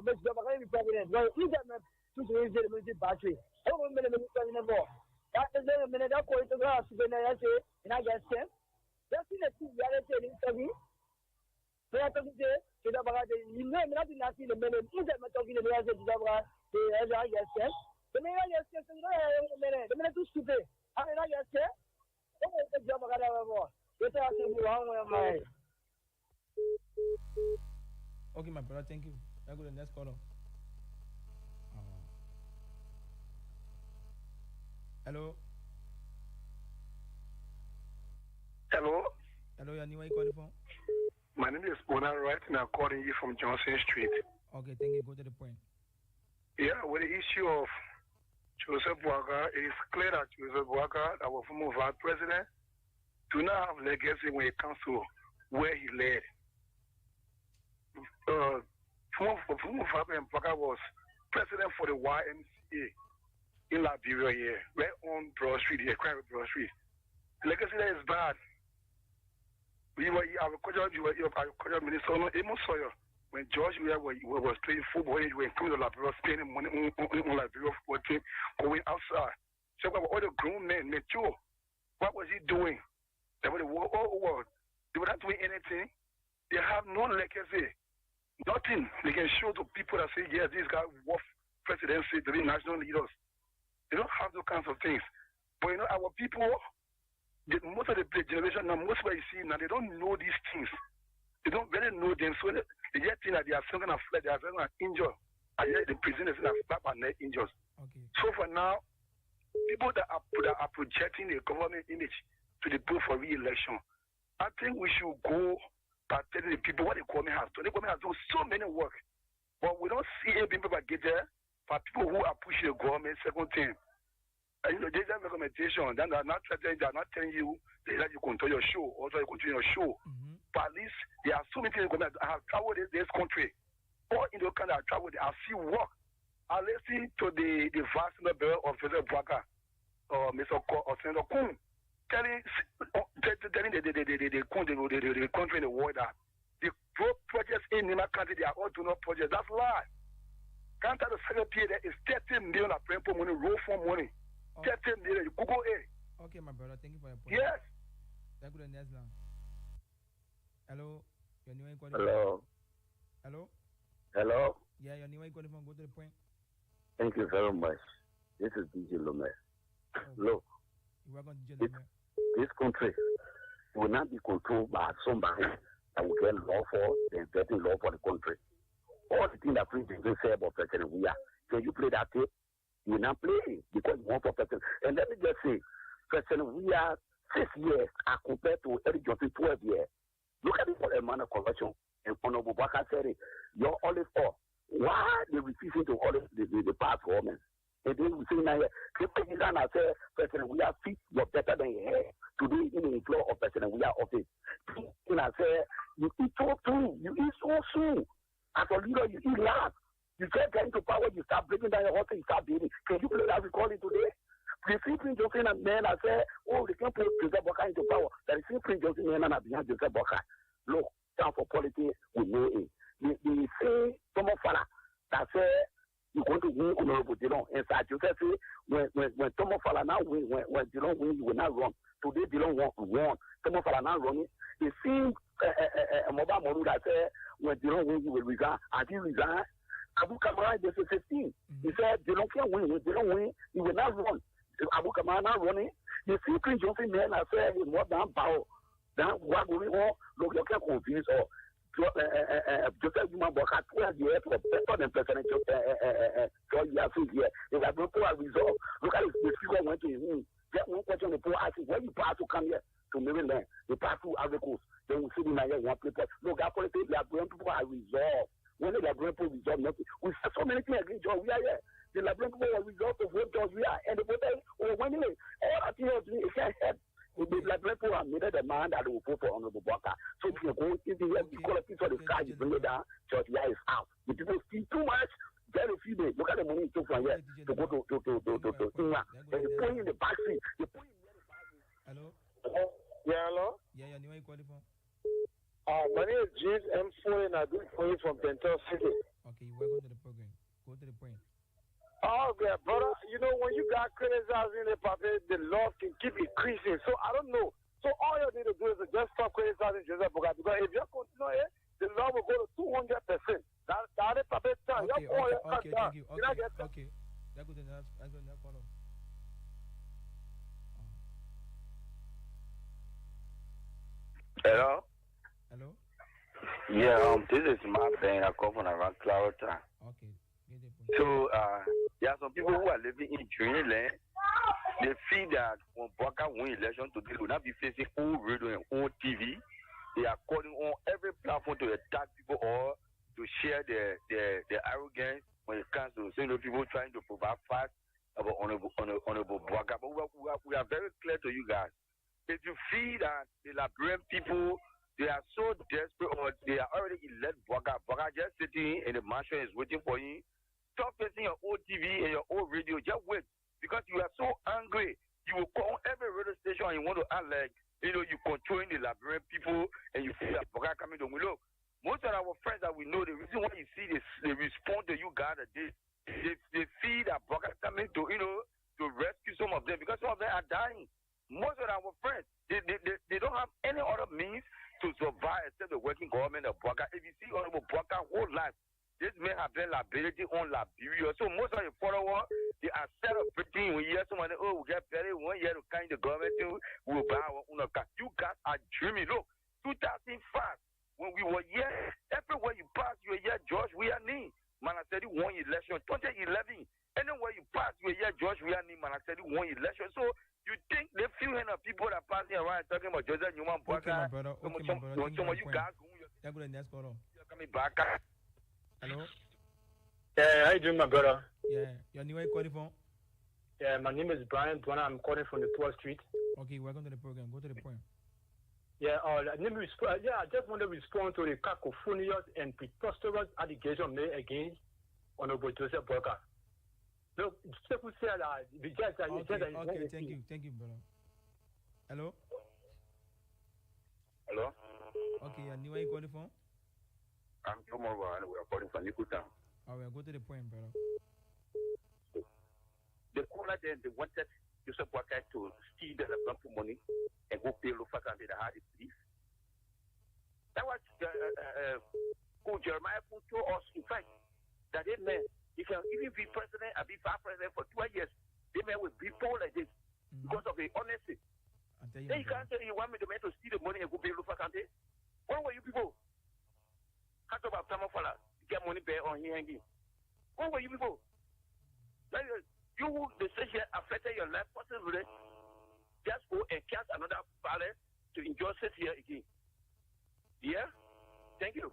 make the Bible president. Well, he's a man to raise the music battery. Over a minute, more. That is a minute of going to grass when I say, and I guess him. That's in the reality interview. So I told you to the Bible, you know, nothing that's in the minute. Who's that talking to the other I guess him. The minute I guess him, the minute too stupid. I mean, I guess him. Don't make the job of more. You're asking me wrong way, my. Okay, my brother, thank you. Let's go to the next caller. Hello? Hello? Hello, Yanni, where you calling from? My name is Bona Wright, and I'm calling you from Johnson Street. Okay, thank you. Go to the point. Yeah, with the issue of Joseph Boaga, it is clear that Joseph Boaga, our former vice president, do not have legacy when it comes to where he led. Former vice president Boaga was president for the YMCA in Liberia here, right on Broad Street here, Crown Broad Street. The legacy there is bad. You were agriculture minister, Amos Sawyer. When George was playing football, he was coming to Liberia, spending money on Liberia football team, going outside. So all the grown men, mature. What was he doing? They were the whole world. They were not doing anything. They have no legacy. Nothing. They can show to people that say, yes, this guy worth presidency to be national leaders. They don't have those kinds of things. But you know, our people, most of the generation now, most of what you see now, they don't know these things. They don't really know them. So they just think that they are going to fled, they are going to injure. And yet the prisoners are slap and neck injured. Okay. So for now, people that are projecting the government image to the people for re-election, I think we should go by telling the people what the government has done. The government has done so many work. But we don't see any people that get there. For people who are pushing the government, second thing, you know, there's a recommendation. Then they're not telling you that you control your show, also you control your show. Mm-hmm. But at least there are so many things that I have traveled this country. All in the country I traveled, I see work. I listen to the vast number of President Bwaka or Mr. or Senator Kun telling the country in the world that the projects in Nima country, they are all do not projects. That's lie. Can't the second period is 30 million of people money, roll for money. 30 million, you Google it. Okay, my brother, thank you for your point. Yes. Let's go to the next now. Hello? Your name calling Hello. Hello? Hello. Yeah, your name calling from. Go to the point. Thank you very much. This is DJ Lomer. Oh. Look, You're welcome, DJ Lomer. this country will not be controlled by somebody that will get law for the getting law for the country. All the things that President say about President Weah, can you play that tape? You will not play it because you want for President. And let me just say, President Weah, 6 years are compared to Eric Johnson 12 years. Look at it for a man of corruption. And Honorable Bwaka said it. You're always off. Why they refusing to always the past government? And then we say now, President I say, President, we are fit, you're better than here. Today, in the floor of President, we are office. And I say, you eat so soon, you eat so soon. As a leader, you eat last. You get into power, you start breaking down your horse, you start beating. Can you play that recording today? The same Prince Johnson and men, I say, oh, they can't put Joseph Boka into power. That is same Prince Johnson and I behind Joseph Boka. Look, time for politics, we know it. They say, some of that say, you're going to win Honorable Dillon. And so Joseph say, when Tom of now win, when Dillon win, you will not run. Today, Dillon won. Tom of now running. They see Mobile Moru that say, when Dillon win, you will resign. And he resign. Abu Kamara, this is 15. He said, Dillon can't win. If Dillon win, he will not run. Abu Kamara not running. The see Prince Johnson man, I say, more than power. Then what going on? Look, you can't confuse or Joseph Juma Boka 12 years for better than President George Yasu here. If I don't a result, look at the figure went to him. Get one question the poor asking, where you pass to come here to Maryland? You pass through Agricos. Then we see the Naya one paper. Look, I politics, they are going people are resolved. When they are going to resolve nothing, we have so many things against George. We are here. The Liberian people are result of what George we are. And the voters, when they all that things, it can't help. The Liberian people have made a demand that they will vote for Honorable Boka. So if you go into the quality of the sky, you bring it down, George is out. The people see too much. Very few days. Look at the money you took from here to go to England. And you put in the back seat. Hello? Yeah, hello? Yeah, you know calling from? My name is James M. Foley, and I'm calling from Dental City. Okay, welcome to the program. Go to the point. Oh, yeah, brother. You know, when you got criticizing the puppet, the loss can keep increasing. So I don't know. So all you need to do is to just stop criticizing Joseph Boka. Because if you continue here, the law will go to 200%. That's the puppet time. Okay, thank you. Okay. That's good enough. That's good enough. Follow. Hello? Hello? Yeah, this is Mark Ben. I come from around Clarota. Okay. So, there are some people who are living in Dreamland. They feel that when Boka win election today, they will not be facing old radio and old TV. They are calling on every platform to attack people or to share their arrogance when it comes to saying people trying to provide facts about Honorable Boka. But we are very clear to you guys. If you feel that the Liberian people, they are so desperate or they are already elect Boka just sitting in the mansion is waiting for you. Stop facing your old TV and your old radio. Just wait. Because you are so angry. You will call every radio station and you want to act like, you controlling the Liberian people and you feel that Boka coming to me. Look, most of our friends that we know, the reason why you see this, they respond to you guys at this. They feel that Boka coming to, to rescue some of them because some of them are dying. Most of our friends, they don't have any other means to survive except the working government of Boka. If you see Honorable Boka whole life, this may have been liability on Liberia. So most of the followers, they are celebrating when you hear someone, we get paid 1 year to kind the government to will buy our own car. You guys are dreaming. Look, 2005, when we were here, everywhere you pass, you hear George, we are need. Man, I said, won election. 2011, anywhere you pass, you hear George, we are need. Man, I said, won election. So you think they few hundred people that are passing around talking about Joseph Newman Boka? Okay, my brother. Some of you guys you're coming back. Hello? Yeah, how you doing, my brother? Yeah, your name are calling from? Yeah, my name is Brian Dwana. I'm calling from the 12th Street. Okay, welcome to the program. Go to the point. Yeah, I just want to respond to the cacophonious and preposterous allegation made against Honorable Joseph Boka. Look, people say that the judge Okay, thank you, brother. Hello? Hello? Okay, and where you calling from? I'm tomorrow and we are calling from Nikuta. All right, go to the point, brother. The caller then they wanted Joseph Boka to steal the Lampu money and go pay Lufa and they had it, please. That was Jeremiah who told us, in fact, that they man, you can even be president and be vice president for 12 years. They man will be poor like this because of the honesty. Then you can't say you want me to steal the money and go pay Lufa Kante. What were you people? Cut about Tamafala, get money pay on here hanging. What were you people? You decision affected your life possibly. Just go and cast another ballot to enjoy sit here again. Yeah? Thank you.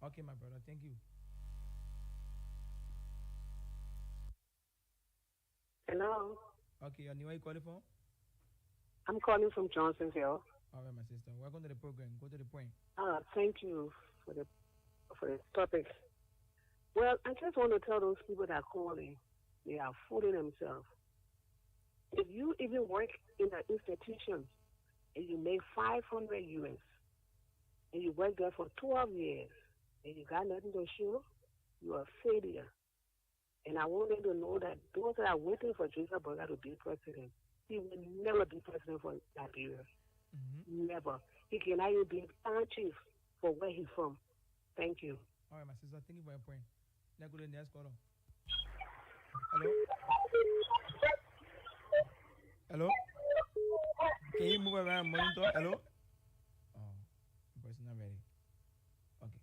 Okay, my brother, thank you. Hello. Okay, and where you calling from? I'm calling from Johnsonville. All right, my sister. Welcome to the program. Go to the point. Thank you for the topic. Well, I just want to tell those people that are calling, they are fooling themselves. If you even work in an institution and you make 500 US and you work there for 12 years and you got nothing to show, you are a failure. And I want them to know that those that are waiting for Joseph Boga to be president, he will never be president for Liberia. Never. He cannot even be town chief for where he's from. Thank you. All right, my sister. Thank you for your point. Let's go to the next caller. Hello? Hello? Can you move around, monitor? Hello? Oh, the person not ready. Okay.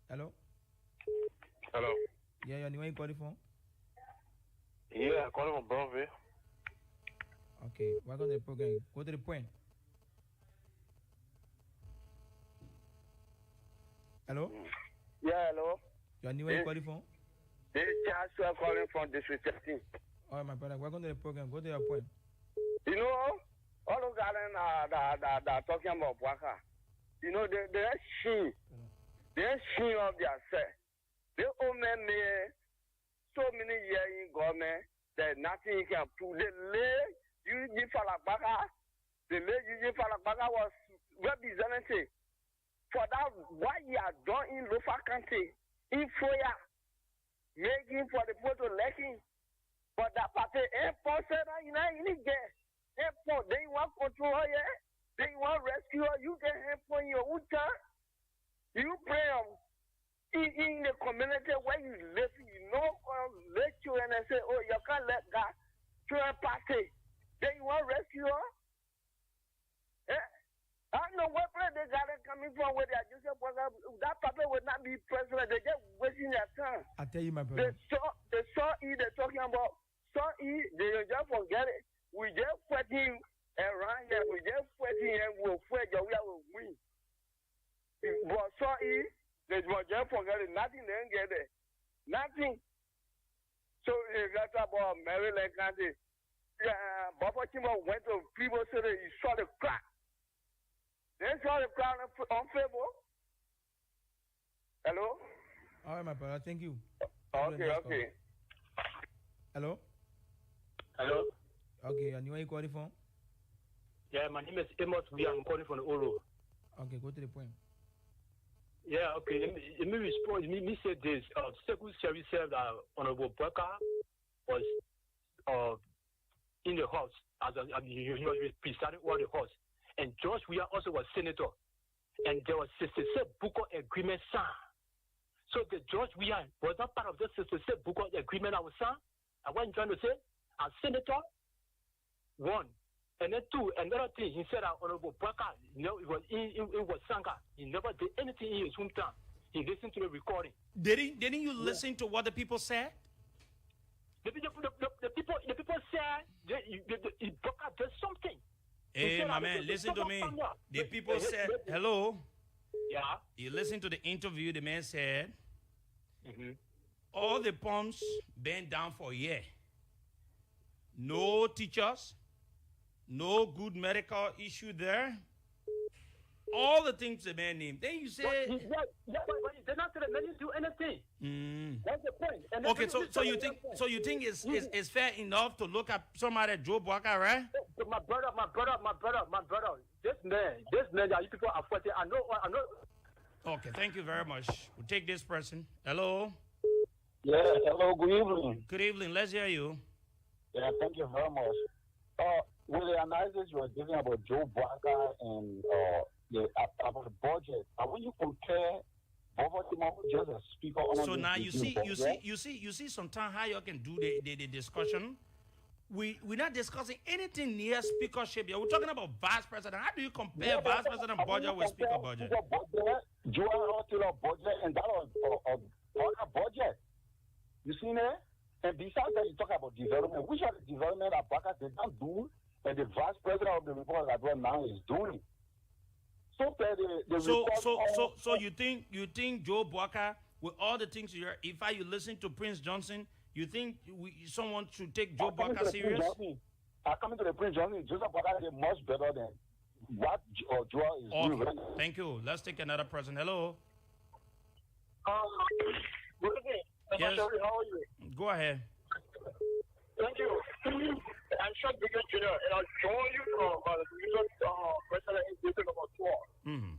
Hello? Hello. Yeah, where you calling from? Yeah, I'm calling from Brownville. Okay, welcome to the program. Go to the point. Hello? Yeah, hello. Where you calling from? This is Charles calling from District 13. All right, my brother. Welcome to the program. Go to your point. You know, all those guys that are talking about Waka, you know, they're ashamed. They're ashamed of themselves. They owe me so many years in government that nothing you can prove. The late UG Falabaka was representing for that what he had done in Lofa County, in Foya, making for the people to lacking. But that party, airport said, you know, you need get airport, they want control, yeah, they want rescue, you get airport in your own time. You pray in the community where you live, you know, let you and say, oh, you can't let God to a party. Then you want rescue, I don't know what place they got it coming from where they are just that papa would not be president. They're just wasting their time. I tell you, my brother. They saw E, they're talking about saw E, they just forget it. We just fighting around here, we just fighting and we'll fight we will win. But saw E, they just forget it, nothing they didn't get it. Nothing. So they got about Maryland County. Baba Chima went to people so that he saw the crack. They saw the crowd on Facebook. Hello? All right, my brother. Thank you. Okay. Hello? Hello? Okay, and where you calling from? Yeah, my name is Amos. I'm calling from Oro. Okay, go to the point. Yeah, okay. Let me respond. Me say this. Second service said that Honorable Burka was in the house as he presiding over the house. And George Weah also was senator. And there was 66 book agreement signed. So the George Weah was not part of the 66 book agreement I was signed. And what I'm trying to say, as senator, one. And then two, another thing, he said that Honorable Burka, it was Sanka. He never did anything in his hometown. He listened to the recording. Didn't you listen to what the people said? The people said Burka did something. Hey, my man, listen to me. The people said, hello. Yeah. You listen to the interview, the man said, all the pumps been down for a year. No teachers, no good medical issue there. All the things the man named. Then you say... but they're not going to do anything. That's the point. And okay, so you think it's fair enough to look at somebody like Joe Walker, right? My brother. This man, you people are fighting. I know. Okay, thank you very much. We'll take this person. Hello? Yeah, hello, good evening. Good evening, let's hear you. Yeah, thank you very much. With the analysis you were giving about Joe Walker and about the budget, when you compare poverty just a speaker on so now you see sometimes how you can do the discussion. We're not discussing anything near speakership here. We're talking about vice president. How do you compare vice president budget with speaker budget? Joe Walker budget and that was a budget. You see that? And besides that, you talk about development. Which are the development that Walker did not do and the vice president of the Republic of Liberia now is doing? So you think Joe Walker, with all the things you listen to Prince Johnson, You think someone should take Joe Barker serious? Coming to the Prince Johnson, Joseph Barker is much better than what Joe is doing. Okay, thank you. Let's take another person. Hello. Good evening. Yes. How are you? Go ahead. Thank you. I'm Sean Bigger Jr. and I'll join you from the division president in district number 12. Mm-hmm.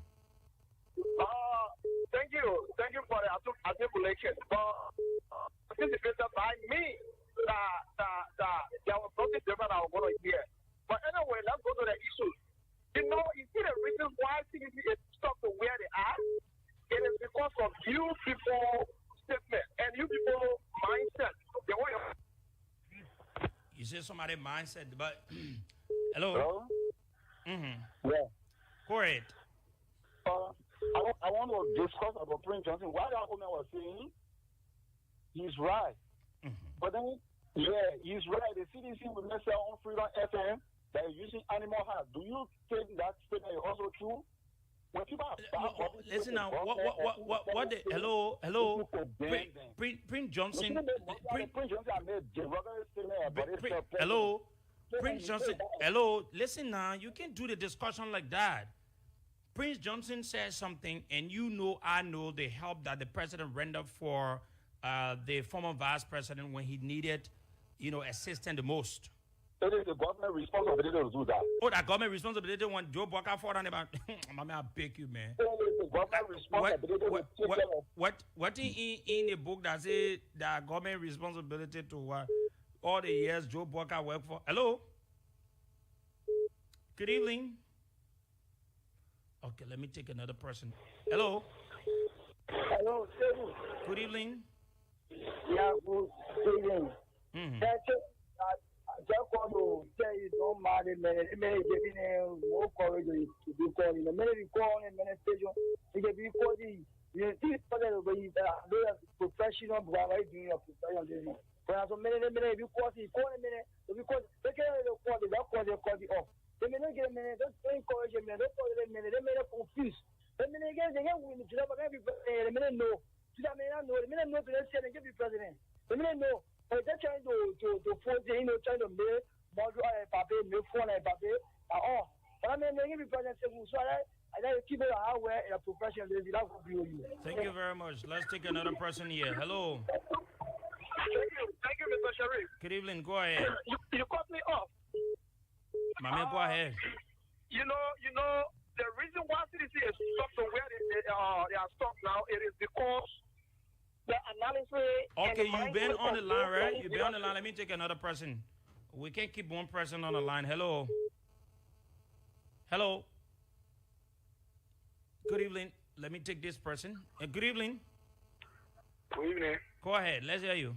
Thank you. Thank you for the articulation. But anticipated by me that there was something different I was going to hear. But anyway, let's go to the issue. You know, you see the reason why CDC is stuck to where they are? It is because of you people statement and you people mindset. The way you say somebody mindset, but hello. Hello? Mm-hmm. Yeah. Go ahead. I want to discuss about Prince Johnson. What that woman was saying, he's right. Mm-hmm. But then, yeah, he's right. The CDC will mess up on Freedom FM that is using animal heart. Do you think that statement is also true? When people are listen now, what the, hello, Prince Johnson, hello, Prince Johnson, hello, listen now, you can't do the discussion like that. Prince Johnson says something, and you know, I know the help that the president rendered for the former vice president when he needed, assistance the most. It is the government responsibility to do that. Oh, that government responsibility when Joe Barker fought on about. I beg you, man. It is the government responsibility what in the book that say that government responsibility to what? All the years Joe Barker worked for. Hello? Good evening. Okay, let me take another person. Hello? Hello, sir. Good evening. Yeah, good evening. Mm-hmm. Just want to tell you, don't matter, man. It may give you more courage to be calling. The minute you call in station, you can be calling. You see, professional, but I do your professional. But as a minute, you call a minute, because they can't call it, they'll call it off. The minute get a minute, don't encourage a minute, don't call it a minute, they made it confused. The minute again, they can't win it, but every minute no. The minute no to the Senate and give you president. The minute no. They're trying to force trying to make model a paper, make phone a paper, all. But I mean, they give you president, so I keep it hardware in a professional. Thank you very much. Let's take another person here. Hello. Thank you, Mr. Sharif. Good evening. Go ahead. You cut me off. Mami, go ahead. You know, the reason why CDC is stuck to where they are stuck now, it is because the analysis. Okay, you've been on the line, right? You've been on the line. Let me take another person. We can't keep one person on the line. Hello. Hello. Good evening. Let me take this person. Good evening. Good evening. Go ahead. Let's hear you.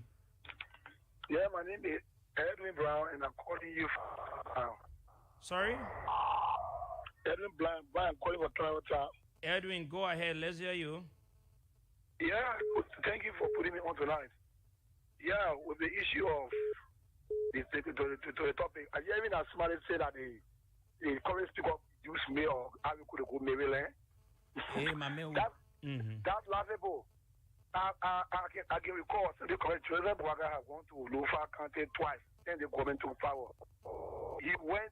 Yeah, my name is Edwin Brown, and I'm calling you. Sorry? Edwin Brown, calling for travel time. Edwin, go ahead. Let's hear you. Yeah, thank you for putting me on tonight. Yeah, with the issue of the topic, I even as somebody say that the current speaker use me or how you could go Maryland. Hey, my man. That's laughable. I can recall the current Joseph Barker has gone to Lofa County twice, then the government took power. He went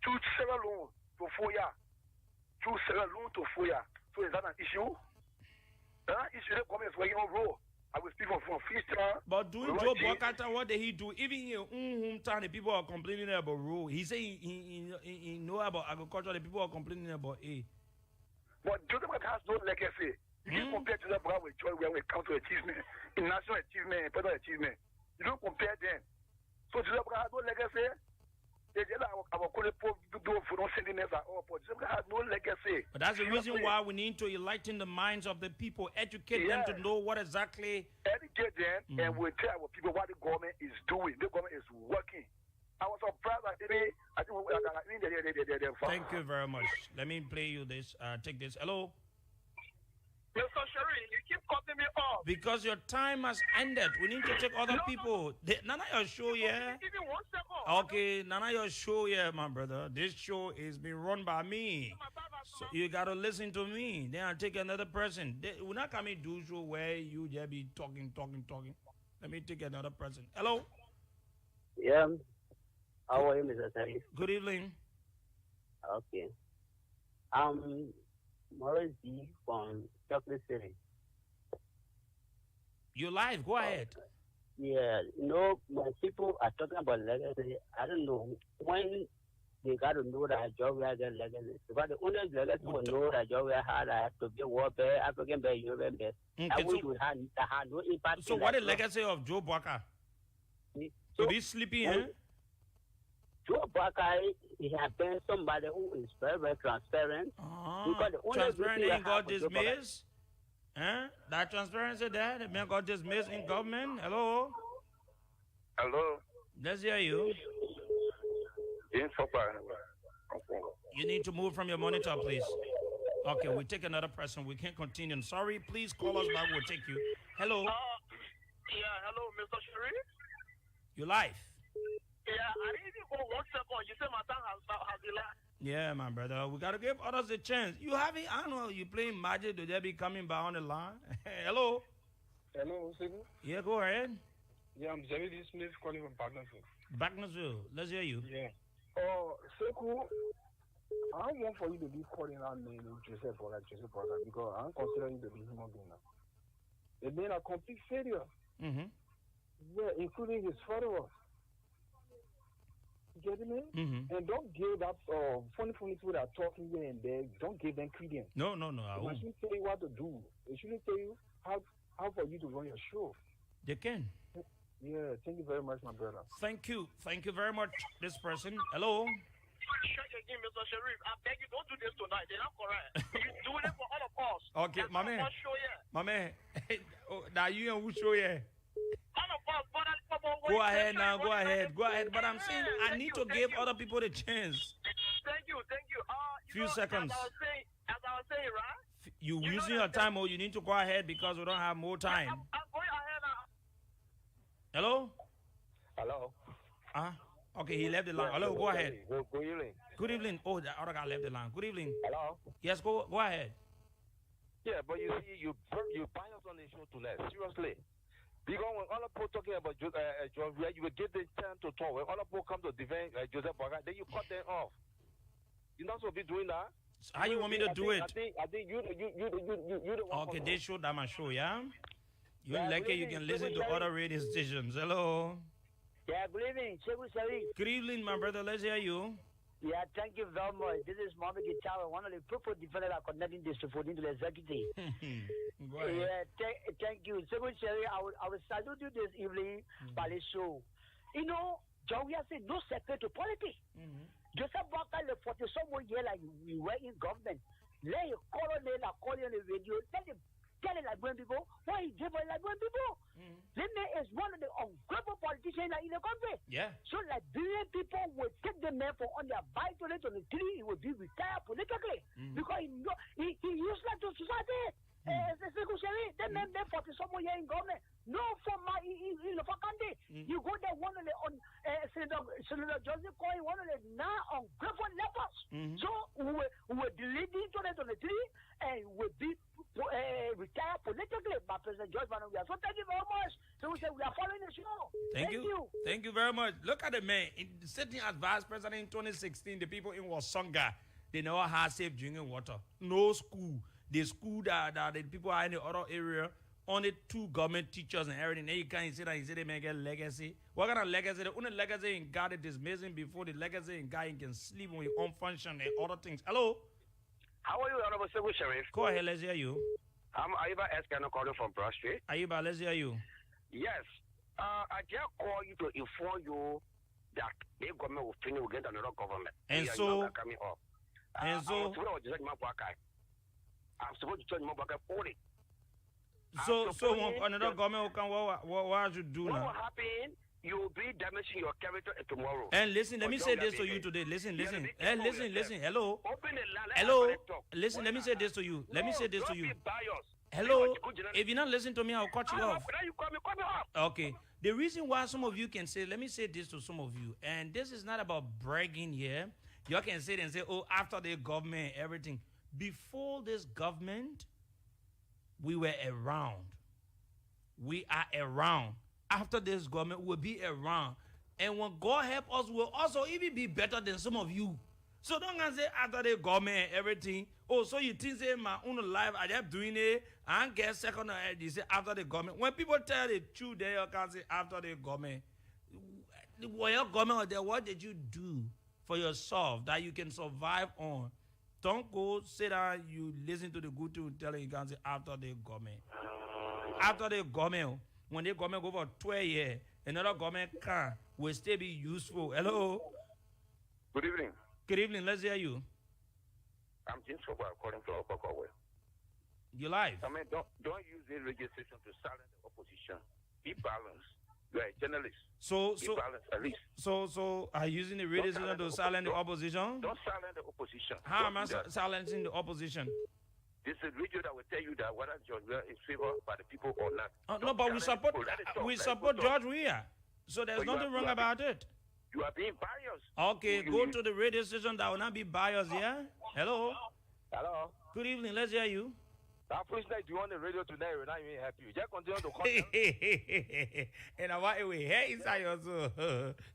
two several loans to 4 years. So is that an issue? That issue the government is working on road. I will speak from Fiesta. But doing Joe Barker, what did he do? Even in hometown, the people are complaining about road. He say he know about agriculture. The people are complaining about it. But Joseph Barker has no legacy. If you compare Joseph Barker with Joy when it comes to achievement, in national achievement, personal achievement, you don't compare them. So Joseph Barker has no legacy. But that's the reason why we need to enlighten the minds of the people, educate them to know what exactly. Educate them and we tell our people what the government is doing. The government is working. I was surprised that Thank you very much. Let me play you this. Take this. Hello. Mr. Sherry, you keep cutting me off. Because your time has ended. We need to take other people. Nana, your show, yeah? Even 1 second. Okay, Nana, your show, yeah, my brother. This show is being run by me. So you got to listen to me. Then I'll take another person. We're not coming to do show where you just be talking. Let me take another person. Hello. Yeah. How are you, Mr. Sari? Good evening. Okay. Morris D from Chocolate City. You live. Go ahead. Yeah, when people are talking about legacy, I don't know when they got to know that Georgia get legacy. Because the only legacy will know that Georgia had to be war bear, African bear, European bear. I wish we had no impact. So what is the legacy of Joe Bwaka? So be sleepy, eh? Joe Bwaka, he has been somebody who is very, very transparent. Because the only Transparent ain't got dismissed. Eh? That transparency there, the man got dismissed in government. Hello? Hello? Let's hear you. You need to move from your monitor, please. Okay, we'll take another person. We can't continue. Sorry, please call us back. We'll take you. Hello? Hello, Mr. Sharif? You live? Yeah, I didn't go 1 second. You said my tongue has elapsed. Yeah, my brother. We got to give others a chance. You having, I don't know, you playing magic. Do they be coming by on the line? Hello? Hello, Sekou? Yeah, go ahead. Yeah, I'm Jerry Smith calling from Bagnesville. Bagnesville. Let's hear you. Yeah. Sekou, I don't want for you to be calling out name Joseph Boga, because I'm considering you to be human being now. They've been a complete failure. Mm-hmm. Yeah, including his followers. You get me? Mm-hmm. And don't give that funny people that are talking here and there, don't give them credence. No, I They won't. shouldn't tell you what to do. They shouldn't tell you how for you to run your show. They can. Yeah, thank you very much, my brother. Thank you. Thank you very much, this person. Hello? Check again, Mr. Sharif. I beg you, don't do this tonight. They're not correct. You're doing it for all of us. Okay, That's my all man. of us show, yeah. My man. Now you and who show yeah? All of us, but Go ahead now, go ahead. But I'm saying I need to give other people the chance. Thank you. Few seconds. As I was saying, right? You using your time, or you need to go ahead because we don't have more time. I'm going ahead now. Hello? Hello? Okay, he left the line. Hello, go ahead. Good evening. Good evening. Oh, the other guy left the line. Good evening. Hello? Yes, go ahead. Yeah, but you see, you bias on the show tonight. Seriously. Because when other people talking about John, you will get the chance to talk. When other people come to defend Joseph Boga, then you cut them off. You're not supposed to be doing that. How you want me to do it? I think you the one. Okay, they show that my show, yeah? You Yeah, like it, good you can evening, listen to Sekou other radio stations. Hello? Yeah, good evening, Sekou Sharif. Good evening, my brother. Let's hear you. Yeah, thank you very much. This is Mohammed Gitawa, one of the people defenders are connecting this to the executive. Go ahead. Yeah, thank you. Sekou Sharif, I will salute you this evening by the show. You know, John, we have said no secret to politics. Joseph Bwaka, the 40-some year like we were in government, let him call on the radio, let him tell the Liberian people what he did for the Liberian people. Lemay is one of the ungrateful politicians in the country. Yeah. So Liberian people will take the man for on their bike to the 23, he will be retired politically. Because he useless to society. That man 40-some year in government. No, from my in the country. You go there, one of the Senator Joseph Coy, one of the now ungrateful lepers. So we will delete it to the 23 and will be retired politically by President George Manuel. So thank you very much. So we say we are following the show. Thank you. Thank you very much. Look at the man. Sitting as vice president in 2016, the people in Wasonga, they never had safe drinking water. No school. The school that the people are in the other area, only 2 government teachers and everything. Then you can't say that they make a legacy. What kind of legacy? The only legacy in God is dismissing before the legacy in God can sleep when you unfunction and other things. Hello? How are you, Honorable Sekou Sharif? Go ahead, let's hear you. I'm Aiba Eskano calling from Broad Street. Aiba, let's hear you. Yes. I just call you to inform you that the government will finish, will get another government. And so, coming up. And so, I'm supposed to tell you about only. So another government will come. What should do now? now? What will happen? You will be damaging your character tomorrow. And listen, let me say this to you today. Listen. Hello. Listen, let me say this to you. Hello. If you're not listening to me, I'll cut you off. You call me off. Okay. The reason why some of you can say, let me say this to some of you, and this is not about bragging here. You can say it and say, oh, after the government, everything. Before this government, we were around. We are around. after this government will be around. And when God help us, we'll also even be better than some of you. So don't gonna say after the government and everything. Oh, so you think say my own life, I just doing it, I get second they say after the government. When people tell the truth, they can say after the government. When your government was there, what did you do for yourself that you can survive on? Don't go sit down, you listen to the good to tell you can say after the government. After the government, when the government go for 12 years, another government can will still be useful. Hello? Good evening. Good evening, let's hear you. I'm James Foba according to Okakowe. You live. I mean, don't use the radio station to silence the opposition. Be balanced. You are a journalist. Be balanced at least. So are you using the radio station to silence the opposition? Don't silence the opposition. How am I silencing the opposition? This is a radio that will tell you that whether George Weah is favored by the people or not. No, but we support George Weah. So there's nothing wrong about it. You are being biased. Okay, go to the radio station that will not be biased, yeah? Hello? Hello? Good evening, let's hear you. That first night you on the radio tonight will not even help you. Just continue to call. And I way here inside also.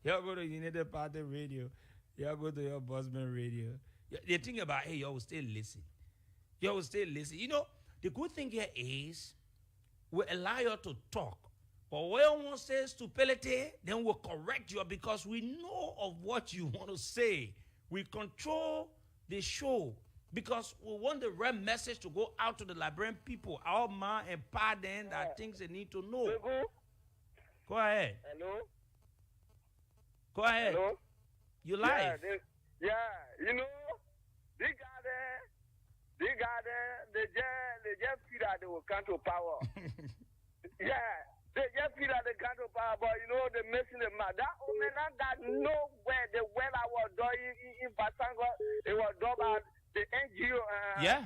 You go to United Party Radio. You go to your Bossman Radio. The thing about, hey, you will still listen. You will still listen. You know, the good thing here is we allow you to talk. But when one says stupidity, then we'll correct you because we know of what you want to say. We control the show because we want the right message to go out to the Liberian people, our man and pardon that things they need to know. Go ahead. Hello? Go ahead. Hello? You live. Yeah, you know, they just feel that they will come to power. Yeah. They just feel that they can't do power, but you know, they're messing them up. That woman got nowhere. The well I was doing in Basango, it was done by the NGO,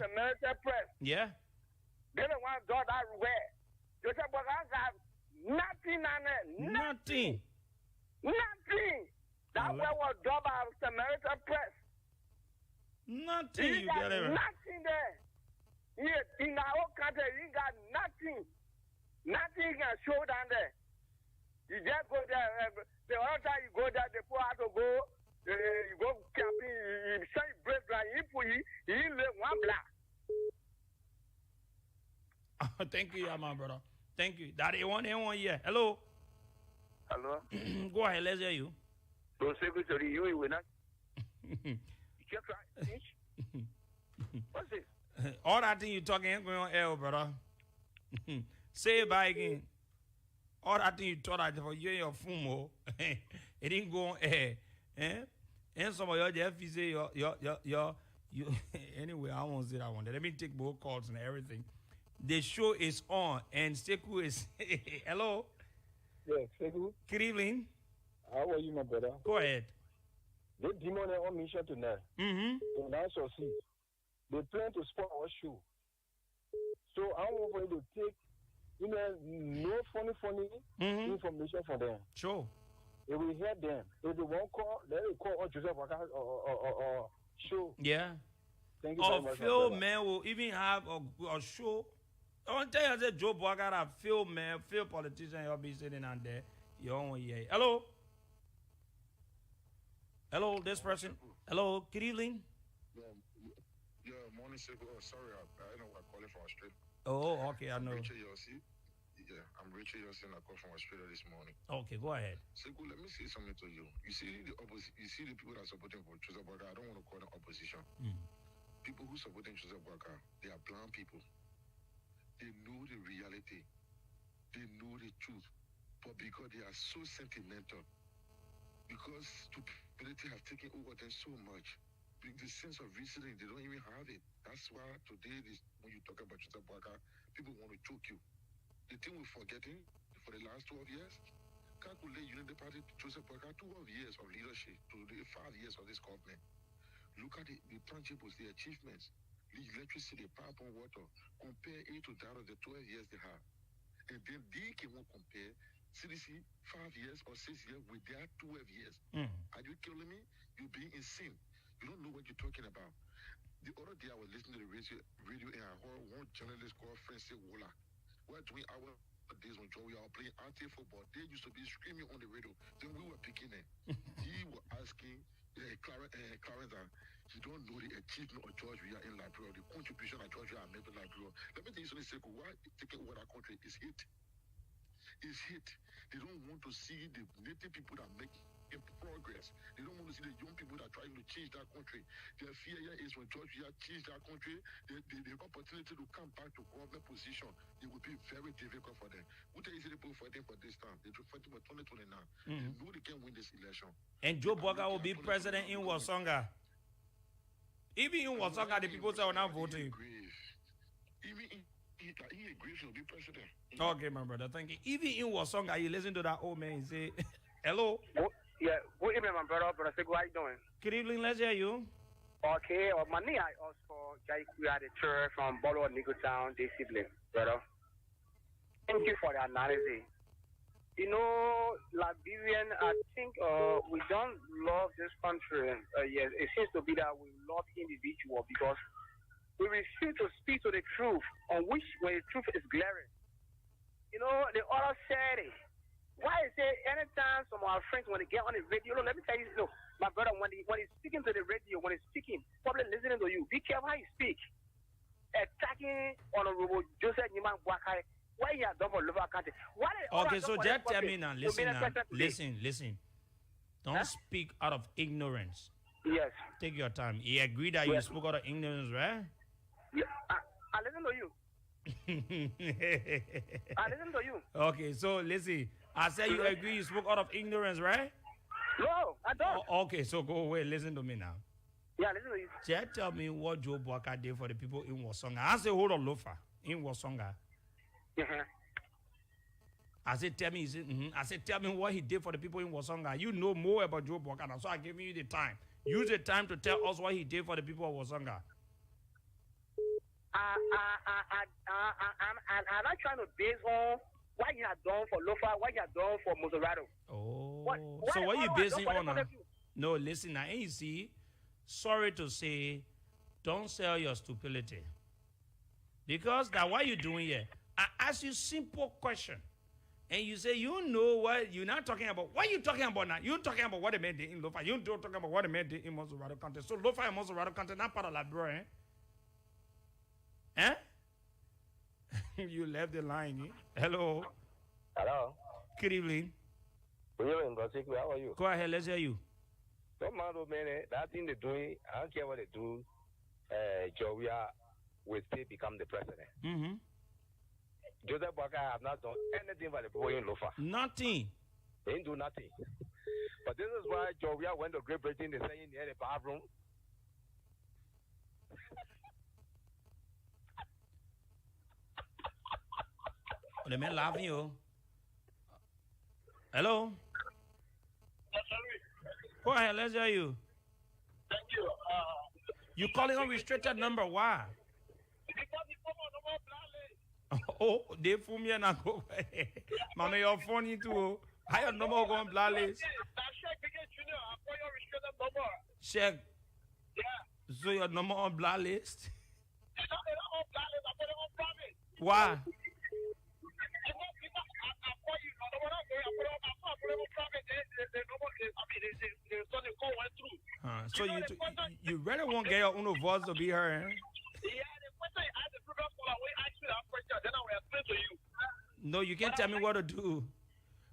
the Military Press. Yeah. They don't want to do that well. You say, but I got nothing on it. Nothing. That well was done by the Military Press. Nothing. You got nothing there. Here, in our own country, you got nothing. Nothing can show down there. You just go there. The other time you go there, the poor have to go. You go camping. You say break ground. You put you live one block. Thank you, my brother. Thank you. That one here. Hello. Hello. Go ahead. Let's hear you. Don't say good to you. Will not. You can't try. What's this? All that thing you talking ain't going on air, brother. Say it back again. All that thing you thought that for you and your fumo, it didn't go on air. And some of your Jeff say your anyway, I won't say that one. Let me take both calls and everything. The show is on and Seku is hello. Yeah, Seku. Good evening. How are you, my brother? Go ahead. They demon on mission tonight. Mm-hmm. And I shall see. They plan to spoil our show. So I want for you to take no funny information from them. Sure. If we hear them, if they won't call, let it call on Joseph or show. Yeah. Thank you very much. Phil man will even have a show. I want to tell you that Joe Boga a Phil man, Phil politician, you'll be sitting on there. You don't hear. Hello? Hello, this person. Hello, good evening. Yeah, morning, Seku. Oh, sorry, I know I'm calling from Australia. Oh, okay, I know. I'm Richard Yossi, I called from Australia this morning. Okay, go ahead. Seku, let me say something to you. You see the people that are supporting for Joseph Boakai, I don't want to call them opposition. People who supporting Joseph Boakai, they are blind people. They know the reality. They know the truth. But because they are so sentimental, because stupidity has taken over them so much, the sense of reasoning, they don't even have it. That's why today, when you talk about Joseph Boakai, people want to choke you. The thing we're forgetting for the last 12 years, calculate United Party Joseph Boakai 12 years of leadership to the 5 years of this government. Look at the tangibles, the achievements, the electricity, power and water. Compare it to that of the 12 years they have. And then they can compare CDC 5 years or 6 years with their 12 years. Are you killing me? You're being insane. You don't know what you're talking about. The other day I was listening to the radio and I heard one journalist called Francis Wola. We're doing our days when Joey are playing anti-football, they used to be screaming on the radio. Then we were picking it. He was asking Clarence, he don't know the achievement of George Weah in Liberia, the contribution of George Weah made in Liberia. Let me tell you something, why taking over that country is hit. It's hit. They don't want to see the native people that make progress. They don't want to see the young people that are trying to change that country. Their fear here is when George Weah changed that country, the opportunity to come back to government position, it will be very difficult for them. What they easily put for them for this time? They do fight for 2029. They know they can win this election. And Joe Boga will be president in Wasonga. Even in Wasonga, the people are not voting. Even he agrees to be president. Okay, my brother, thank you. Even in Wasonga, you listen to that old man say, hello? Yeah, good evening, my brother. Brother, how you doing? Good evening, let's hear you. Okay, my name I also we are the church from Bolo Nico Town, this evening, brother. Thank you for the analysis. You know, Liberian, I think we don't love this country. Yes, it seems to be that we love individual because we refuse to speak to the truth, on which when the truth is glaring. You know, the other said it. Why is it anytime some of our friends when they get on the radio, let me tell you, my brother, when he's speaking to the radio, when he's speaking, probably listening to you, be careful how you speak. Attacking Honorable Joseph Niman Bwakai, why you are done for local country? Okay, so just tell me now, listen. Don't speak out of ignorance. Yes. Take your time. He agreed that you spoke out of ignorance, right? Yeah, I listen to you. I listen to you. Okay, so listen. I said you agree you spoke out of ignorance, right? No, I don't. Okay, so go away. Listen to me now. Yeah, listen to you. Just tell me what Joe Boaka did for the people in Wasonga. I said, hold on, Lofa, in Wasonga. I said, tell me, I said, tell me what he did for the people in Wasonga. You know more about Joe Boaka, so I'm giving you the time. Use the time to tell us what he did for the people of Wasonga. I'm not trying to base on what you have done for Lofa, what you have done for Moserado. Oh, so what you basing on? No, listen now, and you see, sorry to say, don't sell your stupidity. Because that's what you're doing here. I ask you simple question, and you say, you know what, you're not talking about, what are you talking about now? You're talking about what they made in Lofa. You're talking about what they made in Moserado County. So Lofa and Moserado County, not part of Liberia, eh? You left the line, eh? Hello. Hello. Good evening. Good evening, Gosikwe. How are you? Go ahead, let's hear you. Don't matter, man. That thing they're doing, I don't care what they do. Joey will still become the president. Joseph Boaka have not done anything for the people in Lofa. Nothing. They didn't do nothing. But this is why Joey went to Great Britain. They're saying near the bathroom. The man laughing you. Hello? Go ahead, let's hear you. Thank you. You calling on restricted number, why? Oh, they fool me and I go. Mama, you're funny too. How your number going blacklist? Check. Yeah. So your number on blacklist? Why? So you really won't get your own voice to be heard, eh? No, you can't tell me what to do.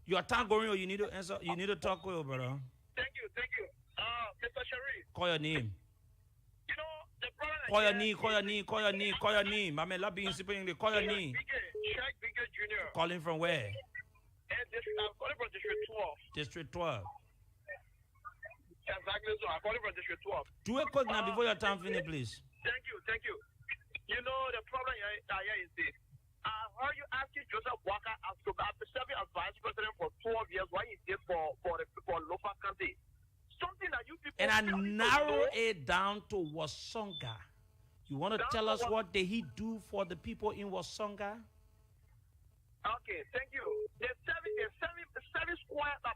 Your time going on, you need to answer. You need to talk with, brother. Thank you. Mr. Sharif. Call your name. You know, the problem Call your name. I'm not being simple English. Call your name. Sheikh Bigger Jr. Calling from where? I'm calling from District 12. District 12. Exactly so. I'm calling from District 12. Do it quick now before your time finish, please. Thank you. You know, the problem here is this. I heard you asking Joseph Boaka after serving as vice president for 12 years, what he did for Lofa County. Something that you people... And I narrow it down to Wasonga. You want to tell us what did he do for the people in Wasonga? Okay, thank you. The service square, the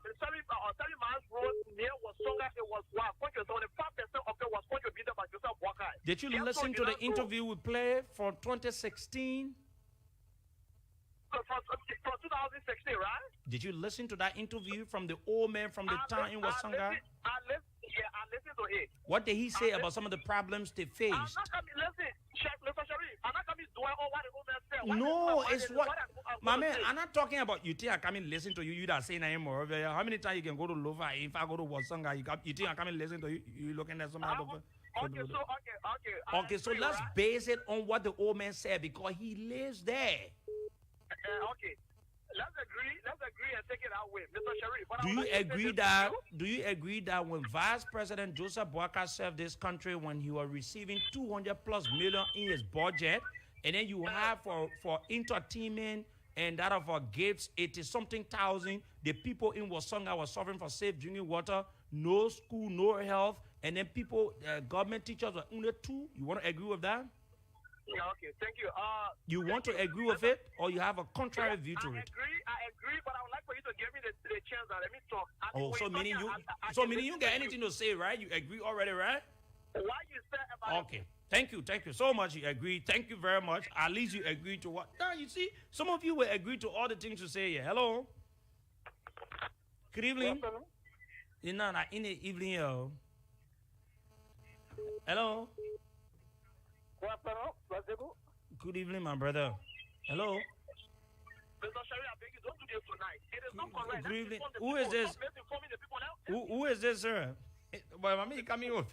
miles road near Wasonga, it was what? 5% of it was contributed by Joseph Boaka. Did you listen to the interview we played for 2016? from 2016, right? Did you listen to that interview from the old man from the town in Wasanga? I listened to it. What did he say about some of the problems they faced? I'm not coming, listen, Mr. Sharif, I'm not coming doing all what the old man said. No, it's what, my man, I'm not talking about you think I come and listen to you, you that saying anymore. How many times you can go to Lofa? If I go to Wasanga, you think I come and listen to you, you looking at some other Okay, so let's base it on what the old man said because he lives there. Okay. Let's agree and take it out with Mr. Sharif. Do you agree that when Vice President Joseph Boakai served this country when he was receiving 200+ million in his budget, and then you have for entertainment and that of gifts 80-something thousand, the people in Wasanga were suffering for safe drinking water, no school, no health, and then people, government teachers were only 2. You want to agree with that? Yeah, okay, thank you. You want to agree with it, or you have a contrary view to it? I agree, but I would like for you to give me the chance and let me talk. So meaning you got anything to say, right? You agree already, right? Why you said about Okay. Thank you so much. You agree. Thank you very much. At least you agree to what? Now you see, some of you will agree to all the things you say here. Hello. Good evening. In the evening, yo. Hello. Good evening, my brother. Hello. Mr. Sharif, I beg you, don't do this tonight. It is not correct. Good evening. Who is this? Who is this, sir? But I mean, coming over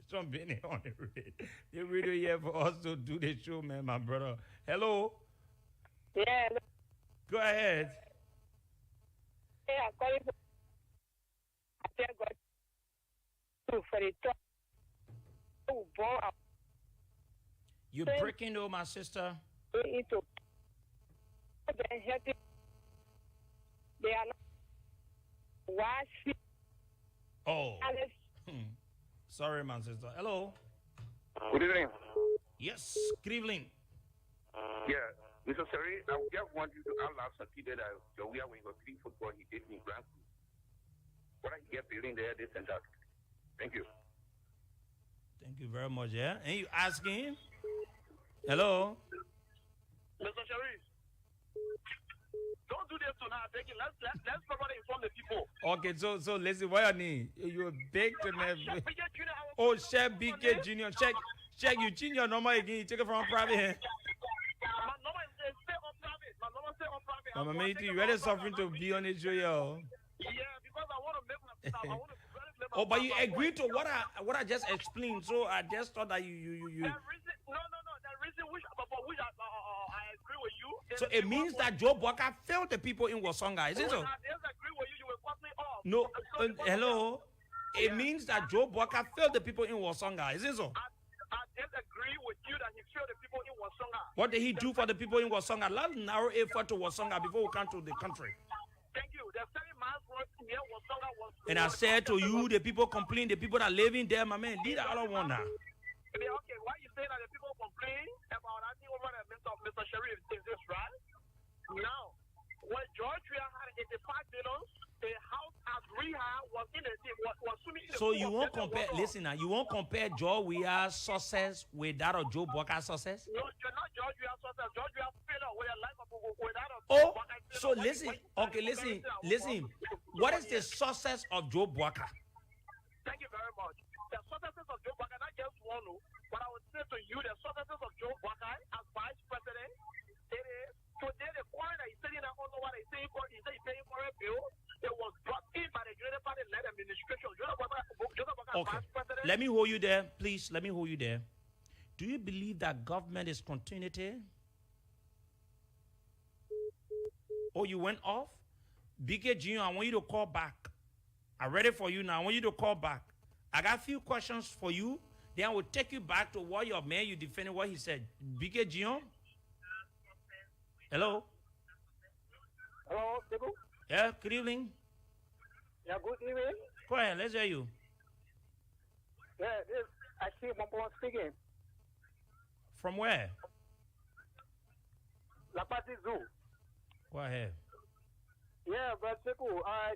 from being on the radio here for us to do the show, man, my brother. Hello. Yeah. Go ahead. Yeah, I'm calling for. I thank God for the talk. You're breaking though, my sister. They are not washing. Oh. Sorry, my sister. Hello. Good evening. Yes, good evening. Yeah, Mr. Sari, I just want you to allow Saki that we are when you play football, he did me grand. What I get building there, this and that. Thank you. Thank you very much, yeah. And you asking? Hello? Mr. Sharif, don't do this tonight. Let's properly inform the people. Okay, so listen, what you need? You're big to never. Oh, Chef BK Junior. Check you change your number again. You take it from private. My number is stay on private. My number stay on private. Mama, mate, you ready suffering to be on the show, yo? Yeah, because I want to make my. Oh, but you agree to what I just explained, so I just thought that you. No. The reason for which I agree with you. So it means that Joe Boakai failed the people in Wasanga, is it so? I disagree with you. You will cut me off. No, hello. It means that Joe Boakai failed the people in Wasanga, is it so? I disagree with you that he failed the people in Wasanga. What did he do for the people in Wasanga? Let's narrow it to Wasanga before we come to the country. Thank you. The 7 miles near Wasanga was. And I said to you, the people complain, the people that live in there, my man, these are all one now. Okay, why you say that the people complain about acting over the Mr. Sharif? Is this right? Now, when George Weah had 85 billion, the house as rehab was in the was swimming in the So you won't compare, listen now, you won't compare George Weah's success with that of Joe Boakai's success? No, you're not George Weah's success. George Weah failure with a life of that of Oh, so listen, okay, listen. What is the success of Joe Boakai? Thank you very much. The successes of Joe Boakai, not just one, but I would say to you, the successes of Joe Boakai as vice president, it is today the coin that he's sitting there, I don't know what he's saying for, he's paying for a bill. It was brought in by the Greater Party-led administration. Joe Boakai Okay, vice president. let me hold you there, please. Let me hold you there. Do you believe that government is continuity? Oh, you went off? BK Junior, I want you to call back. I'm ready for you now. I want you to call back. I got a few questions for you. Then I will take you back to what your man, you defended what he said. BK Junior? Hello? Hello, Diego? Yeah, good evening. Yeah, good evening. Go ahead, let's hear you. Yeah, this I see Mompon speaking. From where? La Party Zoo. Go ahead. Yeah, but Diego, I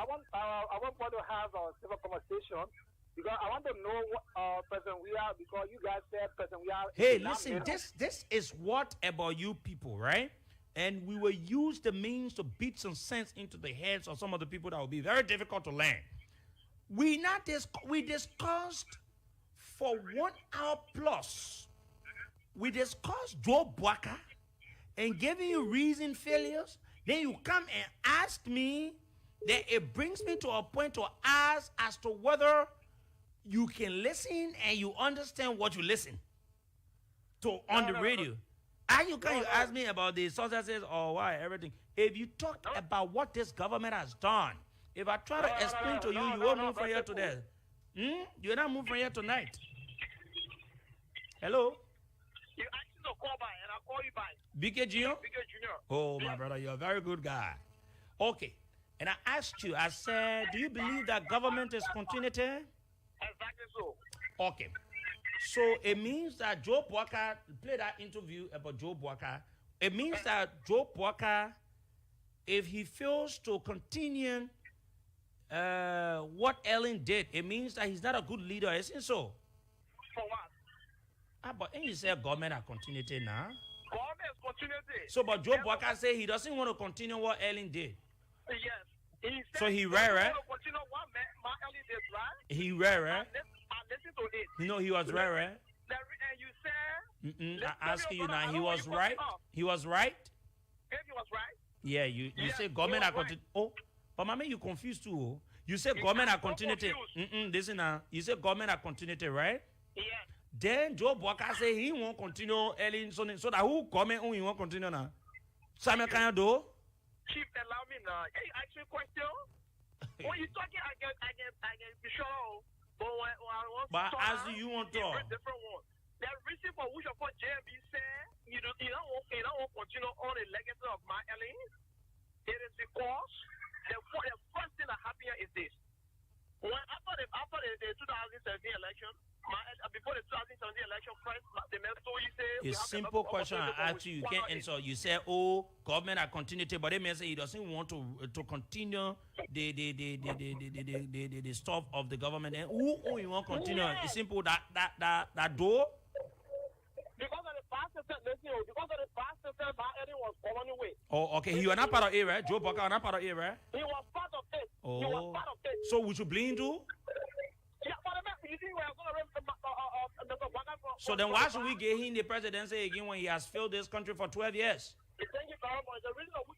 want to have a civil conversation because I want to know what President Weah, because you guys said President Weah. Hey, listen, this is what about you people, right? and we will use the means to beat some sense into the heads of some of the people that will be very difficult to learn. We discussed for 1 hour plus. We discussed Joe Boakai and giving you reason failures. Then you come and ask me. Then it brings me to a point to ask as to whether you can listen and you understand what you listen to on the radio. And you can ask me about the successes or why everything. If you talk about what this government has done, if I try to explain to you, you won't move from here to there. You're not moving from here tonight. Hello? You asked me to call by, and I'll call you back. BK Junior? BK Junior. Oh, my brother, you're a very good guy. Okay. And I asked you, I said, do you believe that government is continuity? Exactly so. Okay. So it means that Joe Boakai, play that interview about Joe Boakai. It means that Joe Boakai, if he fails to continue what Ellen did, it means that he's not a good leader, isn't so? For what? But ain't you say government are continuity now? Government is continuity. So, but Joe Boakai say he doesn't want to continue what Ellen did. Yes. He said So he right? want to continue what Ellen did, right? He right? I listen to it. You know he was right? And you said... I ask you now, he was right? He was right? If he was right? Yeah, you say government are continuity. Oh, but mama, you confused too. Oh. You say government are continuity. Listen now. You say government are continuity, right? Yeah. Then Joe Boakai say he won't continue Ellen, so that who comment who he won't continue now? Samuel, can you do? Chief, allow me now. Hey, ask you a question. When you talking, I can be sure. But when I want but to as you want to different one. The reason for which of what JB said you don't want to continue on the legacy of my Ellen. It is because the first thing that happened here is this. When after the 2017 election, before the 2017 election, the mentor he said a simple question I ask you, you can't answer. You say, "Oh, government are continuity," but they may say he doesn't want to continue the stuff of the government. And who you want to continue? It's simple that door. Because of the past system, because of the past system, my Eddie was falling away. Oh, okay. You are not part of it, right? Joe Boakai not part of it, right? He was part of it. Oh. He was part of it. So we should blame too? Yeah, but you see, we're going to So then why should we give him the presidency again when he has failed this country for 12 years? Thank you very much. The reason you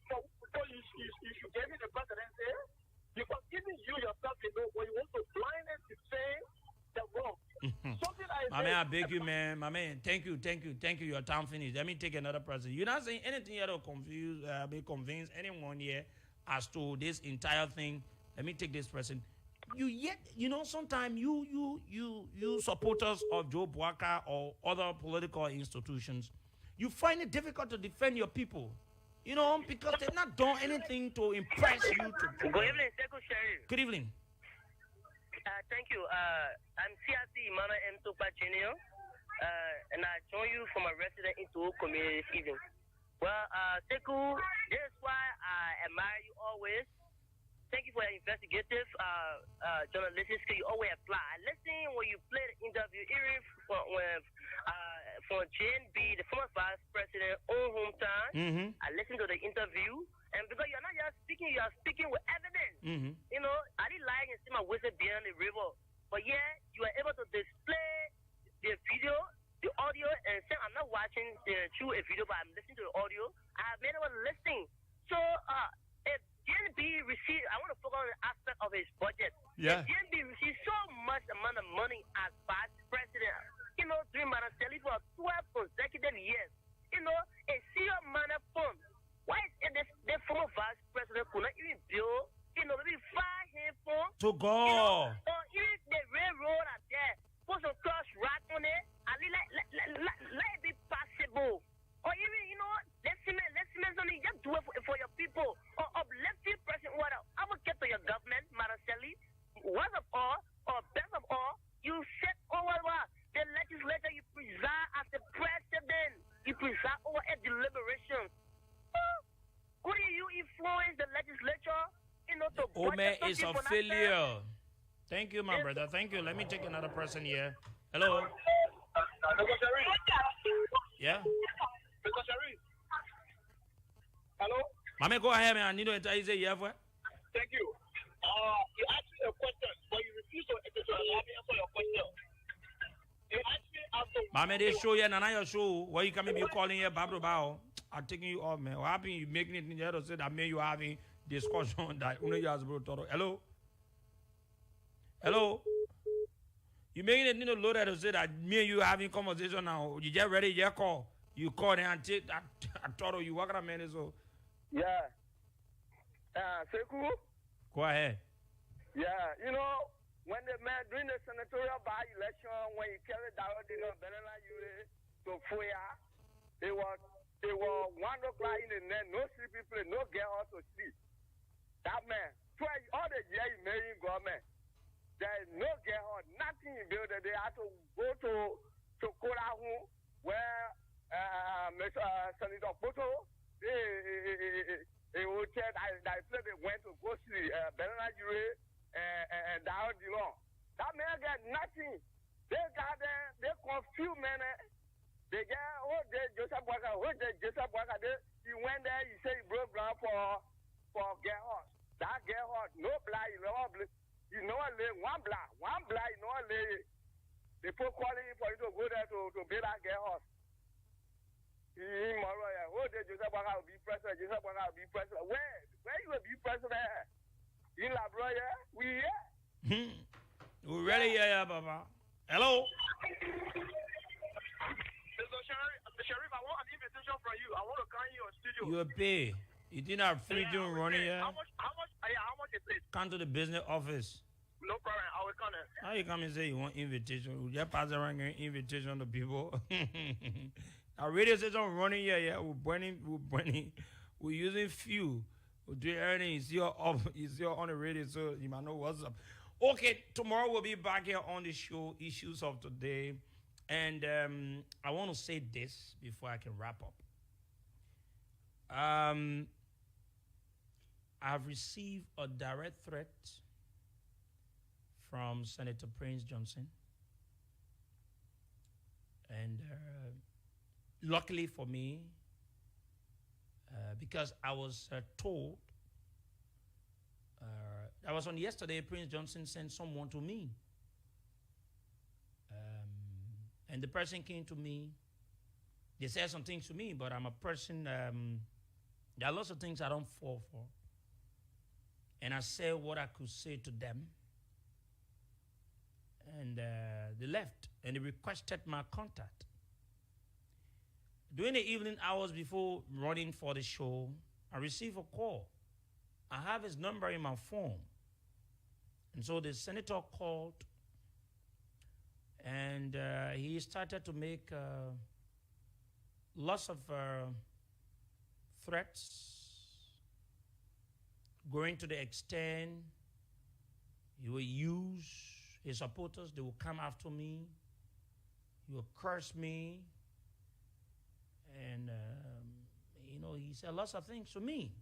should give me the presidency, because even you yourself, when you want to blind it to say the wrong. My man, I beg you, man. My man, thank you. Your time finished. Let me take another person. You're not saying anything here to convince anyone here as to this entire thing. Let me take this person. Sometimes you supporters of Joe Boakai or other political institutions, you find it difficult to defend your people. Because they've not done anything to impress you. Good evening, Secretary. Good evening. Thank you. I'm CRC Emmanuel M. Topa Jr. And I join you from a resident into community this evening. Well, Sekou, this is why I admire you always. Thank you for your investigative journalistic skill. You always apply. Listen when you play the interview, even from JNB, the former vice president, own hometown. I listened to the interview, and because you're not just speaking, you are speaking with evidence. I didn't lie and see my whistle beyond the river, but yeah, you are able to display the video, the audio, and say I'm not watching through a video, but I'm listening to the audio. I have been able to listen. So, if JNB received, I want to focus on the aspect of his budget. Yeah. If JNB received so much amount of money as vice president, during Manaseli for 12 consecutive years, a serious amount of funds. Why is it the former vice president could not even build, maybe 5 handfuls? To go. Or even the railroad out there, put some cross rack on it, and let it be possible. Or even, let's cement something, just do it for your people. Or uplifting person, whatever. I will get to your government, Maraceli. Worst of all, or best of all, you set over the legislature, you preside as the president. You preside over a deliberation. Could you influence the legislature, to Ome is a failure. Thank you, my brother. Thank you. Let me take another person here. Hello. Yeah. Mama, go ahead, man. I need to enter. Is it yeah, for? Thank you. You asked me a question, but you refuse to allow me answer your question. You asked me after. Mama, they show you, and your show. Why you coming? You calling here, Babro Bao? I'm taking you off, man. What happened? You making it in the other side that made you having discussion that only you has bro. Hello. Hello. You making it in the load that say that me and you having conversation now. You just ready? You call. You call and take that. I told you what kind of man is so. Yeah. Sekou? Go ahead. Yeah, you know, when the man during the senatorial by-election, when he carried out the banana to Fuya, it was 1 o'clock in the night, no sleeping place, no girl out to sleep. That man, all the year he married government, there is no girl, nothing in building. They had to go to Korahu, where Senator Poto, they would tell that they went to go see Banana Jure and down the law. That man got nothing. They got there, they confused, man. They got, Joseph Waka, he went there, he said he broke ground for get horse. That get horse, no blind, you know, one blind, you know, they put calling for you to go there to build that get horse. Joseph Waka will be president, Joseph Waka will be president. Where you will be president? In Labroya, we here. We ready, yeah, Baba. Hello. Sheriff, I want an invitation from you. I want to come in your studio. You pay. You didn't have free doing running here. How much is it? Come to the business office. No problem. I will come there. How you come and say you want invitation? We just pass around an invitation to people. Our radio station running here, yeah. We're using fuel. We're doing everything. It's your on the radio, so you might know what's up. Okay, tomorrow we'll be back here on the show, Issues of Today. And I want to say this before I can wrap up. I've received a direct threat from Senator Prince Johnson. And luckily for me, because I was told, I was on yesterday, Prince Johnson sent someone to me. And the person came to me. They said some things to me, but I'm a person, there are lots of things I don't fall for. And I said what I could say to them. And they left, and they requested my contact. During the evening hours before running for the show, I received a call. I have his number in my phone. And so the senator called, and he started to make lots of threats, going to the extent he will use his supporters. They will come after me. He will curse me. And, he said lots of things to me.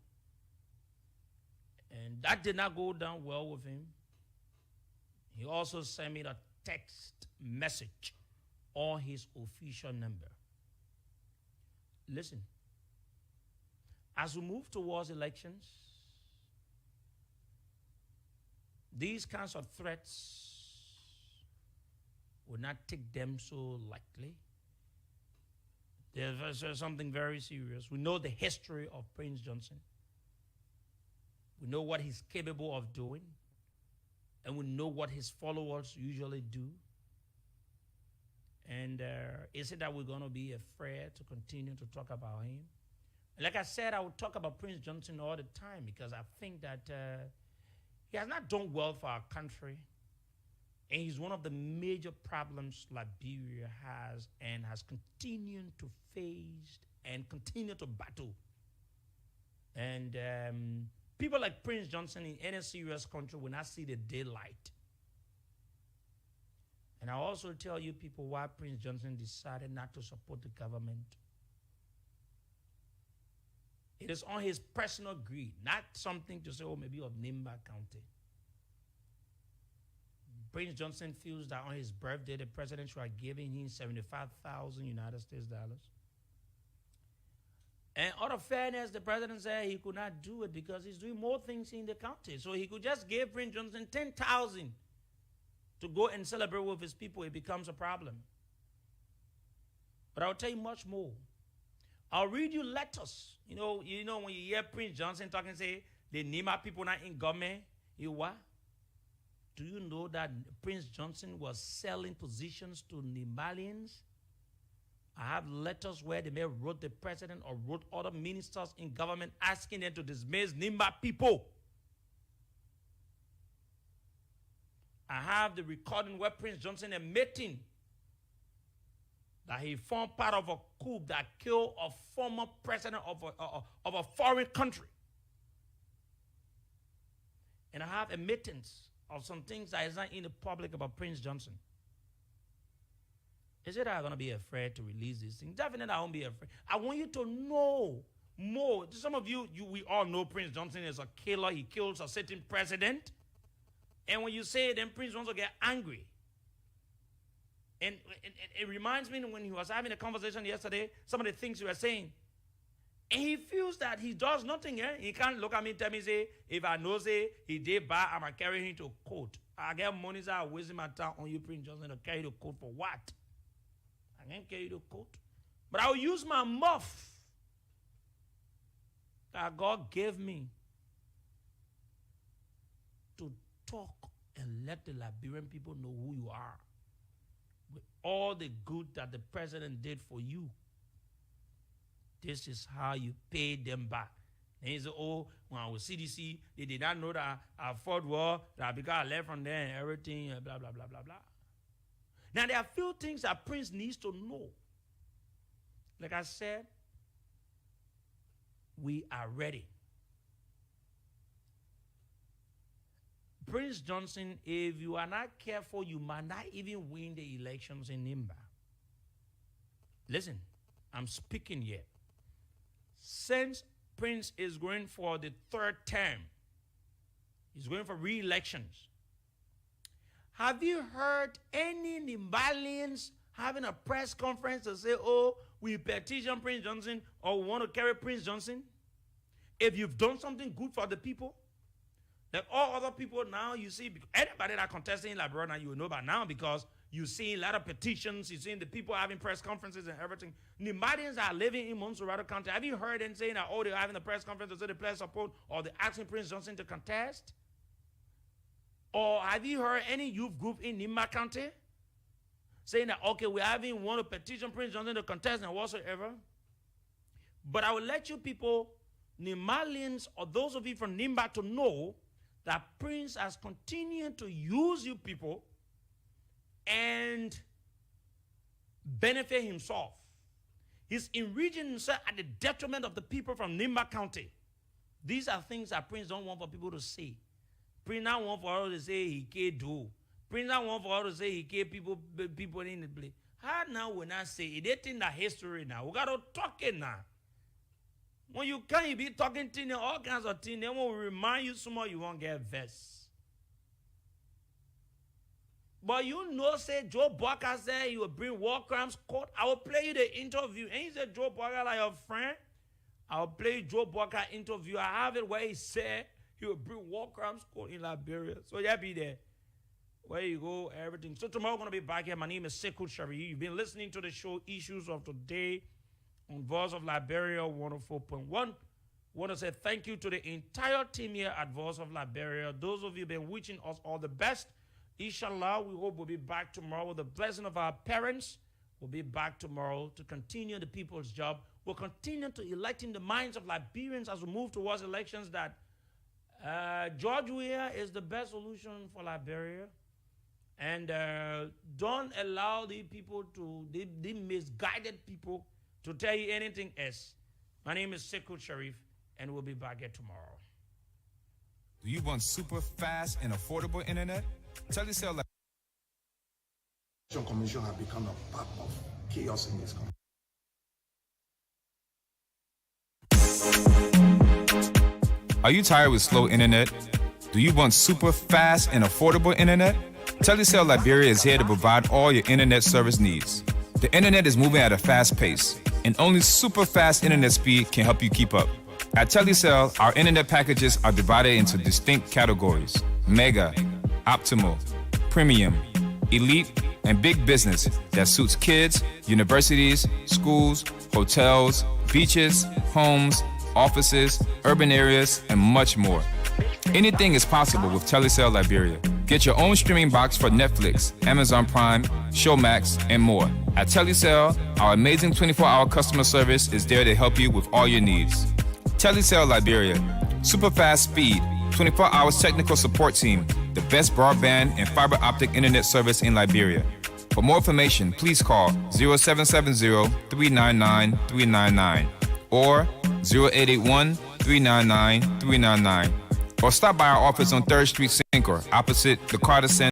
And that did not go down well with him. He also sent me the text message on his official number. Listen, as we move towards elections, these kinds of threats will not take them so lightly. There's something very serious. We know the history of Prince Johnson. We know what he's capable of doing. And we know what his followers usually do. And is it that we're going to be afraid to continue to talk about him? Like I said, I would talk about Prince Johnson all the time because I think that he has not done well for our country. And he's one of the major problems Liberia has and has continued to face and continue to battle. And people like Prince Johnson in any serious country will not see the daylight. And I also tell you people why Prince Johnson decided not to support the government. It is on his personal greed, not something to say, maybe of Nimba County. Prince Johnson feels that on his birthday, the president should have given him $75,000 United States dollars. And other of fairness, the president said he could not do it because he's doing more things in the county. So he could just give Prince Johnson 10,000 to go and celebrate with his people. It becomes a problem. But I'll tell you much more. I'll read you letters. You know when you hear Prince Johnson talking, say the Nima people not in government. You what? Do you know that Prince Johnson was selling positions to Nimalians? I have letters where they may wrote the president or wrote other ministers in government asking them to dismiss Nimba people. I have the recording where Prince Johnson admitting that he formed part of a coup that killed a former president of a foreign country. And I have admittance of some things that is not in the public about Prince Johnson. Is it that I'm going to be afraid to release these things? Definitely I won't be afraid. I want you to know more. Some of you, we all know Prince Johnson is a killer. He kills a sitting president. And when you say it, then Prince Johnson get angry. And it reminds me when he was having a conversation yesterday, some of the things he was saying. And he feels that he does nothing. He can't look at me and tell me, say, if I know, say, he did bad, I'm going to carry him to court. I get money, so I'm wasting my time on you, Prince Johnson, to carry you to court for what? I can't carry you to court. But I'll use my mouth that God gave me to talk and let the Liberian people know who you are. With all the good that the president did for you. This is how you pay them back. And he said, oh, when I was CDC, they did not know that I fought war, that because I left from there and everything, blah, blah, blah, blah, blah. Now, there are few things that Prince needs to know. Like I said, we are ready. Prince Johnson, if you are not careful, you might not even win the elections in Nimba. Listen, I'm speaking here. Since Prince is going for the third term, he's going for re-elections. Have you heard any Nimbalians having a press conference to say, oh, we petition Prince Johnson or we want to carry Prince Johnson? If you've done something good for the people, that all other people now you see, anybody that contesting in Liberia now you will know by now because you see a lot of petitions, you see the people having press conferences and everything. Nimadians are living in Montserrat County. Have you heard them saying that, oh, they're having a press conference to say they pledge support or they're asking Prince Johnson to contest? Or have you heard any youth group in Nimba County saying that, okay, we haven't want to petition Prince Johnson to contest and whatsoever? But I will let you people, Nimalians or those of you from Nimba to know that Prince has continued to use you people and benefit himself. He's enriching himself at the detriment of the people from Nimba County. These are things that Prince don't want for people to say. Prince not want for all to say he can't do. Prince not want for all to say he can't people in the place. How now when I say it? They think that history now. We got to talk it now. When you can't be talking to them, all kinds of things, they will remind you some more you won't get vexed. But you know, say Joe Barker said he will bring war crimes court. I will play you the interview. And he said, Joe Barker like your friend. I'll play Joe Barker interview. I have it where he said he will bring war crimes court in Liberia. So yeah, be there. Where you go, everything. So tomorrow we're going to be back here. My name is Sekou Sharif. You've been listening to the show Issues of Today on Voice of Liberia 104.1. Want to say thank you to the entire team here at Voice of Liberia. Those of you have been wishing us all the best. Inshallah, we hope we'll be back tomorrow with the blessing of our parents. We'll be back tomorrow to continue the people's job. We'll continue to elect in the minds of Liberians as we move towards elections that George Weah is the best solution for Liberia. And don't allow the people to, the misguided people to tell you anything else. My name is Sekou Sharif, and we'll be back here tomorrow. Do you want super fast and affordable internet? Tell yourself like Commission have become a part of chaos in this country. Are you tired with slow internet? Do you want super fast and affordable internet? Telecel Liberia is here to provide all your internet service needs. The internet is moving at a fast pace, and only super fast internet speed can help you keep up. At Telecel, our internet packages are divided into distinct categories: Mega, Optimal, Premium, Elite, and Big Business that suits kids, universities, schools, hotels, beaches, homes, offices, urban areas, and much more. Anything is possible with Telecel Liberia. Get your own streaming box for Netflix, Amazon Prime, Showmax, and more. At Telecel, our amazing 24-hour customer service is there to help you with all your needs. Telecel Liberia, super fast speed, 24 hours technical support team, the best broadband and fiber optic internet service in Liberia. For more information, please call 0770-399-399 or 0881-399-399. Or stop by our office on 3rd Street, Sinker, opposite the Carter Center.